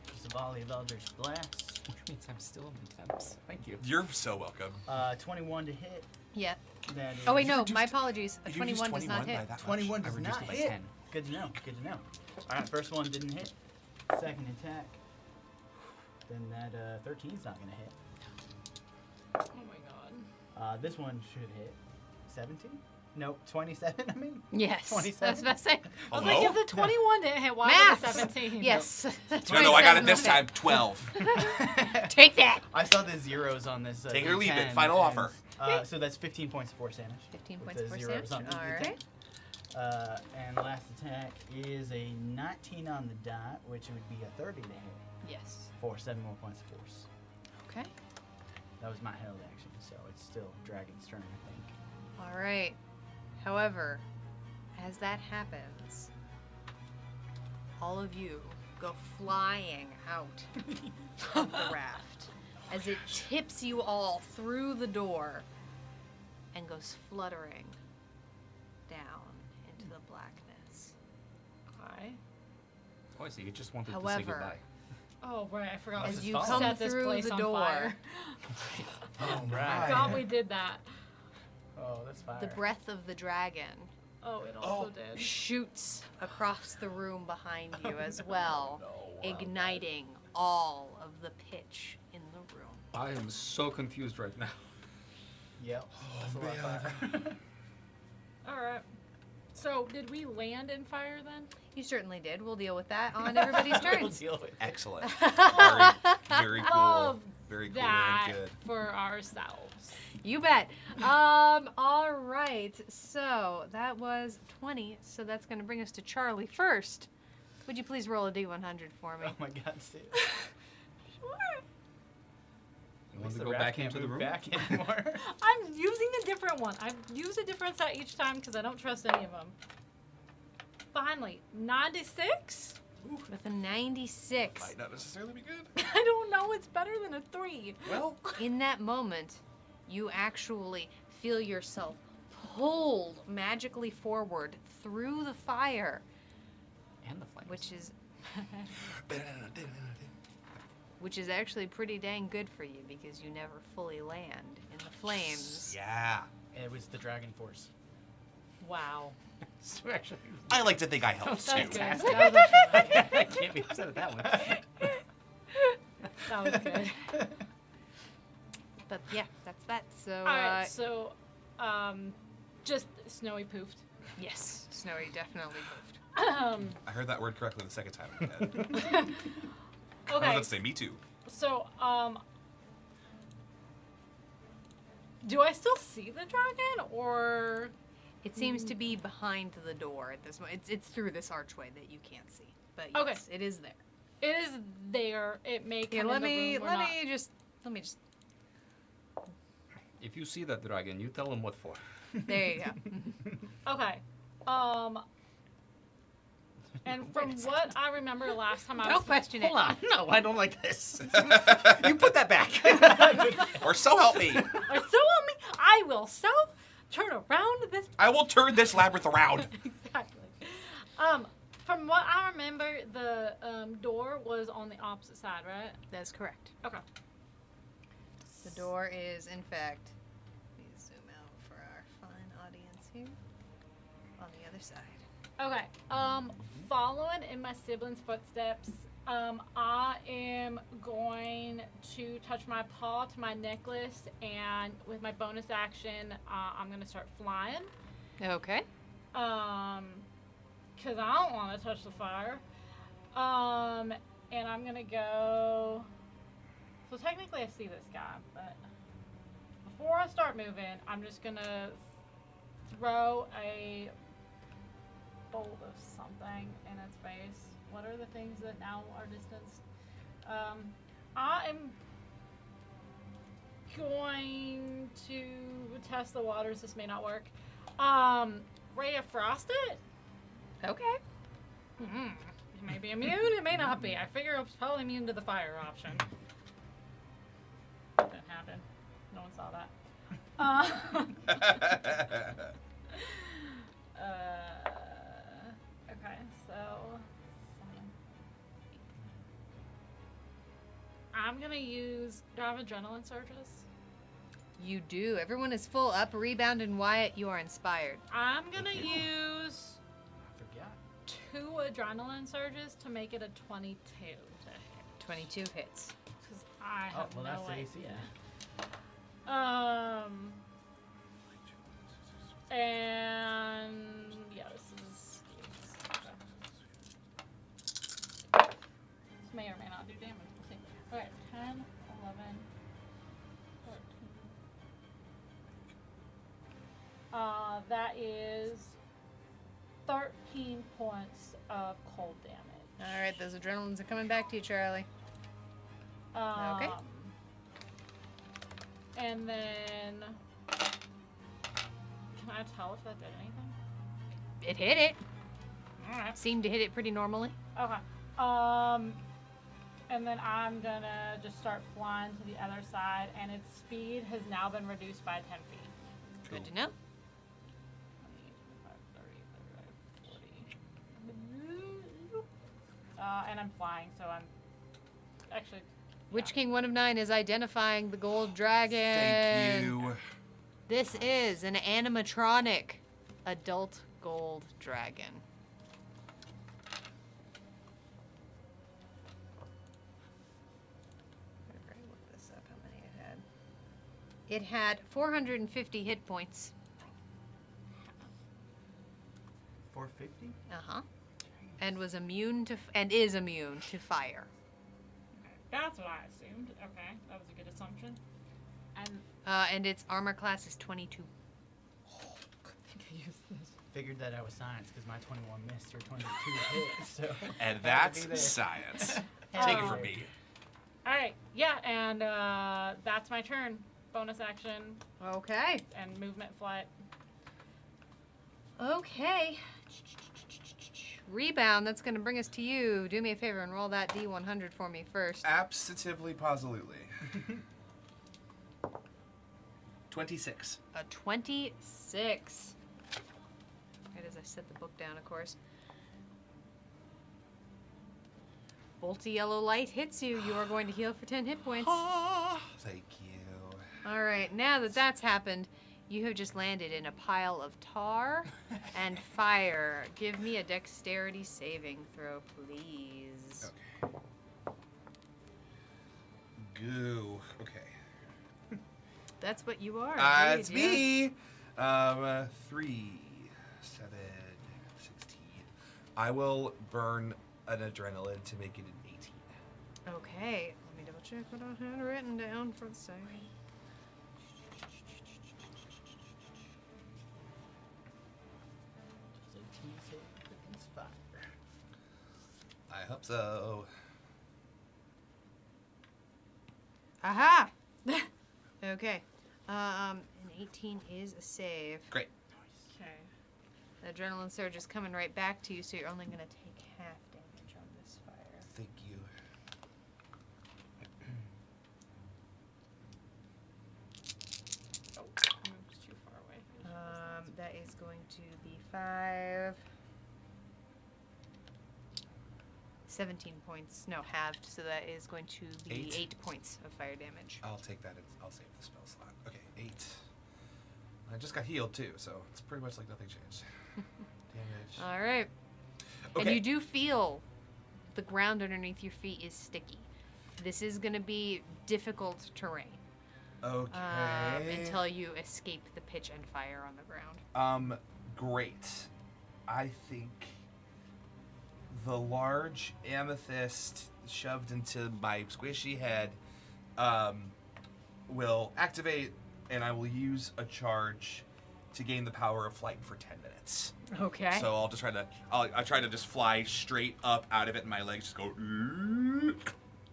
Just a volley of Eldritch Blast. Which means I'm still in temps. Thank you. You're so welcome. 21 to hit. Yeah. That is Oh wait, no, reduced- my apologies. A You used 21 does not 21 by hit. that much? 21 I does reduced not it by hit. 10. Good to know. Good to know. All right, first one didn't hit. Second attack. Then that 13's not gonna hit. Oh my god. This one should hit. 17? Nope, 27. I mean. Yes. 27. I was about to say. I was like, Hello? if the 21 didn't hit, why Math. was it 17? Yes. No, I got it 27 this will time. 12. hit. Take that. I saw the zeros on this. Take it or leave it. D10, Final and, offer. So that's 15 points of force damage. 15 with points the of force zeros damage. on All the D10. right. And last attack is a 19 on the dot, which would be a 30 to hit Yes. for 7 more points of force. Okay. That was my held action, so it's still Dragon's turn, I think. All right. However, as that happens, all of you go flying out of the raft as it tips you all through the door and goes fluttering down into the blackness. Hi. Oh, I see. You just wanted to say However, goodbye. Oh, right. I forgot. as to you fault. come set this through place the on door, fire. Oh, I forgot we did that. Oh, that's fire. the breath of the dragon Oh, it also did. shoots across the room behind you as well, igniting all of the pitch in the room. I am so confused right now. Yep. That's a lot of fire. All right. So, did we land in fire then? You certainly did. We'll deal with that on everybody's We'll turns. deal with it. Excellent. Very cool. Love Very cool. that Very good. for ourselves. You bet. All right. So that was 20. So that's going to bring us to Charlie first. Would you please roll a D100 for me? Oh my god, Sid. Sure. You want to The go raft back can't into the move room? back anymore. I'm using a different one. I've used a different set each time because I don't trust any of them. Finally, 96? With a 96. Might not necessarily be good. I don't know. It's better than a 3. Well, In that moment, you actually feel yourself pulled magically forward through the fire, And the flames. which is actually pretty dang good for you because you never fully land in the flames. yeah. It was the Dragon Force. Wow. So actually, I like to think I helped too. That's good. Fantastic. That was actually I can't be upset at that one. that was good. But yeah, that's that. So All right, so just snowy poofed. yes, Snowy definitely moved. I heard that word correctly the second time. I was Okay, about to say me too. so do I still see the dragon, or It seems to be behind the door at this moment. It's through this archway that you can't see. But Okay. yes, it is there. it is there? It may come Here, in let the me room or not. let me just If you see that dragon, you tell him what for. there you go. Okay. And from what I remember last time I Don't was question it. Hold on. No, I don't like this. You put that back. Or so help me. or so on me, I will turn around this I will turn this labyrinth around. exactly. From what I remember, the door was on the opposite side, right? That's correct. Okay. The door is, in fact, let me zoom out for our fine audience here, on the other side. Okay. Following in my siblings' footsteps, I am going to touch my paw to my necklace, and with my bonus action, I'm gonna start flying. Okay. Cause I don't want to touch the fire. And I'm gonna go. So technically, I see this guy, but before I start moving, I'm just gonna throw a bolt of something in its face. What are the things that now are distanced? I am going to test the waters. This may not work. Ray of Frost it? Okay. It may be immune, it may not be. I figure it's probably immune to the fire option. Didn't happen. No one saw that. Okay, so I'm gonna use. Do I have adrenaline surges? You do. Everyone is full up. Rebound and Wyatt, you are inspired. I'm gonna use I forgot. 2 adrenaline surges to make it a 22 to hit. 22 hits. Because I have well, no that's the idea. AC. And yeah, this is. This may or may not do damage. We'll see. Okay, 10, 11, 14. That is 13 points of cold damage. All right, those adrenalines are coming back to you, Charlie. Okay. And then, can I tell if that did anything? It hit it. All right. Seemed to hit it pretty normally. Okay. And then I'm gonna just start flying to the other side, and its speed has now been reduced by 10 feet. Good to know. 40. And I'm flying, so I'm actually. Witch King 1 of 9 is identifying the gold dragon. Thank you. This is an animatronic adult gold dragon. I'll look this up, how many it had. It had 450 hit points. 450? Uh-huh. And was immune to and is immune to fire. That's what I assumed. Okay, that was a good assumption. And its armor class is 22. I think I used this. Figured that I was science because my 21 missed or 22 hit. So And had to that's be there. science. Take it from me. All right, yeah, and that's my turn. Bonus action Okay. and movement flight. Okay. Rebound, that's going to bring us to you. Do me a favor and roll that D100 for me first. Absolutely, positively. 26. A 26. Right as I set the book down, of course. Bolty yellow light hits you. You are going to heal for 10 hit points. Ah, thank you. All right, now that that's happened, you have just landed in a pile of tar and fire. Give me a dexterity saving throw, please. Okay. Goo. Okay. That's what you are. It's indeed, me. 3, 7, 16. I will burn an adrenaline to make it an 18. yeah. Okay, let me double check what I had written down for the second. Does a tease hit against fire? I hope so. Aha! Okay. An 18 is a save. Great. Okay. The adrenaline surge is coming right back to you, so you're only going to take half damage on this fire. Thank you. Oh, I moved too far away. That is going to be 5, 17 points. No, halved. So that is going to be 8? 8 points of fire damage. I'll take that. I'll save the spell slot. Okay, 8. I just got healed too, so it's pretty much like nothing changed. Damage. All right. Okay. And you do feel the ground underneath your feet is sticky. This is going to be difficult terrain. Okay. Until you escape the pitch and fire on the ground. Great. I think the large amethyst shoved into my squishy head will activate, and I will use a charge to gain the power of flight for 10 minutes. Okay. So I'll just I'll try to just fly straight up out of it, and my legs just go, and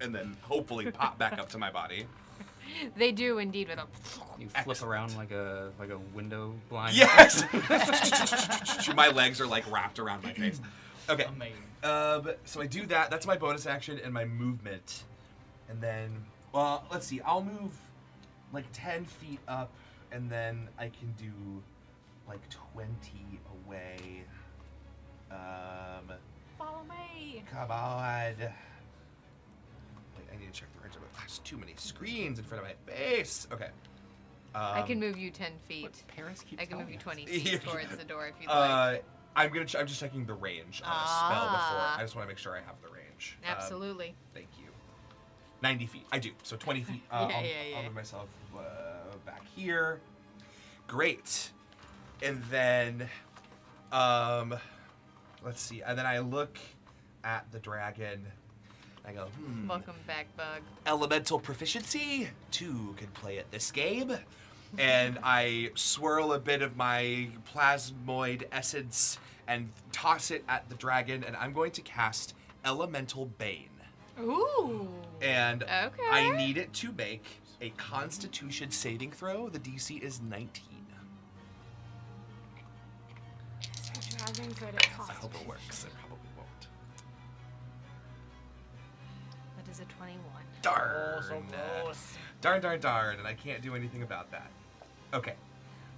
then hopefully pop back up to my body. They do indeed with a. You flip around like a window blind. Yes. My legs are like wrapped around my face. Okay. Amazing. So I do that. That's my bonus action and my movement, and then let's see. I'll move like 10 feet up, and then I can do like 20 away. Follow me. Come on. Wait, I need to check the range of it. There's too many screens in front of my face. Okay. I can move you 10 feet. What parents keep I can move telling you us. 20 feet towards the door if you'd like. I'm just checking the range on a spell before. I just want to make sure I have the range. Absolutely. Thank you. 90 feet. I do. So 20 feet. Yeah. I'll move myself back here. Great. And then, let's see. And then I look at the dragon. I go, Welcome back, Bug. Elemental proficiency. 2 can play at this game. And I swirl a bit of my plasmoid essence and toss it at the dragon, and I'm going to cast Elemental Bane. Ooh. And Okay. I need it to make a Constitution saving throw. The DC is 19. Dragons are the I hope it works. It probably won't. That is a 21. Darn. So close. Darn, and I can't do anything about that. Okay.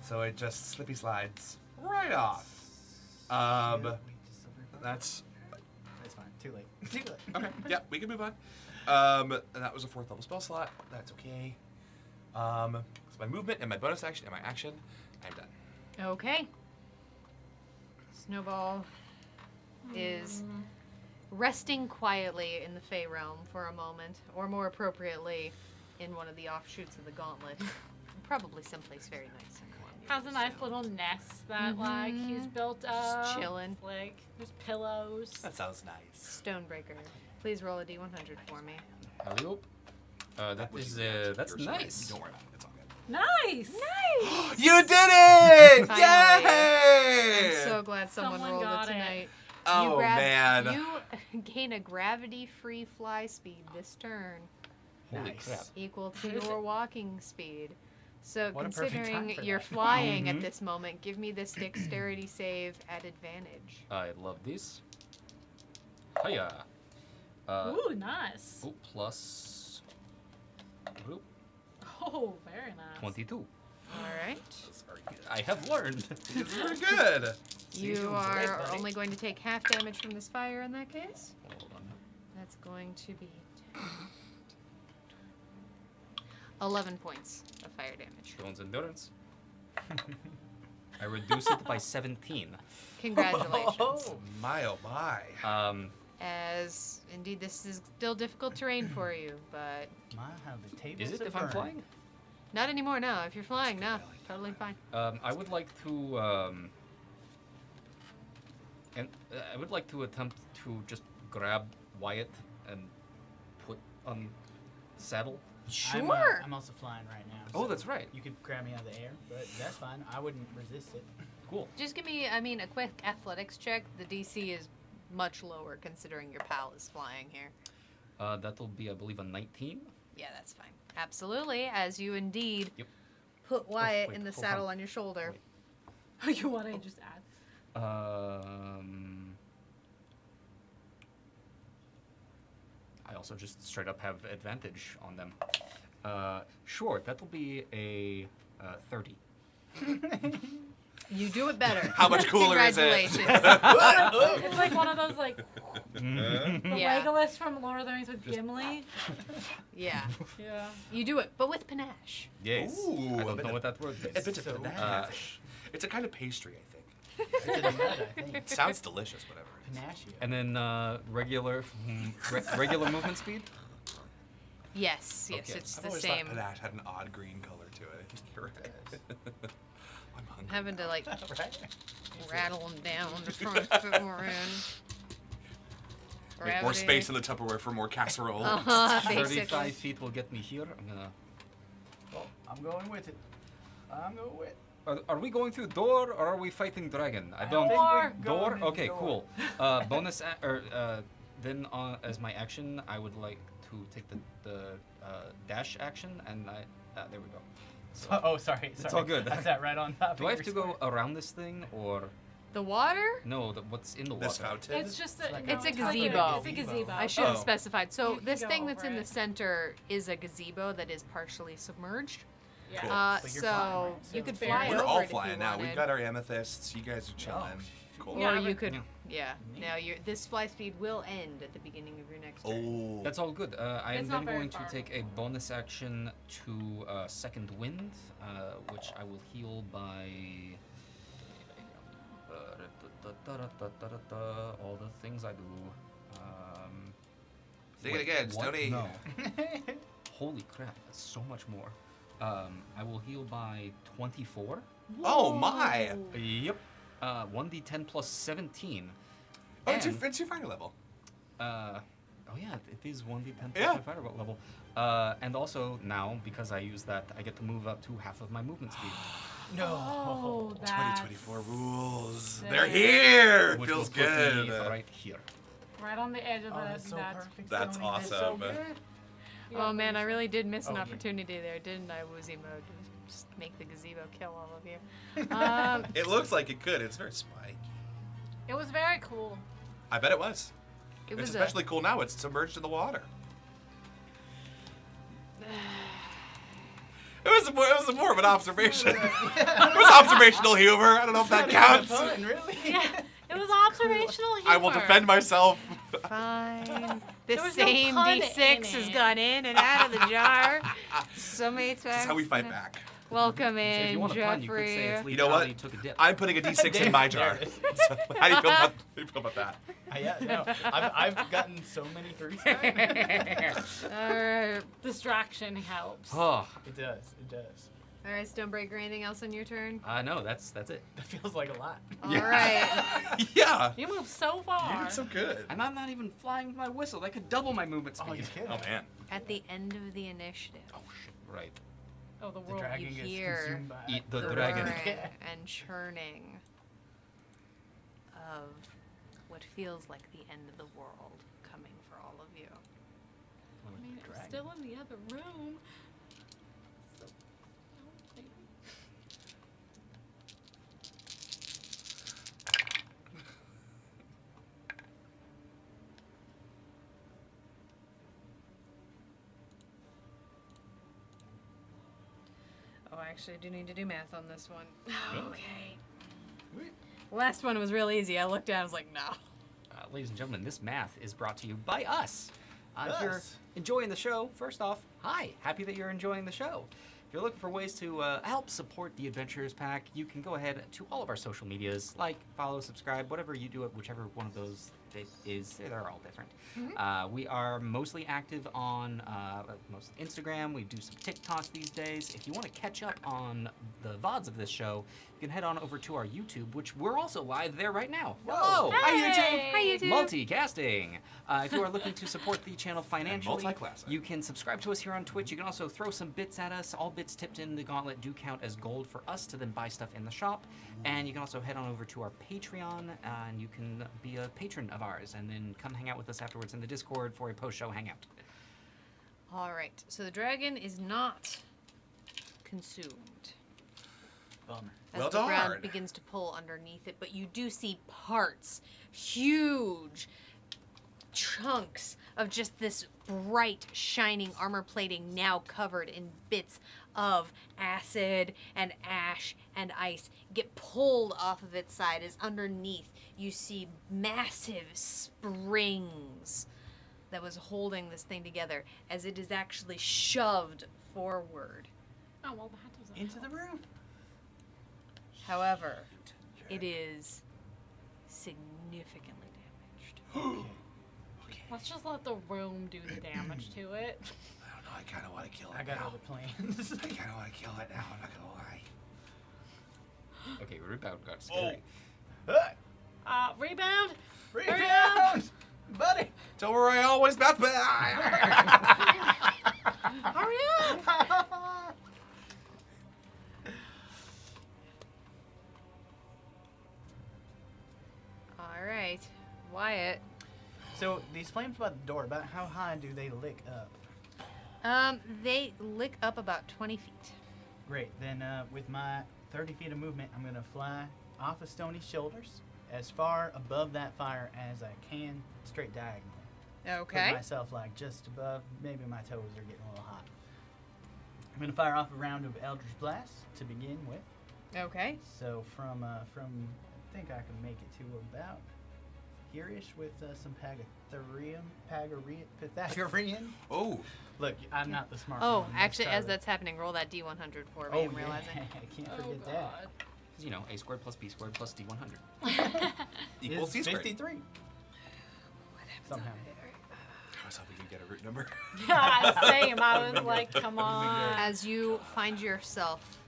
So it just slippy slides right off. That's It's fine. Too late. Too late. okay. Yeah, we can move on. And that was a 4th level spell slot. That's okay. So my movement and my bonus action and my action, I'm done. Okay. Snowball is resting quietly in the Fey realm for a moment, or more appropriately, in one of the offshoots of the Gauntlet. Probably someplace very nice and warm. Has a nice little nest that like he's built up. Just chilling. Like there's pillows. That sounds nice. Stonebreaker. Please roll a d100 for me. Alley-oop. That's Yours is nice. Don't worry about it. It's all good. Nice. Nice! You did it! Finally. Yay! I'm so glad someone Someone rolled got it it. tonight. Oh, man. You gain a gravity-free fly speed this turn, Holy Nice. crap. equal to How does your walking speed. So What a perfect time considering for you're that. flying at this moment, give me this dexterity save at advantage. I love this. Hiya. Ooh, nice. Oh, plus. Oop, Oh, very nice. 22. All right. I have learned. It's very good. You doing great, are buddy. only going to take half damage from this fire in that case. Hold on. That's going to be 11 points of fire damage. Stone's endurance. I reduce it by 17. Congratulations. Oh my, oh my. As indeed this is still difficult terrain for you, but My, how the tables Is it have if I'm turned. flying? not anymore. No, if you're flying, no, totally fine. I would like to, I would like to attempt to just grab Wyatt and put on saddle. Sure. I'm also flying right now. Oh, so that's right. You could grab me out of the air, but that's fine. I wouldn't resist it. Cool. Just give me, I mean, a quick athletics check. The DC is much lower considering your pal is flying here. That'll be, I believe, a 19. Yeah, that's fine. Absolutely, as you indeed Yep. put Wyatt wait, in the hold saddle on. on your shoulder. You want to just add? I also just straight up have advantage on them. Sure, that'll be a 30. You do it better. How much cooler is it? Congratulations. It's like one of those like the Yeah. Legolas from Lord of the Rings with Gimli. Yeah. Yeah. You do it, but with panache. Yes. Ooh, I a don't bit know of- what that word A means. bit of So panache. It's a kind of pastry, I think. It's in the mud, I think. It sounds delicious, whatever it is. Panache. And then regular regular movement speed. Yes, yes, Okay. it's I've the always same. thought panache had an odd green color to it. You're right. I'm hungry. Having to like Right? rattle them down to try and fit more in. Make more space in the Tupperware for more casserole. Basically. 35 feet will get me here. I'm gonna. Well, I'm going with it. I'm going with it. Are we going through door or are we fighting dragon? I I don't. think we're Door. going Okay, door. cool. Bonus then as my action, I would like to take the dash action, and I there we go. So, oh, sorry. It's all good. I sat right on top. Do I have to go around this thing or The water? no? What's in the water? This fountain. It's just a, like no, It's a like gazebo. It's a gazebo. I should have Oh. specified. So You this can thing go that's over in the it. center is a gazebo that is partially submerged. Yeah. Cool. But you're flying, So right? you So could We're fly all We're over all it if flying you now. wanted. We've got our amethysts. You guys are chilling. Cool. Or Yeah, you but- could, Yeah. yeah. Now this fly speed will end at the beginning of your next turn. Oh. That's all good. I am It's not then very going to far. take a bonus action to second wind, which I will heal by all the things I do. Say it wait, again, what? Stoney. No. Holy crap, that's so much more. I will heal by 24. Oh my! Yep. 1d10 plus 17. Oh, it's And- your fire level. Oh yeah, it is 1d10 plus Yeah. my fire level. And also now, because I use that, I get to move up to half of my movement speed, No. Oh, that's 2024 rules. sick. They're here. It which feels will put me good. right here. right on the edge of Oh, the. that's so perfect. That's Stoney. That's so awesome. good. Oh man, I really did miss an Oh, yeah. opportunity there, didn't I, Woozy Mode? Just make the gazebo kill all of you. It looks like it could. It's very spiky. It was very cool. I bet it was. It It's was especially cool now. It's submerged in the water. It was more of an observation. It was observational humor. I don't know if that counts. Fun, really? Yeah, it was observational humor. I will defend myself. fine. The There was no same pun D6 in has it. gone in and out of the jar so many times. That's how we fight back. Welcome So if you in, want a pun, you could say Jeffrey. it's You know what? Lee took a dip. I'm putting a D6 in my jar. There it is. So, how do you feel about that? Yeah, no. I've gotten so many threes. It Alright. Distraction helps. Oh, does. It does. Alright, Stonebreaker, anything else on your turn? no, that's it. That feels like a lot. Alright. Yeah. You moved so far. You did so good. And I'm not even flying with my whistle. That could double my movement speed. Oh, you kidding? Oh man. At the end of the initiative, Oh shit! Right. Oh, the The world. dragon you gets hear consumed by Eat the earth. dragon. roaring and churning of what feels like the end of the world coming for all of you. I mean, it was Dragon. still in the other room. So, Oh, I actually do need to do math on this one. Good. Okay. Wait. Last one was real easy. I looked at it, I was like, no. Ladies and gentlemen, this math is brought to you by us. If you're Us. enjoying the show, first off, hi. Happy that you're enjoying the show. If you're looking for ways to help support the Adventurers Pack, you can go ahead to all of our social medias, like, follow, subscribe, whatever you do at whichever one of those it is. They're all different. We are mostly active on most Instagram. We do some TikToks these days. If you want to catch up on the VODs of this show, you can head on over to our YouTube, which we're also live there right now. Hello! Hi, YouTube. Hi, YouTube. Multicasting. If you are looking to support the channel financially, multi-classing. you can subscribe to us here on Twitch. You can also throw some bits at us. All bits tipped in the Gauntlet do count as gold for us to then buy stuff in the shop. And you can also head on over to our Patreon, and you can be a patron of ours, and then come hang out with us afterwards in the Discord for a post-show hangout. Alright, so the dragon is not consumed. Bummer. As Well the ground darn. begins to pull underneath it, but you do see parts, huge chunks of just this bright, shining armor plating now covered in bits of acid and ash and ice get pulled off of its side as underneath you see massive springs that was holding this thing together as it is actually shoved forward. Oh, well, that doesn't Into the room. However, it is significantly damaged. Okay. Let's just let the room do the damage to it. I don't know. I kind of want to kill it I got now. other plans. I kind of want to kill it now. I'm not gonna lie. Okay, rebound got scary. Rebound! Rebound! Buddy! Don't worry, I always bounce back. Hurry up! All right, Wyatt. So these flames by the door, about how high do they lick up? They lick up about 20 feet. Great. Then with my 30 feet of movement, I'm going to fly off of Stoney's shoulders as far above that fire as I can, straight diagonally. Okay. Put myself like just above, maybe my toes are getting a little hot. I'm going to fire off a round of Eldritch Blast to begin with. Okay. So from I think I can make it to about here-ish with some Pythagorean. Oh, Look, I'm not the smart Oh, one. actually, Let's as start that's happening, roll that D100 for me. with- I'm realizing. Yeah, I can't Oh, forget God. You know, a squared plus b squared plus d100. that. equals C It's squared. 53. Somehow. I was hoping you'd get a root number. Same. I was like, come on. As you find yourself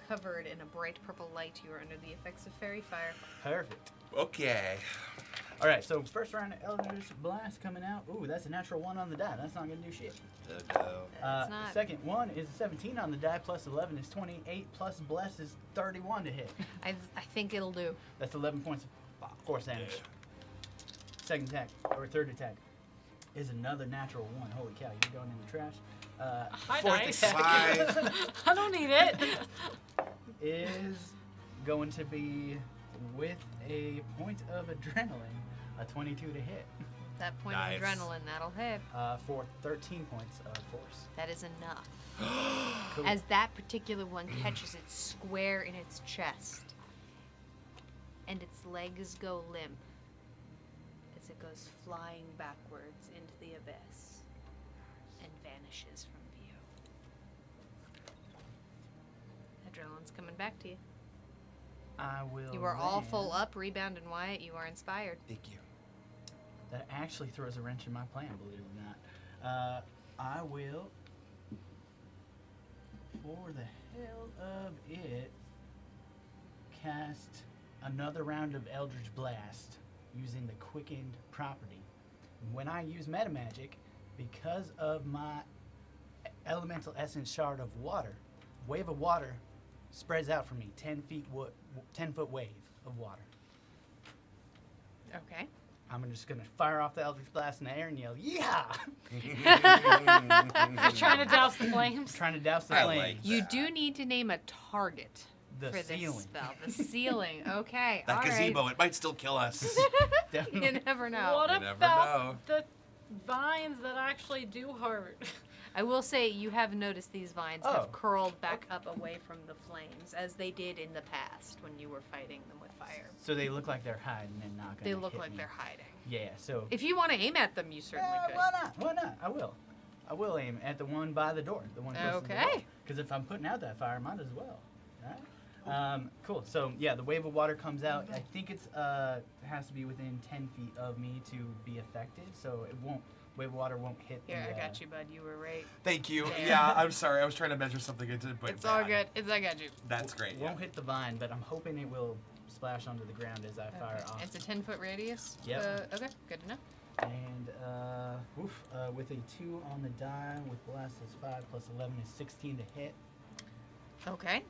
covered in a bright purple light, you are under the effects of fairy fire. Perfect. Okay. All right, so first round of Eldritch Blast coming out. Ooh, that's a natural 1 on the die. That's not going to do shit. It's not. Second one is a 17 on the die, plus 11 is 28, plus Bless is 31 to hit. I think it'll do. That's 11 points of force damage. Second attack, or third attack, is another natural 1. Holy cow, you're going in the trash. Hi, Fourth dice. attack I don't need it. is going to be with a point of adrenaline, a 22 to hit, That point Nice. of adrenaline, that'll hit. for 13 points of force. That is enough. Cool. As that particular one catches it square in its chest, and its legs go limp as it goes flying backwards into the abyss and vanishes from view. Adrenaline's coming back to you. I will. You are all then- full up, Rebound and Wyatt. You are inspired. Thank you. That actually throws a wrench in my plan, believe it or not. I will, for the hell of it, cast another round of Eldritch Blast using the quickened property. When I use meta magic, because of my elemental essence shard of water, wave of water spreads out from me 10-foot wave of water. Okay. I'm just gonna fire off the Eldritch Blast in the air and yell, "Yeah!" Just trying to douse the flames. Trying to douse the I flames. like You do need to name a target The for ceiling. this spell. The ceiling. Okay. That all gazebo, it might still kill us. right. You never know. What You never about know. the vines that actually do hurt? I will say you have noticed these vines Oh. have curled back up away from the flames, as they did in the past when you were fighting them with fire. So they look like they're hiding and not gonna They look hit like me. they're hiding. Yeah, so... If you want to aim at them, you certainly could. Why not? Why not? I will. I will aim at the one by the door. The one closest to the Okay. door. Because if I'm putting out that fire, I might as well. Alright? Cool. So, yeah, the wave of water comes out. I think it's has to be within 10 feet of me to be affected, so it won't... Wave of water won't hit Here, the... I got you, bud. You were right. Thank you. There. Yeah, I'm sorry. I was trying to measure something. I didn't put it It's all back. good. I got you. That's great. It won't hit the vine, but I'm hoping it will splash onto the ground as I fire Okay. off. It's a 10-foot radius. Yep. Okay, good to know. And, with a 2 on the die, with blast is 5 plus 11 is 16 to hit. Okay.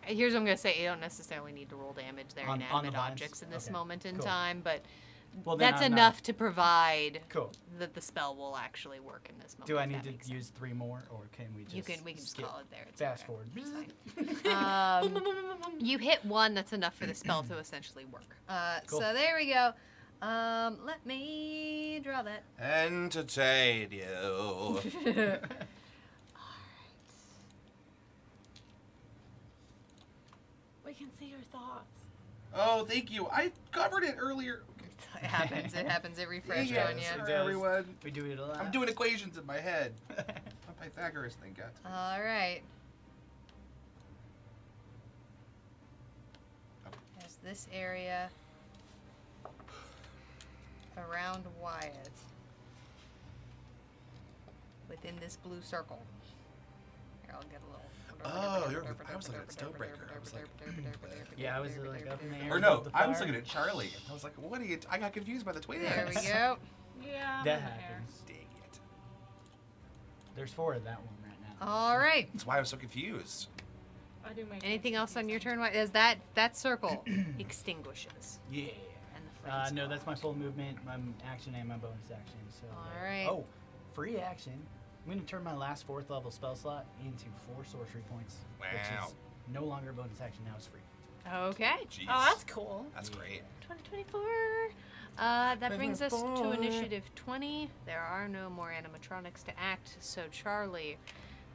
Here's what I'm going to say. You don't necessarily need to roll damage. They're On the inanimate vines? objects in this Okay, moment in cool. time, but Well, then that's I'm enough not- to provide Cool. that the spell will actually work in this moment. Do I if need that to makes use 3 more, or can we just sense. We can just skip? call it there. It's Fast okay. forward. It's fine. You hit one, that's enough for the spell to essentially work. Cool. So there we go. Let me draw that. Entertain you. We can see your thoughts. Oh, thank you. I covered it earlier. It happens. It happens. It refreshed Yes, on you. it does. Everyone. We do it a lot. I'm doing equations in my head. A Pythagoras thing, got to. All right. There's this area around Wyatt within this blue circle. Here, I'll get a little. Oh, I was looking at Stonebreaker. I was like, Yeah, I was like up in the air. or no, above the I was fire. looking at Charlie. I was like, what are you? I got confused by the twins. There we go. Yeah. I'm That in the air. happens. Dang it. There's 4 of that one right now. All right. That's why I was so confused. I do make Anything else on your turn? Is that circle extinguishes? Yeah. And the flames No, go that's out. my full movement, my action, and my bonus action. So. All right. Oh, free action. I'm going to turn my last 4th level spell slot into 4 sorcery points. Which Wow. is no longer a bonus action, now it's free. Okay. Jeez. Oh, that's cool. That's great. 2024. That brings us to initiative 20. There are no more animatronics to act, so Charlie,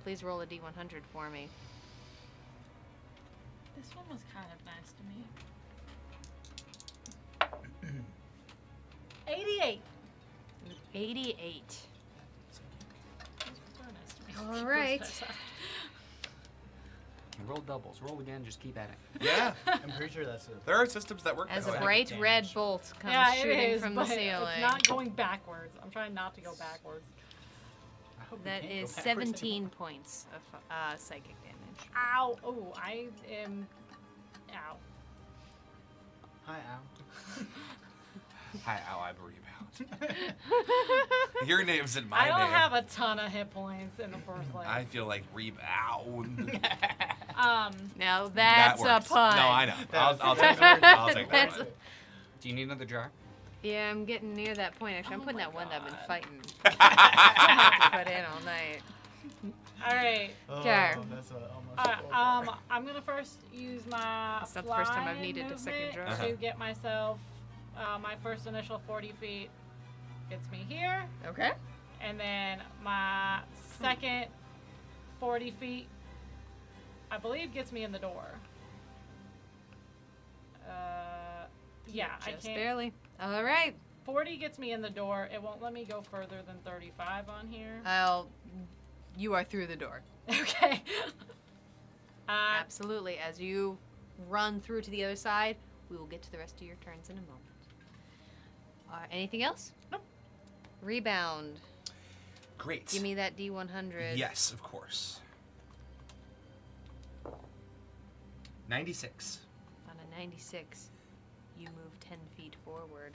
please roll a d100 for me. This one was kind of nice to me. 88. 88. Those were nice to me. All right. You roll doubles. Roll again. Just keep at it. Yeah. I'm pretty sure that's a. There are systems that work As that a way. bright damage. red bolt comes Yeah, it shooting is, from the but ceiling. it's not going backwards. I'm trying not to go backwards. I hope we That can't go is backwards 17 anymore. points of psychic damage. Ow. Oh, I am. Ow. Hi, Al. Hi, ow, I'm a rebound. Your name's in my I don't name. have a ton of hit points in the first place. I feel like rebound. Now That that's a works. pun. No, I know. I'll That's- take that. I'll take that. That's- one. Do you need another jar? Yeah, I'm getting near that point. Actually, I'm Oh putting my that one that I've been God. fighting. I have to put in all night. All right. Okay. Oh, that's almost a full bar. I'm gonna first use my It's not the first time I've flying needed a second movement draw. to get myself my first initial 40 feet gets me here, Okay. and then my second 40 feet, I believe, gets me in the door. Yeah, I Just can't. barely. All right. 40 gets me in the door. It won't let me go further than 35 on here. You are through the door. Okay. Absolutely. As you run through to the other side, we will get to the rest of your turns in a moment. Anything else? Nope. Rebound. Great. Give me that D100. Yes, of course. 96. On a 96, you move 10 feet forward.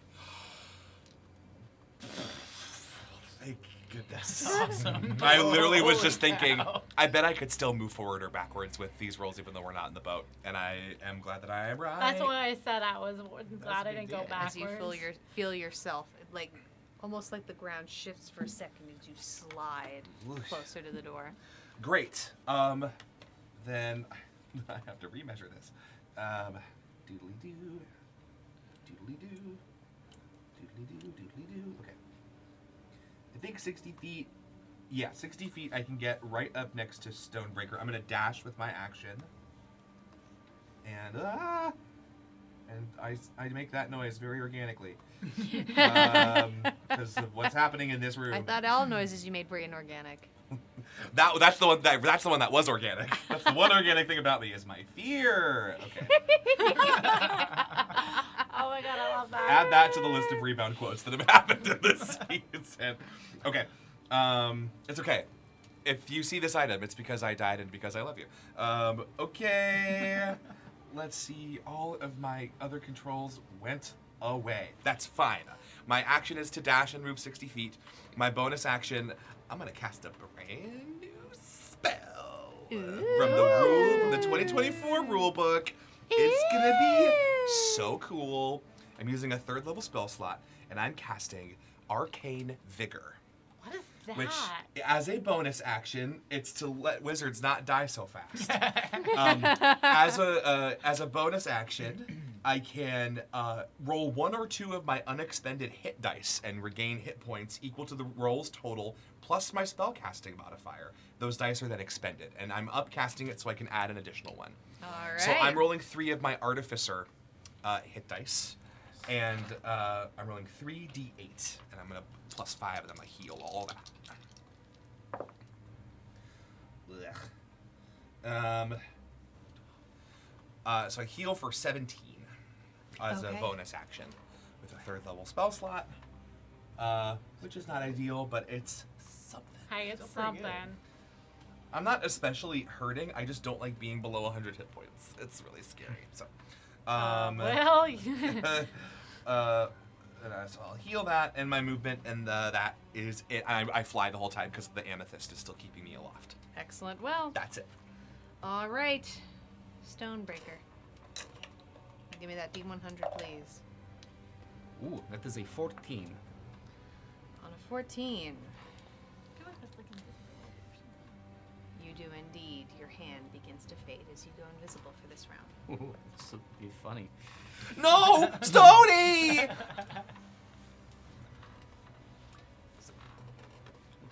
Thank goodness. Awesome. I literally was Holy just thinking, cow. I bet I could still move forward or backwards with these rolls even though we're not in the boat. And I am glad that I am right. That's why I said I was glad a I big didn't go deal. backwards. As you feel yourself, like almost like the ground shifts for a second as you slide Whoosh. closer to the door. Great. Then I have to remeasure this. Doodly doo. Doodly doo. Doodly doo. Doodly doo. Okay. I think 60 feet. Yeah, 60 feet I can get right up next to Stonebreaker. I'm gonna dash with my action. And I make that noise very organically. Because of what's happening in this room. I thought all noises you made were inorganic. That's the one that was organic. That's the one organic thing about me is my fear. Okay. Oh my god, I love that. Add that to the list of rebound quotes that have happened in this season. Okay. It's okay. If you see this item, it's because I died and because I love you. Okay. Let's see. All of my other controls went away. That's fine. My action is to dash and move 60 feet. My bonus action, I'm going to cast a brand new spell from the 2024 rule book. It's going to be so cool. I'm using a 3rd level spell slot, and I'm casting Arcane Vigor. What is that? Which, as a bonus action, it's to let wizards not die so fast. As a bonus action, I can roll 1 or 2 of my unexpended hit dice and regain hit points equal to the roll's total plus my spellcasting modifier. Those dice are then expended, and I'm upcasting it so I can add an additional one. All right. So I'm rolling 3 of my artificer hit dice, and I'm rolling 3d8, and I'm gonna plus 5 of them. I heal all that. Blech. So I heal for 17 as a Okay. bonus action with a 3rd level spell slot, which is not ideal, but it's something. Hey, it's Still pretty good. something. I'm not especially hurting. I just don't like being below 100 hit points. It's really scary. So, Well, so I'll heal that and my movement, and that is it. I fly the whole time because the amethyst is still keeping me aloft. Excellent. Well, That's it. all right. Stonebreaker. Give me that D100, please. Ooh, that is a 14. On a 14, I feel like that's like invisible or something. you do indeed. Your hand begins to fade as you go invisible for this round. Ooh, this would be funny. No, Stony!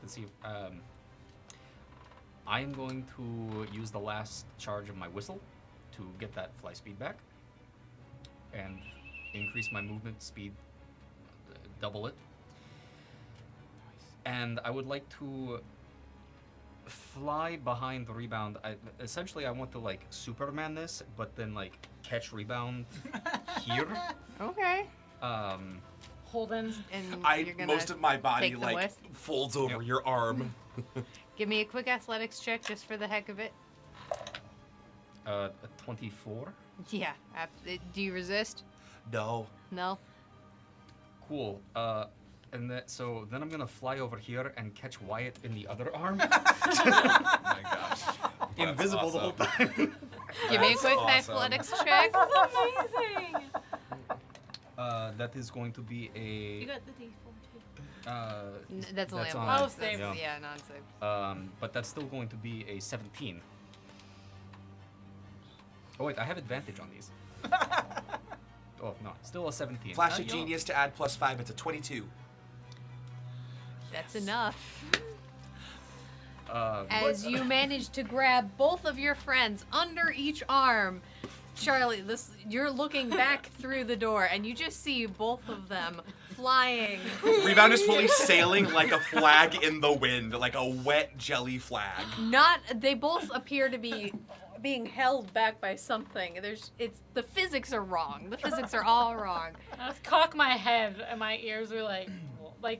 Let's see. I am going to use the last charge of my whistle to get that fly speed back and increase my movement speed, double it. And I would like to fly behind the rebound. Essentially, I want to like Superman this, but then like catch rebound here. Okay. Holden. And I you're gonna most of my body take the like whiff? folds over Yep. your arm. Give me a quick athletics check just for the heck of it. A 24. Yeah. Do you resist? No. No. Cool. And so then I'm gonna fly over here and catch Wyatt in the other arm. Oh my gosh. Invisible the whole time. Give me a That's quick awesome. athletics check. Amazing. That is going to be You a. got the D4 too. That's only That's a on- plus. Oh, That's- save. Yeah, non-save. But that's still going to be a 17. Oh wait, I have advantage on these. Oh no, still a 17. Flash of Yeah. genius to add plus 5. It's a 22. That's enough. Uh, As you manage to grab both of your friends under each arm, Charlie, you're looking back through the door, and you just see both of them flying. Rebound is fully sailing like a flag in the wind, like a wet jelly flag. They both appear to be being held back by something. The physics are wrong. The physics are all wrong. I just cock my head and my ears were like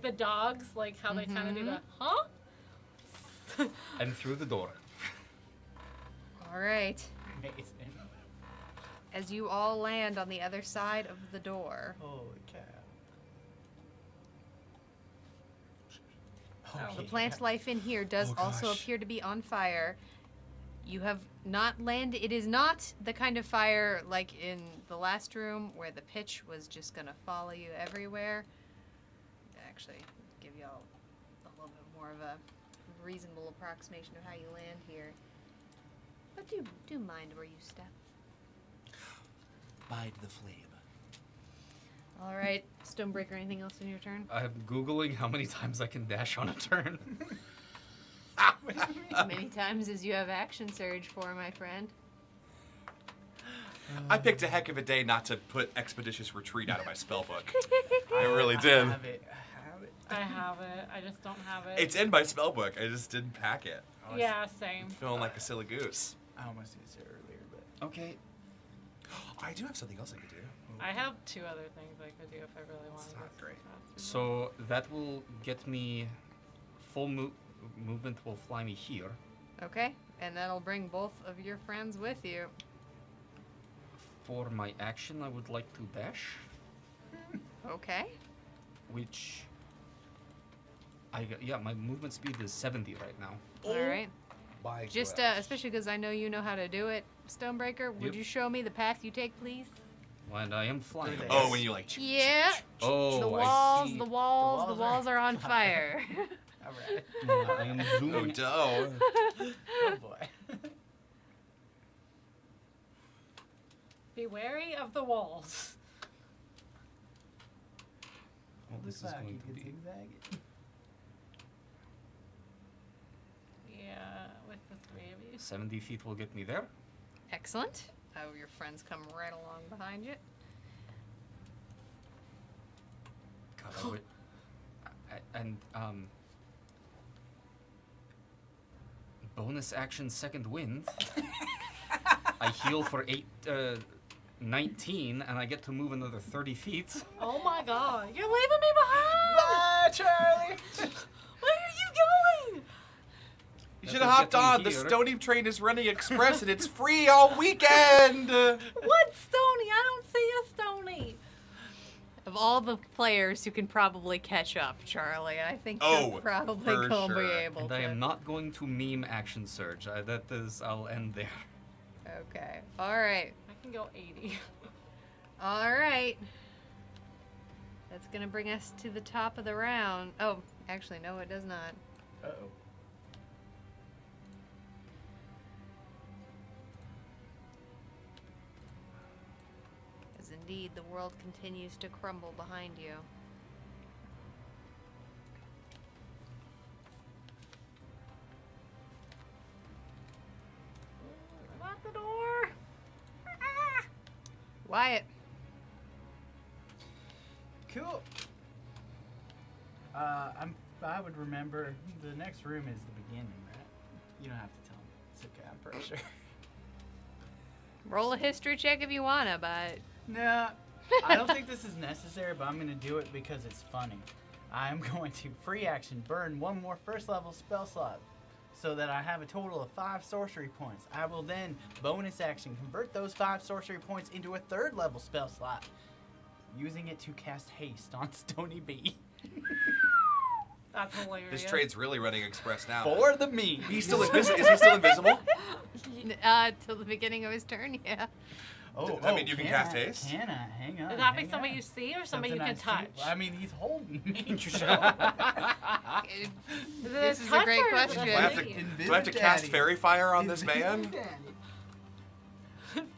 the dogs, like how they kind of do the, huh? and through the door. All right. Amazing. As you all land on the other side of the door. Holy cow. The plant life in here does Oh, also gosh. appear to be on fire. You have not landed. It is not the kind of fire like in the last room where the pitch was just going to follow you everywhere. Actually, give y'all a little bit more of a reasonable approximation of how you land here. But do mind where you step. Bide the flame. All right, Stonebreaker, anything else in your turn? I'm googling how many times I can dash on a turn. As many times as you have action surge for, my friend. I picked a heck of a day not to put Expeditious Retreat out of my spell book. I really did. I have it. I have it. I just don't have it. It's in my spell book. I just didn't pack it. Yeah, same. I'm feeling like a silly goose. I almost used it earlier, but Okay. I do have something else I could do. I have 2 other things I could do if I really wanted It's not to. great. So that will get me full movement will fly me here. Okay, and that'll bring both of your friends with you. For my action, I would like to dash, Okay. which my movement speed is 70 right now. All right. My Just gosh. especially because I know you know how to do it, Stonebreaker. Would Yep. you show me the path you take, please? And I am flying. Good. Oh, when you like. Yeah. Oh, the I walls, see. the walls, the The walls walls are on fire. all right. I am Oh, zooming. dough. Oh boy. Be wary of the walls. Well, this is going to be. Yeah, with the 3 of you. 70 feet will get me there. Excellent. Oh, your friends come right along behind you. God, I would, and bonus action second wind. I heal for 19, and I get to move another 30 feet. Oh my god, you're leaving me behind! Bye, Charlie. Where are you going? You That should will have hopped get me on. The here. Stony train is running express and it's free all weekend. What Stony? I don't see a Stony. Of all the players, you can probably catch up, Charlie. I think Oh, you're probably for going to be sure. able And to. I am not going to meme action surge. I'll end there. Okay. All right. I can go 80. All right. That's going to bring us to the top of the round. Oh, actually, no, it does not. Uh-oh. As indeed, the world continues to crumble behind you. Lock the door. Wyatt. Cool. I would remember the next room is the beginning, right? You don't have to tell me. It's okay, I'm pretty sure. Roll a history check if you want to, but No, I don't think this is necessary, but I'm going to do it because it's funny. I'm going to free action burn one more first level spell slot so that I have a total of 5 sorcery points. I will then bonus action convert those 5 sorcery points into a 3rd level spell slot, using it to cast haste on Stony B. That's hilarious. This train's really running express now. For the me. He's still invisible. Is he still invisible? till the beginning of his turn, yeah. I mean, you can cast haste? Can I? Hang on. Does that hang mean somebody on. you see or somebody Something you can I see. touch? Well, I mean, he's holding me. This is a great question. Do I have to, do I have to cast Fairy Fire on this man?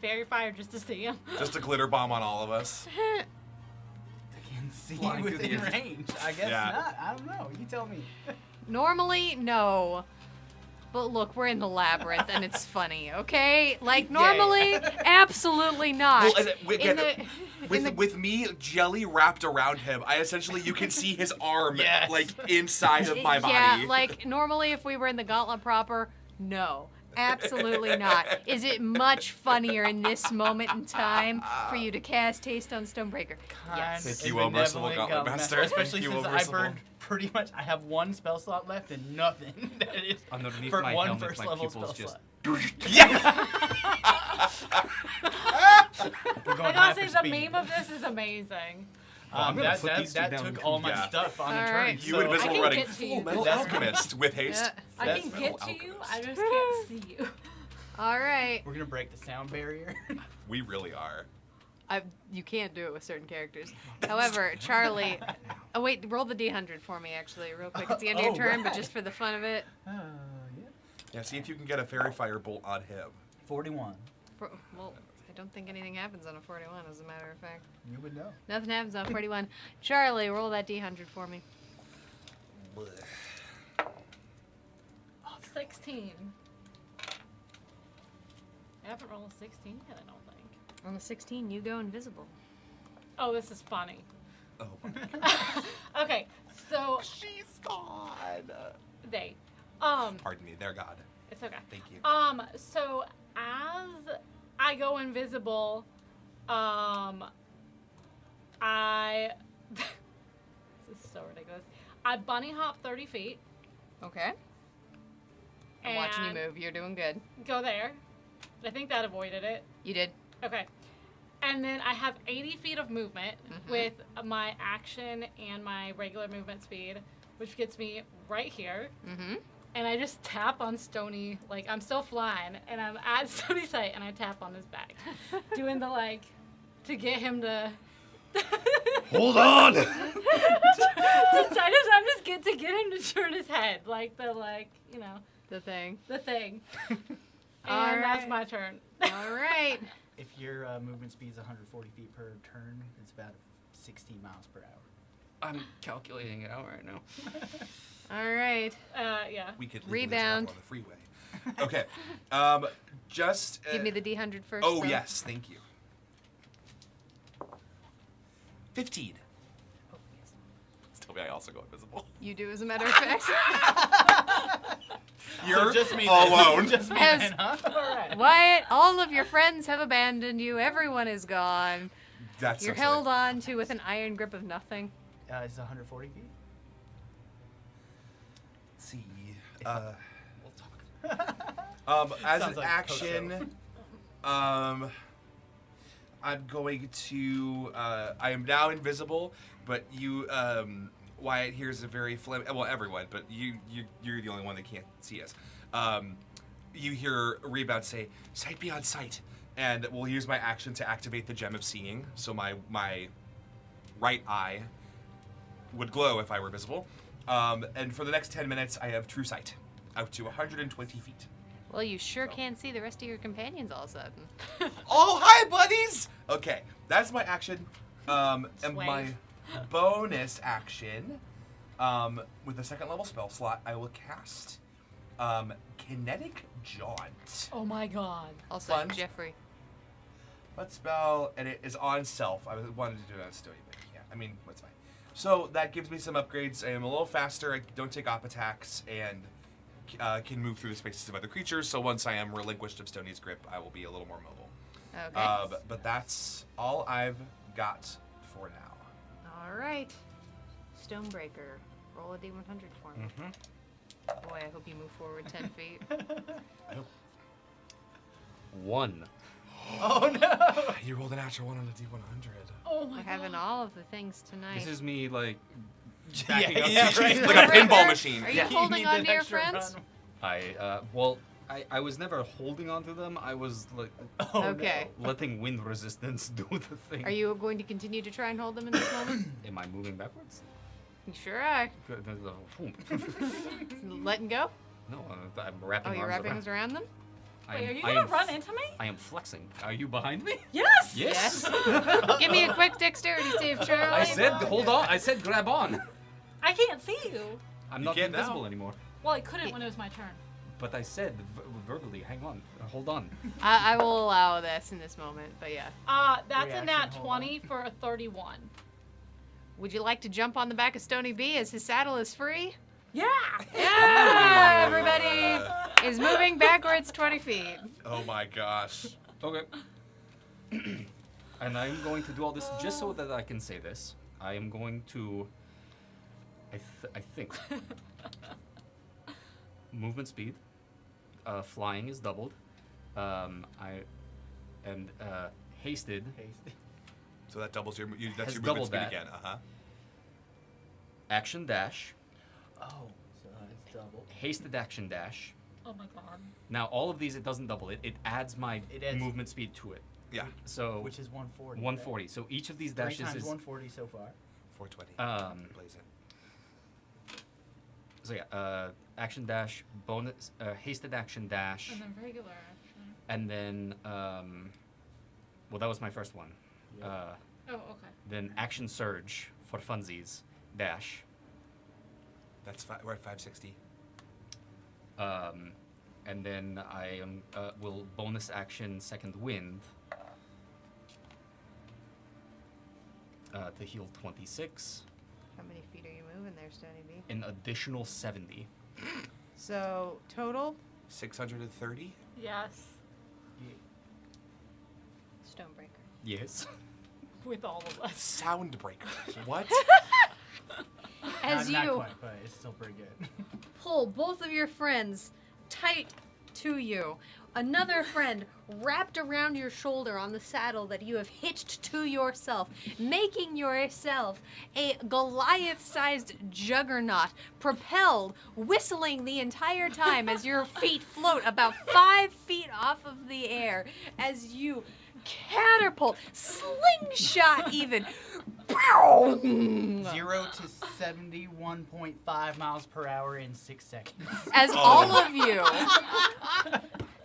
Fairy fire just to see him. Just a glitter bomb on all of us. I can see Flying through the within air. range. I guess Yeah. not. I don't know. You tell me. Normally, no. But look, we're in the labyrinth and it's funny, okay? Like, normally, absolutely not. Well, and In again, with me jelly wrapped around him, you can see his arm Yes. like inside of my body. Yeah, like, normally if we were in the Gauntlet proper, no. Absolutely not. Is it much funnier in this moment in time for you to cast Haste on Stonebreaker? Yes. Thank you, O merciful Gauntlet Master. Especially Thank you, since O I merciful. burned pretty much. I have 1 spell slot left and nothing. That is Underneath for my one helmet, first my level pupils spell just. slot. Yeah. We're I going gotta say, the hyperspeed. meme of this is amazing. I'm gonna that put these two that down took with all you. my Yeah. stuff on All a turn. right. You so invisible can running get to you. Full Metal That's- Alchemist with haste. I That's can metal get to you, alchemist. I just can't see you. All right. We're gonna break the sound barrier. We really are. You can't do it with certain characters. However, Charlie. Oh, wait, roll the D100 for me, actually, real quick. It's the end of your Oh, turn, but right. just for the fun of it. Yeah. Yeah, see if you can get a Fairy Fire bolt on him. 41. Well, I don't think anything happens on a 41, as a matter of fact. You would know. Nothing happens on 41. Charlie, roll that D100 for me. 16. I haven't rolled a 16 yet, I don't think. On the 16, you go invisible. Oh, this is funny. Oh my Okay, so She's gone. Pardon me, they're God. it's okay. Thank you. So as I go invisible, I this is so ridiculous. I bunny hop 30 feet. Okay. I'm watching you and move. You're doing good. Go there. I think that avoided it. You did. Okay. And then I have 80 feet of movement with my action and my regular movement speed, which gets me right here. Mm-hmm. And I just tap on Stony, like I'm still flying, and I'm at Stony's sight, and I tap on his back, doing the like, to get him to. Hold on. I'm just get him to turn his head, like the The thing. the thing. And All that's right. my turn. All right. If your movement speed is 140 feet per turn, it's about 16 miles per hour. I'm calculating it out right now. All right. Yeah. We could legally Rebound. travel on the freeway. Okay. Just Give me the D100 first. Oh though. yes, thank you. 15. Oh, yes. Tell me I also go invisible. You do, as a matter of fact. You're just me alone. Just me As- then, huh? All right. Wyatt, all of your friends have abandoned you. Everyone is gone. That's You're so held silly. on to with an iron grip of nothing. It's 140 feet. Let's see. We'll talk. As Sounds an like action, I'm going to. I am now invisible, but you, Wyatt, here's a very well, everyone, but you're the only one that can't see us. You hear Rebound say, "Sight beyond sight," and we'll use my action to activate the Gem of Seeing. So my right eye would glow if I were visible. And for the next 10 minutes, I have true sight out to 120 feet. Well, you sure can see the rest of your companions all of a sudden. Oh, hi, buddies! Okay, that's my action. And my Swave. bonus action, with the second level spell slot, I will cast Kinetic Jaunt. Oh my god. Also, Fun. Jeffrey. What spell? And it is on self. I wanted to do it on Stewie, but yeah, I mean, that's fine. So that gives me some upgrades. I am a little faster. I don't take op attacks and can move through the spaces of other creatures. So once I am relinquished of Stoney's grip, I will be a little more mobile. Okay. But that's all I've got for now. All right. Stonebreaker. Roll a D100 for me. Mm-hmm. Boy, I hope you move forward 10 feet. 1. Oh no! You rolled a natural one on a D100. Oh my We're god. having all of the things tonight. This is me, like, Yeah, backing up. yeah, to right. Like a pinball machine. Are you Yeah. holding need on that to your extra friends? run. I was never holding on to them. I was, like, Oh, Okay. letting wind resistance do the thing. Are you going to continue to try and hold them in this moment? Am I moving backwards? You sure are. Good, there's a- Letting go? No, I'm wrapping Oh, you're arms wrapping around. arms around them? I Wait, am- are you I gonna am run f- into me? I am flexing. Are you behind me? Yes. Yes. Give me a quick dexterity save, Charlie. I said, hold on. I said, grab on. I can't see you. I'm You not can't now. invisible anymore. Well, I couldn't when it was my turn. But I said verbally, hang on, hold on. I will allow this in this moment, but yeah. That's a Reaction, nat hold 20 for a 31. Would you like to jump on the back of Stony B as his saddle is free? Yeah. Yeah! Everybody is moving backwards 20 feet. Oh my gosh. Okay. And I'm going to do all this just so that I can say this. I am going to, I think, movement speed, flying is doubled, hasted, So that doubles your. That's Has your movement doubled speed that. again. action dash, Oh, so it's double. hasted action dash. Oh my god. Now all of these it doesn't double it. It adds my It adds- movement speed to it. Yeah. So Which is 140. 140. So each of these Right? 3 dashes times is 140 so far. 420. Blaze it. so yeah, action dash, bonus, hasted action dash, And then regular action. and then well that was my first one. Yep. Oh, okay. Then action surge for funsies dash. That's we're at 560. And then I am will bonus action second wind to heal 26, How many feet are you moving there, Stony B? an additional 70. So, total? 630. Yes. Stonebreaker. Yes. With all of us. Soundbreaker. What? As not you quite, but it's still pretty good. pull both of your friends tight to you, another friend wrapped around your shoulder on the saddle that you have hitched to yourself, making yourself a Goliath-sized juggernaut, propelled, whistling the entire time as your feet float about 5 feet off of the air as you catapult, slingshot even. 0 to 71.5 miles per hour in 6 seconds. As all of you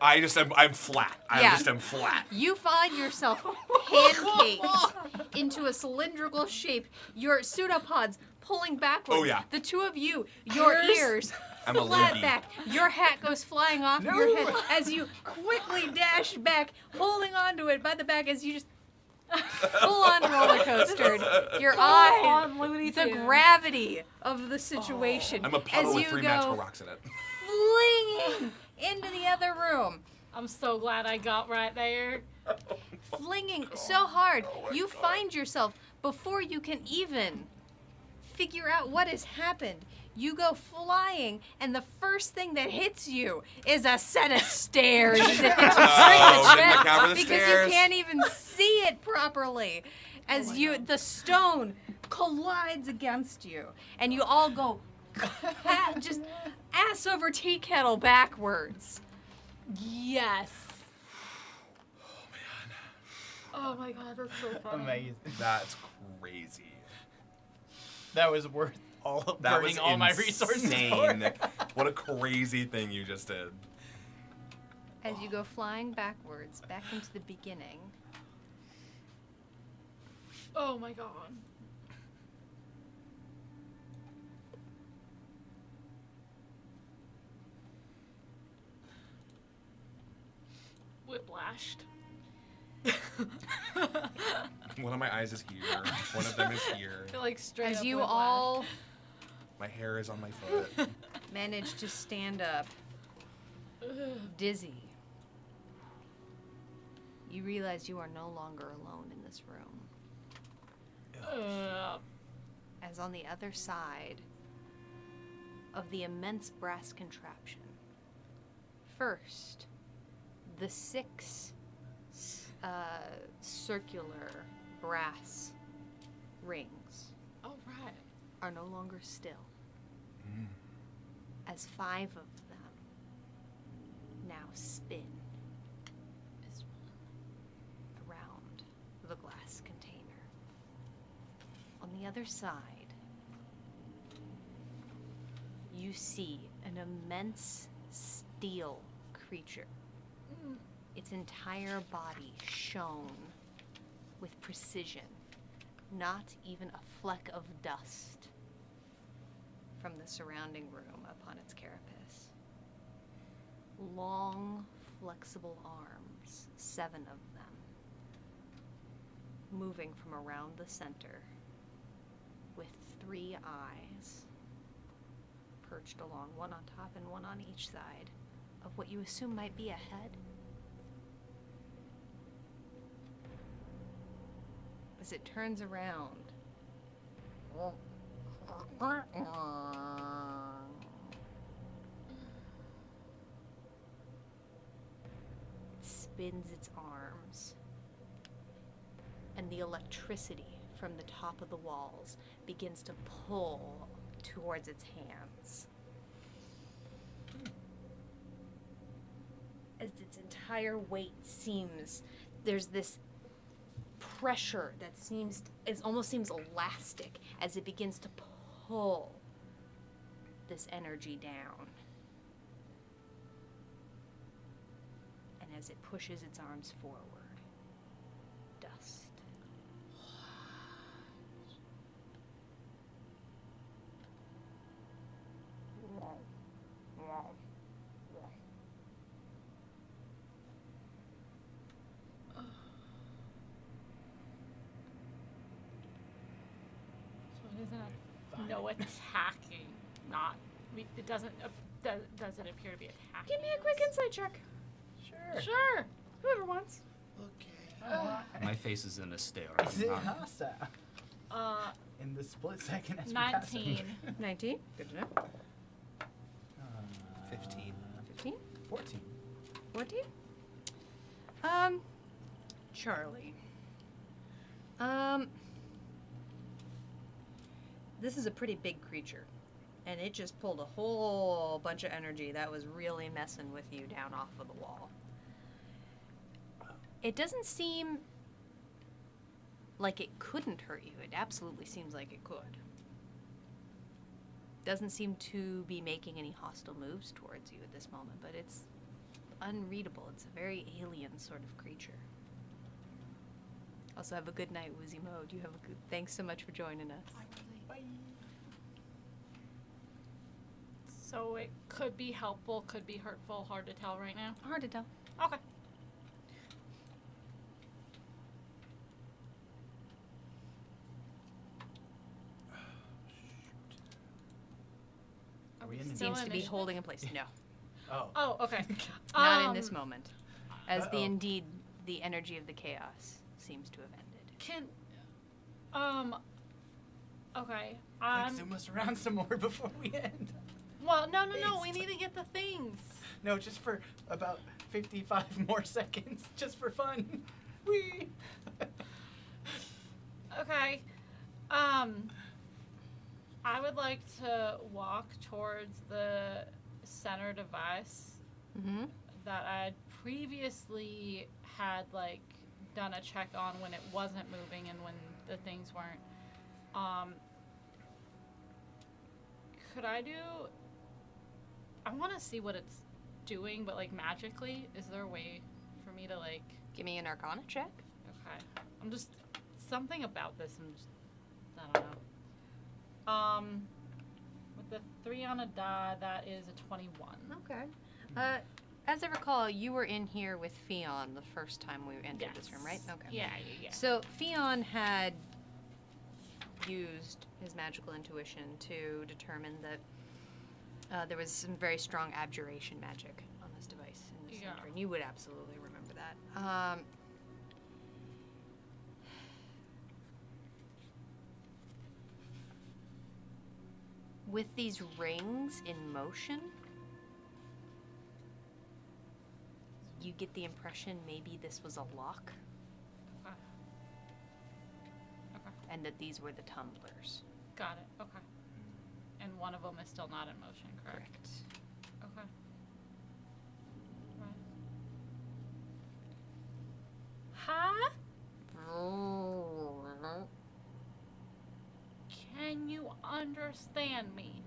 I'm flat. I Yeah. just am flat. You find yourself pancaked into a cylindrical shape. Your pseudopods pulling backwards. Oh, yeah. The two of you, your ears I'm a flat loogie. back. Your hat goes flying off of your head as you quickly dash back, holding onto it by the back as you just full on roller coastered. Your eyes, on Looney the Tunes. gravity of the situation. I'm a puddle as with you 3 go magical rocks in it. flinging into the other room. I'm so glad I got right there. Flinging so hard, you find yourself before you can even figure out what has happened. You go flying, and the first thing that hits you is a set of stairs. As it hits you straight in the Oh, didn't chest look out for the because stairs. you can't even see it properly. As the stone collides against you, and you all go just ass over tea kettle backwards. Yes. Oh my god, that's so funny. Amazing. That's crazy. That was worth That burning was all my resources for. insane. What a crazy thing you just did. As you go flying backwards, back into the beginning. Oh my god. Whiplashed. One of my eyes is here. One of them is here. I feel like straight As up you whiplash. all My hair is on my foot. manage to stand up, dizzy, you realize you are no longer alone in this room. As on the other side of the immense brass contraption, first, the 6 circular brass rings Oh right. are no longer still. As 5 of them now spin around the glass container. On the other side, you see an immense steel creature. Its entire body shone with precision, not even a fleck of dust from the surrounding room upon its carapace. Long, flexible arms, 7 of them, moving from around the center with 3 eyes perched along, one on top and one on each side of what you assume might be a head. As it turns around, it spins its arms, and the electricity from the top of the walls begins to pull towards its hands. As its entire weight seems, there's this pressure that almost seems elastic as it begins to pull this energy down. And as it pushes its arms forward, dust. So it isn't no attacking. It doesn't appear to be attacking. Give me a quick insight check. Sure. Sure. Whoever wants. My face is in a stare. Is it I'm not- hostile? In the split second as we pass it. 19. 19. Good to know. 15. 15. 14. 14? Charlie. This is a pretty big creature, and it just pulled a whole bunch of energy that was really messing with you down off of the wall. It doesn't seem like it couldn't hurt you. It absolutely seems like it could. Doesn't seem to be making any hostile moves towards you at this moment, but it's unreadable. It's a very alien sort of creature. Also, have a good night, Woozy Mode. You have a good. Thanks so much for joining us. Bye. So it could be helpful, could be hurtful, hard to tell right now. Hard to tell. Okay. Are we in the Seems to be initiative? holding in place. No, Oh. Oh, okay. not in this moment. As Uh-oh. the energy of the chaos seems to have ended. Can, okay. Let's zoom us around some more before we end. Well, no. We need to get the things. No, just for about 55 more seconds, just for fun. Whee! Okay. I would like to walk towards the center device Mm-hmm. that I'd previously had like done a check on when it wasn't moving and when the things weren't. Could I do? I want to see what it's doing, but like magically, is there a way for me to like? Give me an Arcana check. Okay, I'm just something about this. I don't know. With the 3 on a die, that is a 21. Okay. As I recall, you were in here with Fion the first time we entered this room, right? Okay. Yeah. So Fion had used his magical intuition to determine that there was some very strong abjuration magic on this device in the Yeah. center, and you would absolutely remember that. With these rings in motion, you get the impression maybe this was a lock, Okay. Okay. and that these were the tumblers. Got it. Okay. And one of them is still not in motion, correct? Okay. Right. Huh? Can you understand me?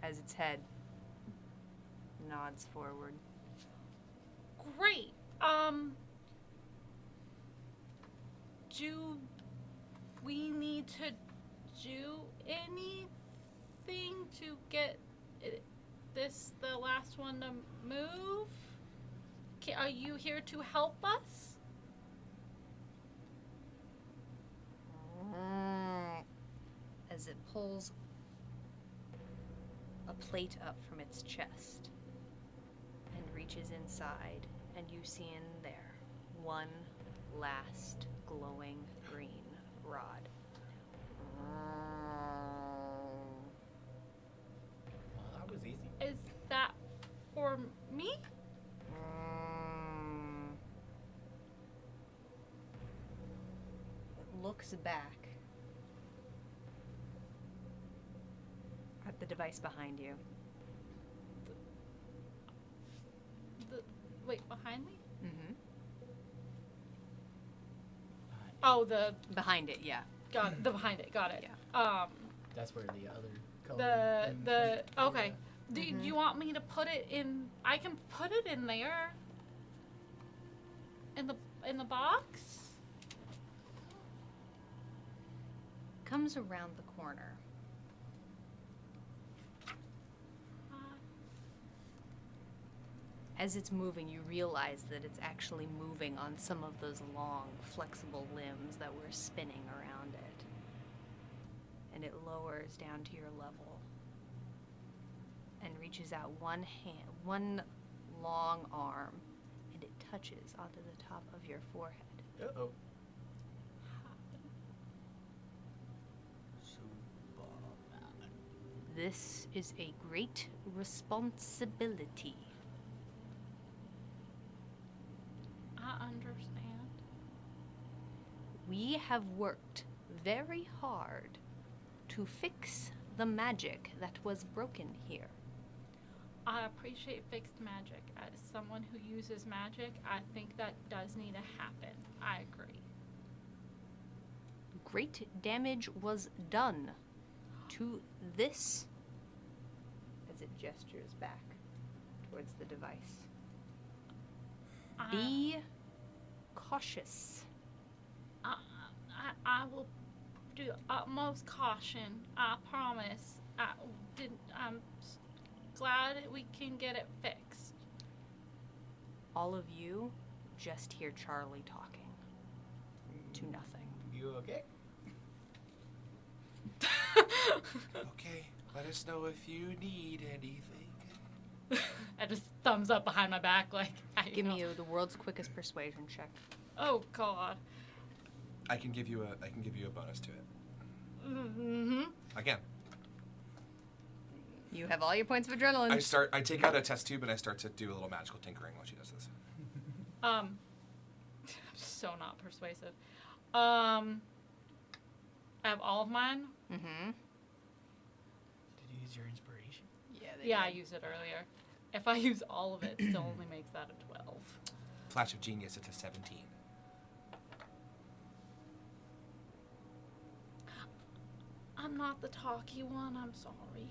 As its head nods forward. Great. Do we need to do anything to get the last one to move? Are you here to help us? As it pulls a plate up from its chest and reaches inside, and you see in there one last glowing green rod. Well, that was easy. Is that for me? It looks back at the device behind you. Wait, behind me? Mm-hmm. Oh, the Behind it, yeah. got it. The behind it. Got it. Yeah. That's where the other color. The okay. Yeah. Do you want me to put it in? I can put it in there. In the box. Comes around the corner. As it's moving, you realize that it's actually moving on some of those long, flexible limbs that were spinning around it. And it lowers down to your level and reaches out one hand, one long arm, and it touches onto the top of your forehead. Uh-oh. This is a great responsibility. I understand. We have worked very hard to fix the magic that was broken here. I appreciate fixed magic. As someone who uses magic, I think that does need to happen. I agree. Great damage was done to this as it gestures back towards the device. I- Be cautious. I will do utmost caution. I promise. I'm glad we can get it fixed. All of you just hear Charlie talking to nothing. You okay? Okay, let us know if you need anything. I just thumbs up behind my back, like. Give me the world's quickest persuasion check. Oh God. I can give you a bonus to it. Mm-hmm. I can. You have all your points of adrenaline. I take out a test tube and I start to do a little magical tinkering while she does this. So not persuasive. I have all of mine. Mm-hmm. Did you use your inspiration? Yeah, I used it earlier. If I use all of it, it still only makes that a 12. Flash of genius, it's a 17. I'm not the talky one, I'm sorry.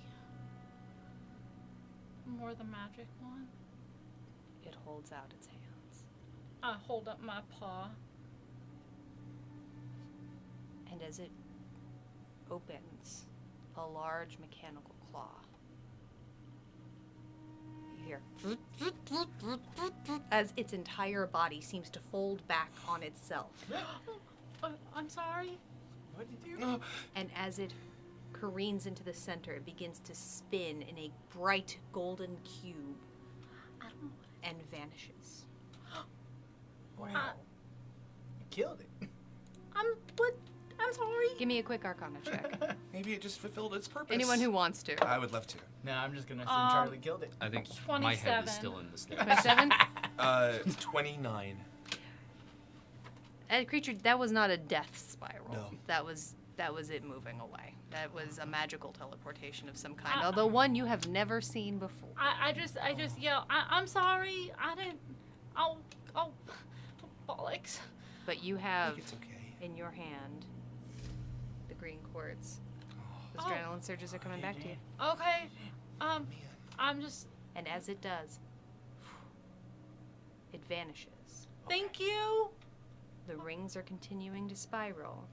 I'm more the magic one. It holds out its hands. I hold up my paw. And as it opens, a large mechanical claw. You hear as its entire body seems to fold back on itself. I'm sorry. What did you do? No. And as it careens into the center, it begins to spin in a bright golden cube I don't know. and vanishes. Wow. You killed it. I'm sorry. Give me a quick Arcana check. Maybe it just fulfilled its purpose. Anyone who wants to. I would love to. No, I'm just gonna assume Charlie killed it. I think my head 27. is still in the stairs. 27? 29. That creature, that was not a death spiral. No. That was it moving away. That was a magical teleportation of some kind. Although one you have never seen before. I just yell. I'm sorry. I didn't. Oh, bollocks. But you I have think it's okay. in your hand the green quartz. Those Oh. adrenaline surges are coming back to you. Okay. I'm just. And as it does, it vanishes. Thank you. The rings are continuing to spiral.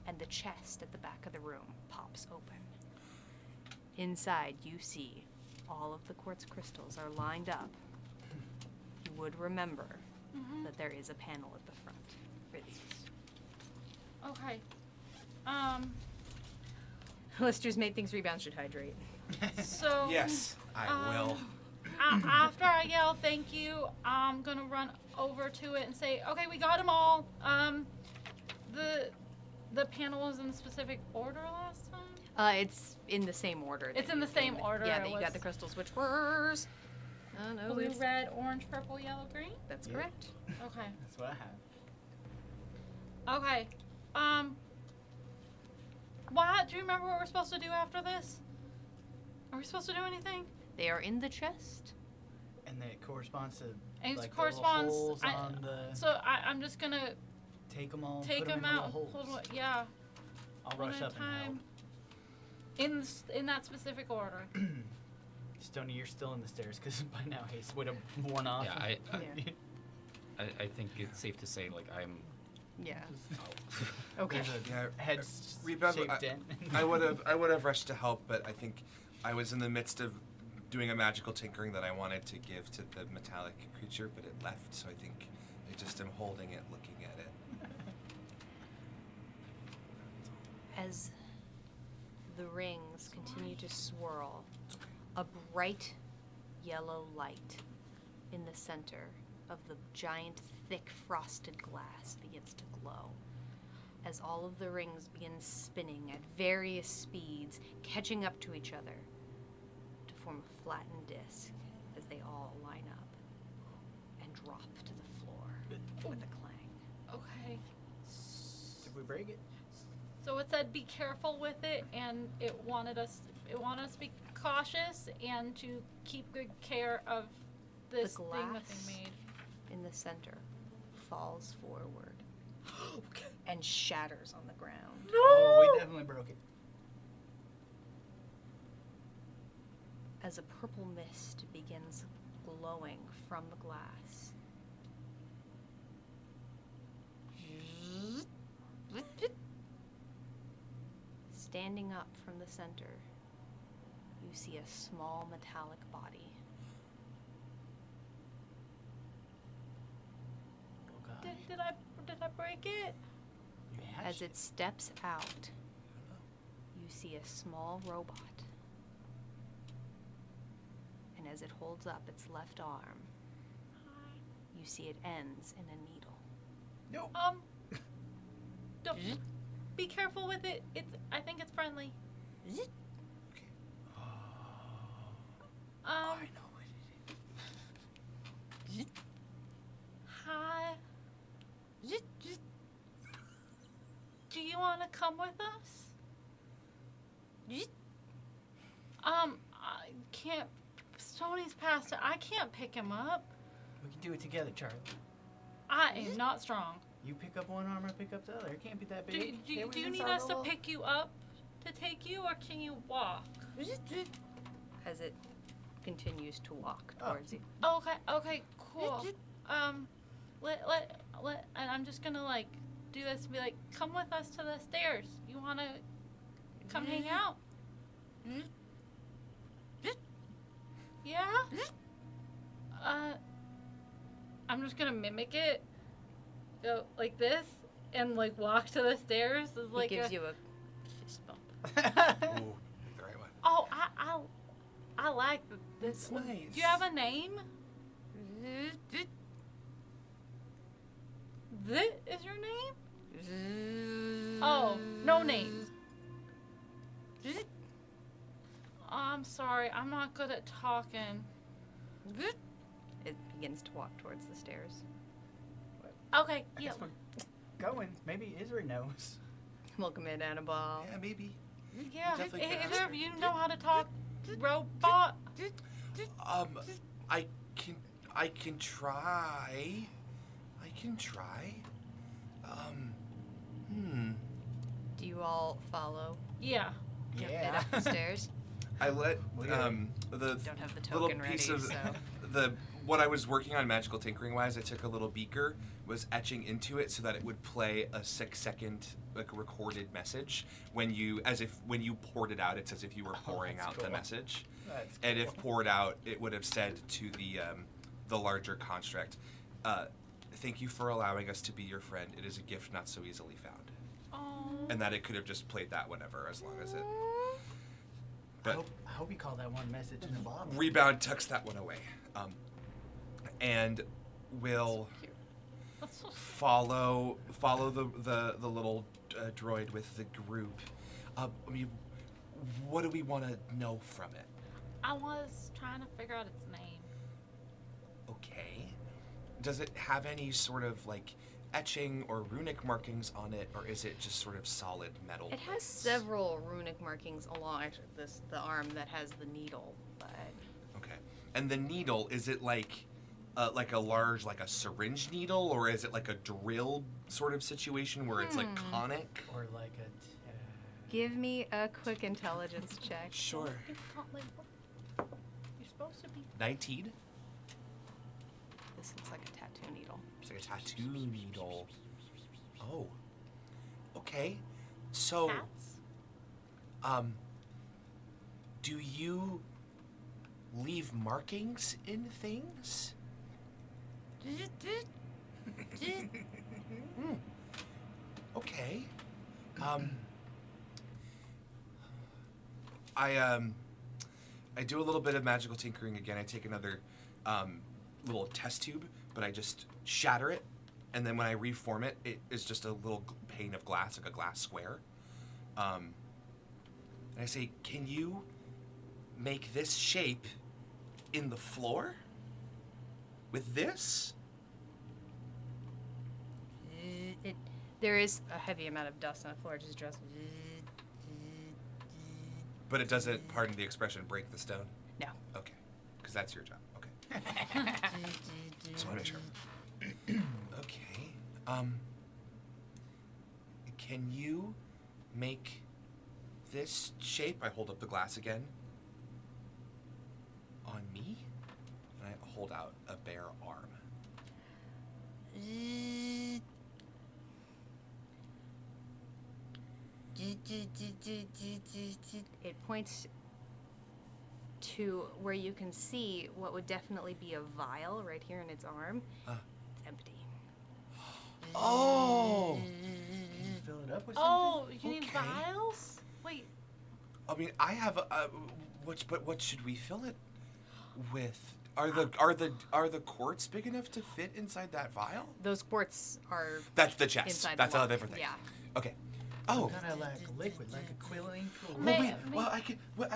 And the chest at the back of the room pops open. Inside, you see all of the quartz crystals are lined up. You would remember that there is a panel at the front for these. Okay. Lister's made things rebound should hydrate. So. Yes, I will. After I yell thank you, I'm gonna run over to it and say, okay, we got them all. The panel was in specific order last time? It's in the same order. It's that in you the same came- order Yeah, it that you was. got the crystals, which were... Oh, no, Blue, it's- red, orange, purple, yellow, green? That's Yeah. correct. Okay. That's what I have. Okay. What? Do you remember what we're supposed to do after this? Are we supposed to do anything? They are in the chest. And then it corresponds to And it like the corresponds. little holes I- on the. So I'm just gonna Take them all. take put 'em them in out. little Hold holes. on, yeah. I'll one rush at a up and help. time. In that specific order. Stoney, you're still in the stairs because by now haste would have worn off. Yeah, Yeah. I think it's safe to say, like, I'm Yeah. out. Okay. There's a Yeah, head Rebound, shaped dent. I would have rushed to help, but I think I was in the midst of doing a magical tinkering that I wanted to give to the metallic creature, but it left, so I think I just am holding it, looking at it. As the rings continue to swirl, a bright yellow light in the center of the giant, thick, frosted glass begins to glow. As all of the rings begin spinning at various speeds, catching up to each other to form a flattened disc as they all line up and drop to the floor with a clang. Okay. Did we break it? So it said be careful with it, and it wanted us to be cautious and to keep good care of this thing that glass. they made. In the center falls forward and shatters on the ground. Oh, we definitely broke it. as a purple mist begins glowing from the glass. Standing up from the center, you see a small metallic body. Oh God. Did I break it? Yeah, As it steps out, you see a small robot. And as it holds up its left arm, you see it ends in a needle. Nope. Don't, be careful with it. I think it's friendly. Okay. I know what it is. Hi. Do you want to come with us? I can't. Stoney's passed it. I can't pick him up. We can do it together, Charlie. I am not strong. You pick up one arm, I pick up the other. It can't be that Do big. you need us to pick you up to take you, or can you walk? As it continues to walk Oh. towards you. Okay, cool. And I'm just gonna like do this and be like, come with us to the stairs. You wanna come hang out? Yeah? I'm just gonna mimic it. Go like this and like walk to the stairs. Is like He gives you a fist bump. Ooh, the right one. Oh, I like this. That's nice. Do you have a name? This is your name? Oh, no name. I'm sorry, I'm not good at talking. It begins to walk towards the stairs. Okay, I yeah. guess we're going. Maybe Isra knows. Welcome in, Annabelle. Yeah, maybe. Yeah, definitely can either ask of her. you know how to talk robot? I can try. Do you all follow? Yeah. Head Yeah. up the stairs? I let Weird. the Don't have the little token ready, piece of so what I was working on magical tinkering wise, I took a little beaker, was etching into it so that it would play a 6-second like recorded message when you poured it out. It's as if you were pouring that's out the cool. message. That's And cool. if poured out, it would have said to the larger construct, "Thank you for allowing us to be your friend. It is a gift not so easily found." Oh. And that it could have just played that whenever, as long as it. I But hope you call that one message in a bottle. Rebound tucks that one away, and will That's so follow the little droid with the group. I mean, what do we want to know from it? I was trying to figure out its name. Okay. Does it have any sort of like etching or runic markings on it, or is it just sort of solid metal? it has several runic markings along actually the arm that has the needle, but Okay. And the needle, is it like a large, like a syringe needle, or is it like a drill sort of situation where it's like conic? Or like a. give me a quick intelligence check. Sure. It's not like you're supposed to be. 19? This looks like a tattoo needle. It's like a tattoo needle. Oh. Okay. So, Cats? do you leave markings in things? Okay. I do a little bit of magical tinkering again. I take another little test tube, but I just shatter it, and then when I reform it, it is just a little pane of glass, like a glass square. And I say, "Can you make this shape in the floor with this?" There is a heavy amount of dust on the floor, just dressed. But it doesn't, pardon the expression, break the stone? No. Okay. Because that's your job. Okay. Just want to make sure. Okay. Can you make this shape? I hold up the glass again. hold out a bare arm. It points to where you can see what would definitely be a vial right here in its arm. It's empty. Oh! Can you fill it up with Oh, you need Okay. vials? Wait. I mean, I have but what should we fill it with? Are the quartz big enough to fit inside that vial? Those quartz are That's the chest. inside That's the a lock. different thing. Yeah. Okay. Oh. Kind of like liquid, like a quilling. Or May- Wait. Well, I could. Well,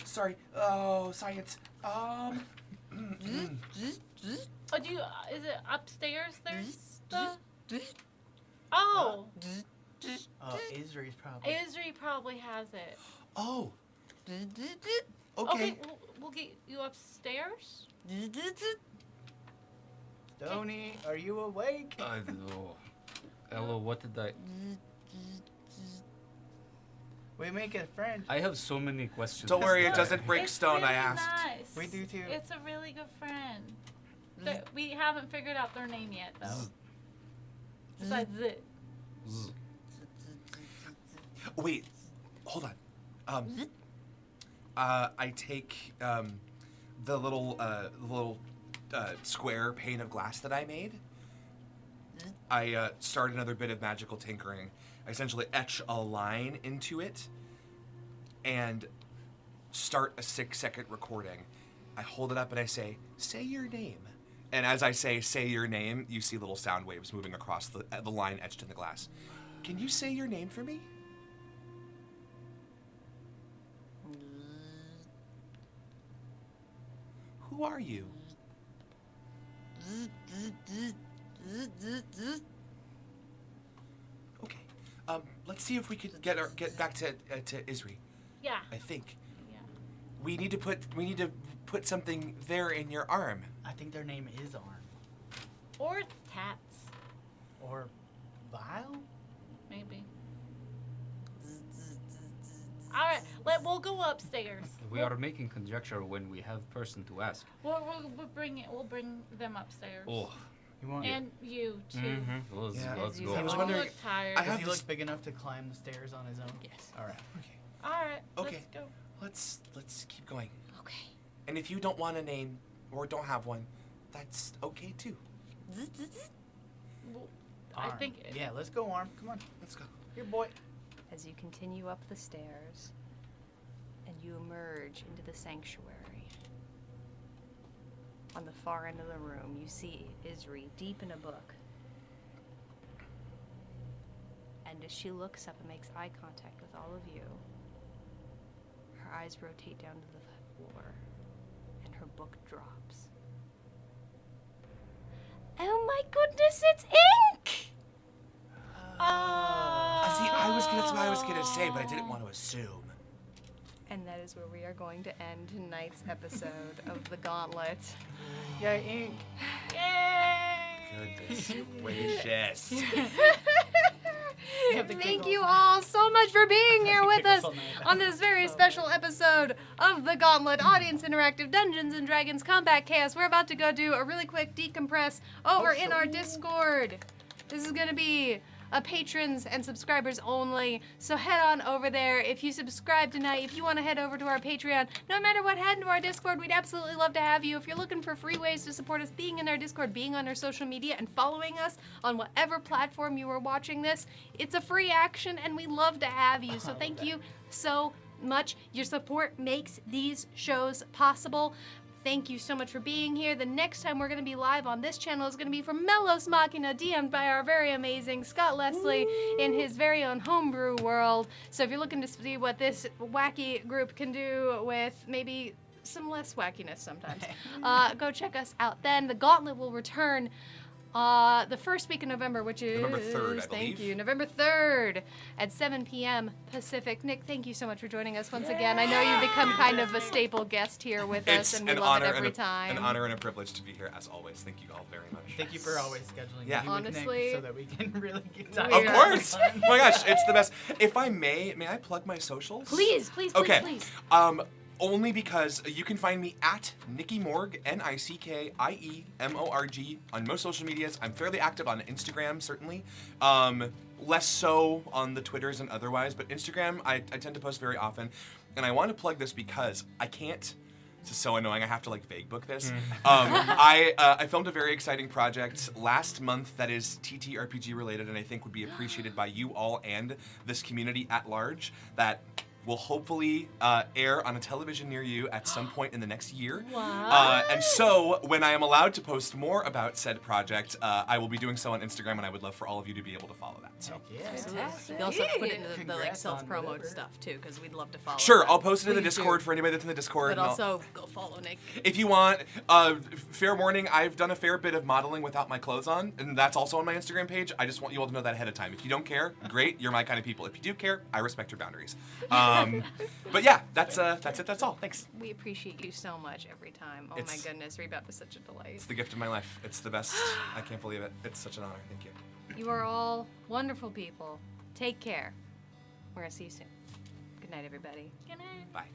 sorry. Oh, science. Oh, do you? Is it upstairs? There's the. Oh, Isri's probably. Isri probably has it. Oh. Okay, Okay. we'll get you upstairs. Stoney, are you awake? Hello, what did I... We make a friend. I have so many questions. Don't worry, it Look, doesn't break it's stone. I really asked. Nice. We do too. It's a really good friend. We haven't figured out their name yet, though. Besides it. Wait. Hold on. I take the little square pane of glass that I made. I start another bit of magical tinkering. I essentially etch a line into it and start a 6-second recording. I hold it up and I say your name. And as I say your name, you see little sound waves moving across the line etched in the glass. Can you say your name for me? Who are you? Okay. Let's see if we could get back to Isri. Yeah. I think Yeah. we need to put something there in your arm. I think their name is Arm. Or it's Tats, Or Vile? maybe. All right, we'll go upstairs. We are making conjecture when we have person to ask. We'll bring it. We'll bring them upstairs. Oh. You want? And you too. Mm-hmm. Let's Yeah. let's As go. I was You wondering- look tired. I Does have he this- look big enough to climb the stairs on his own? Yes. All right. Okay. All right. Okay. Let's go. Let's keep going. Okay. And if you don't want a name or don't have one, that's okay too. Well, I Arm. think. Yeah, let's go, Arm. Come on. Let's go. Here, boy. As you continue up the stairs and you emerge into the sanctuary, on the far end of the room, you see Isri deep in a book. And as she looks up and makes eye contact with all of you, her eyes rotate down to the floor and her book drops. Oh my goodness, it's ink! See, that's what I was gonna say, but I didn't want to assume. And that is where we are going to end tonight's episode of The Gauntlet. Yeah, ink. Yay! Goodness gracious. have the Thank giggles you now. all so much for being here the with us giggles all night. on this very special episode of The Gauntlet Audience Interactive Dungeons and Dragons Combat Chaos. We're about to go do a really quick decompress over in our Discord. This is going to be a patrons and subscribers only, so head on over there. If you subscribe tonight, if you want to head over to our Patreon, no matter what, head into our Discord. We'd absolutely love to have you. If you're looking for free ways to support us, being in our Discord, being on our social media, and following us on whatever platform you are watching this, it's a free action, and we love to have you. So thank you so much. Your support makes these shows possible. Thank you so much for being here. The next time we're going to be live on this channel is going to be from Melos Machina, DM'd by our very amazing Scott Leslie in his very own homebrew world. So if you're looking to see what this wacky group can do with maybe some less wackiness sometimes, go check us out then. The Gauntlet will return the first week of November, which is November 3rd, I thank believe. you, November 3rd at 7 p.m. Pacific. Nick, thank you so much for joining us once again. I know you've become kind of a staple guest here with us, It's and we an love honor it every and time. an honor and a privilege to be here as always. Thank you all very much. Thank you for always scheduling Yeah. me with Nick Honestly, so that we can really get time. Of Yeah. course. Oh my gosh, it's the best. If I may I plug my socials? Please, please, please, Okay. please. Only because you can find me at Nicky Morg, NICKIEMORG, on most social medias. I'm fairly active on Instagram, certainly. Less so on the Twitters and otherwise, but Instagram, I tend to post very often. And I want to plug this because I can't. This is so annoying. I have to vague book this. I filmed a very exciting project last month that is TTRPG related, and I think would be appreciated by you all and this community at large. That will hopefully air on a television near you at some point in the next year. And so, when I am allowed to post more about said project, I will be doing so on Instagram, and I would love for all of you to be able to follow that. So, We also put it into the Congrats on self-promote whatever. stuff too, because we'd love to follow. sure, that. I'll post it in the Please do. Discord for anybody that's in the Discord. But and I'll- also go follow Nick. if you want, fair warning, I've done a fair bit of modeling without my clothes on, and that's also on my Instagram page. I just want you all to know that ahead of time. If you don't care, great, you're my kind of people. If you do care, I respect your boundaries. But yeah, that's it. That's all. Thanks. We appreciate you so much every time. Oh my It's- goodness, Rebound is such a delight. It's the gift of my life. It's the best. I can't believe it. It's such an honor. Thank you. You are all wonderful people. Take care. We're gonna see you soon. Good night, everybody. Good night. Bye.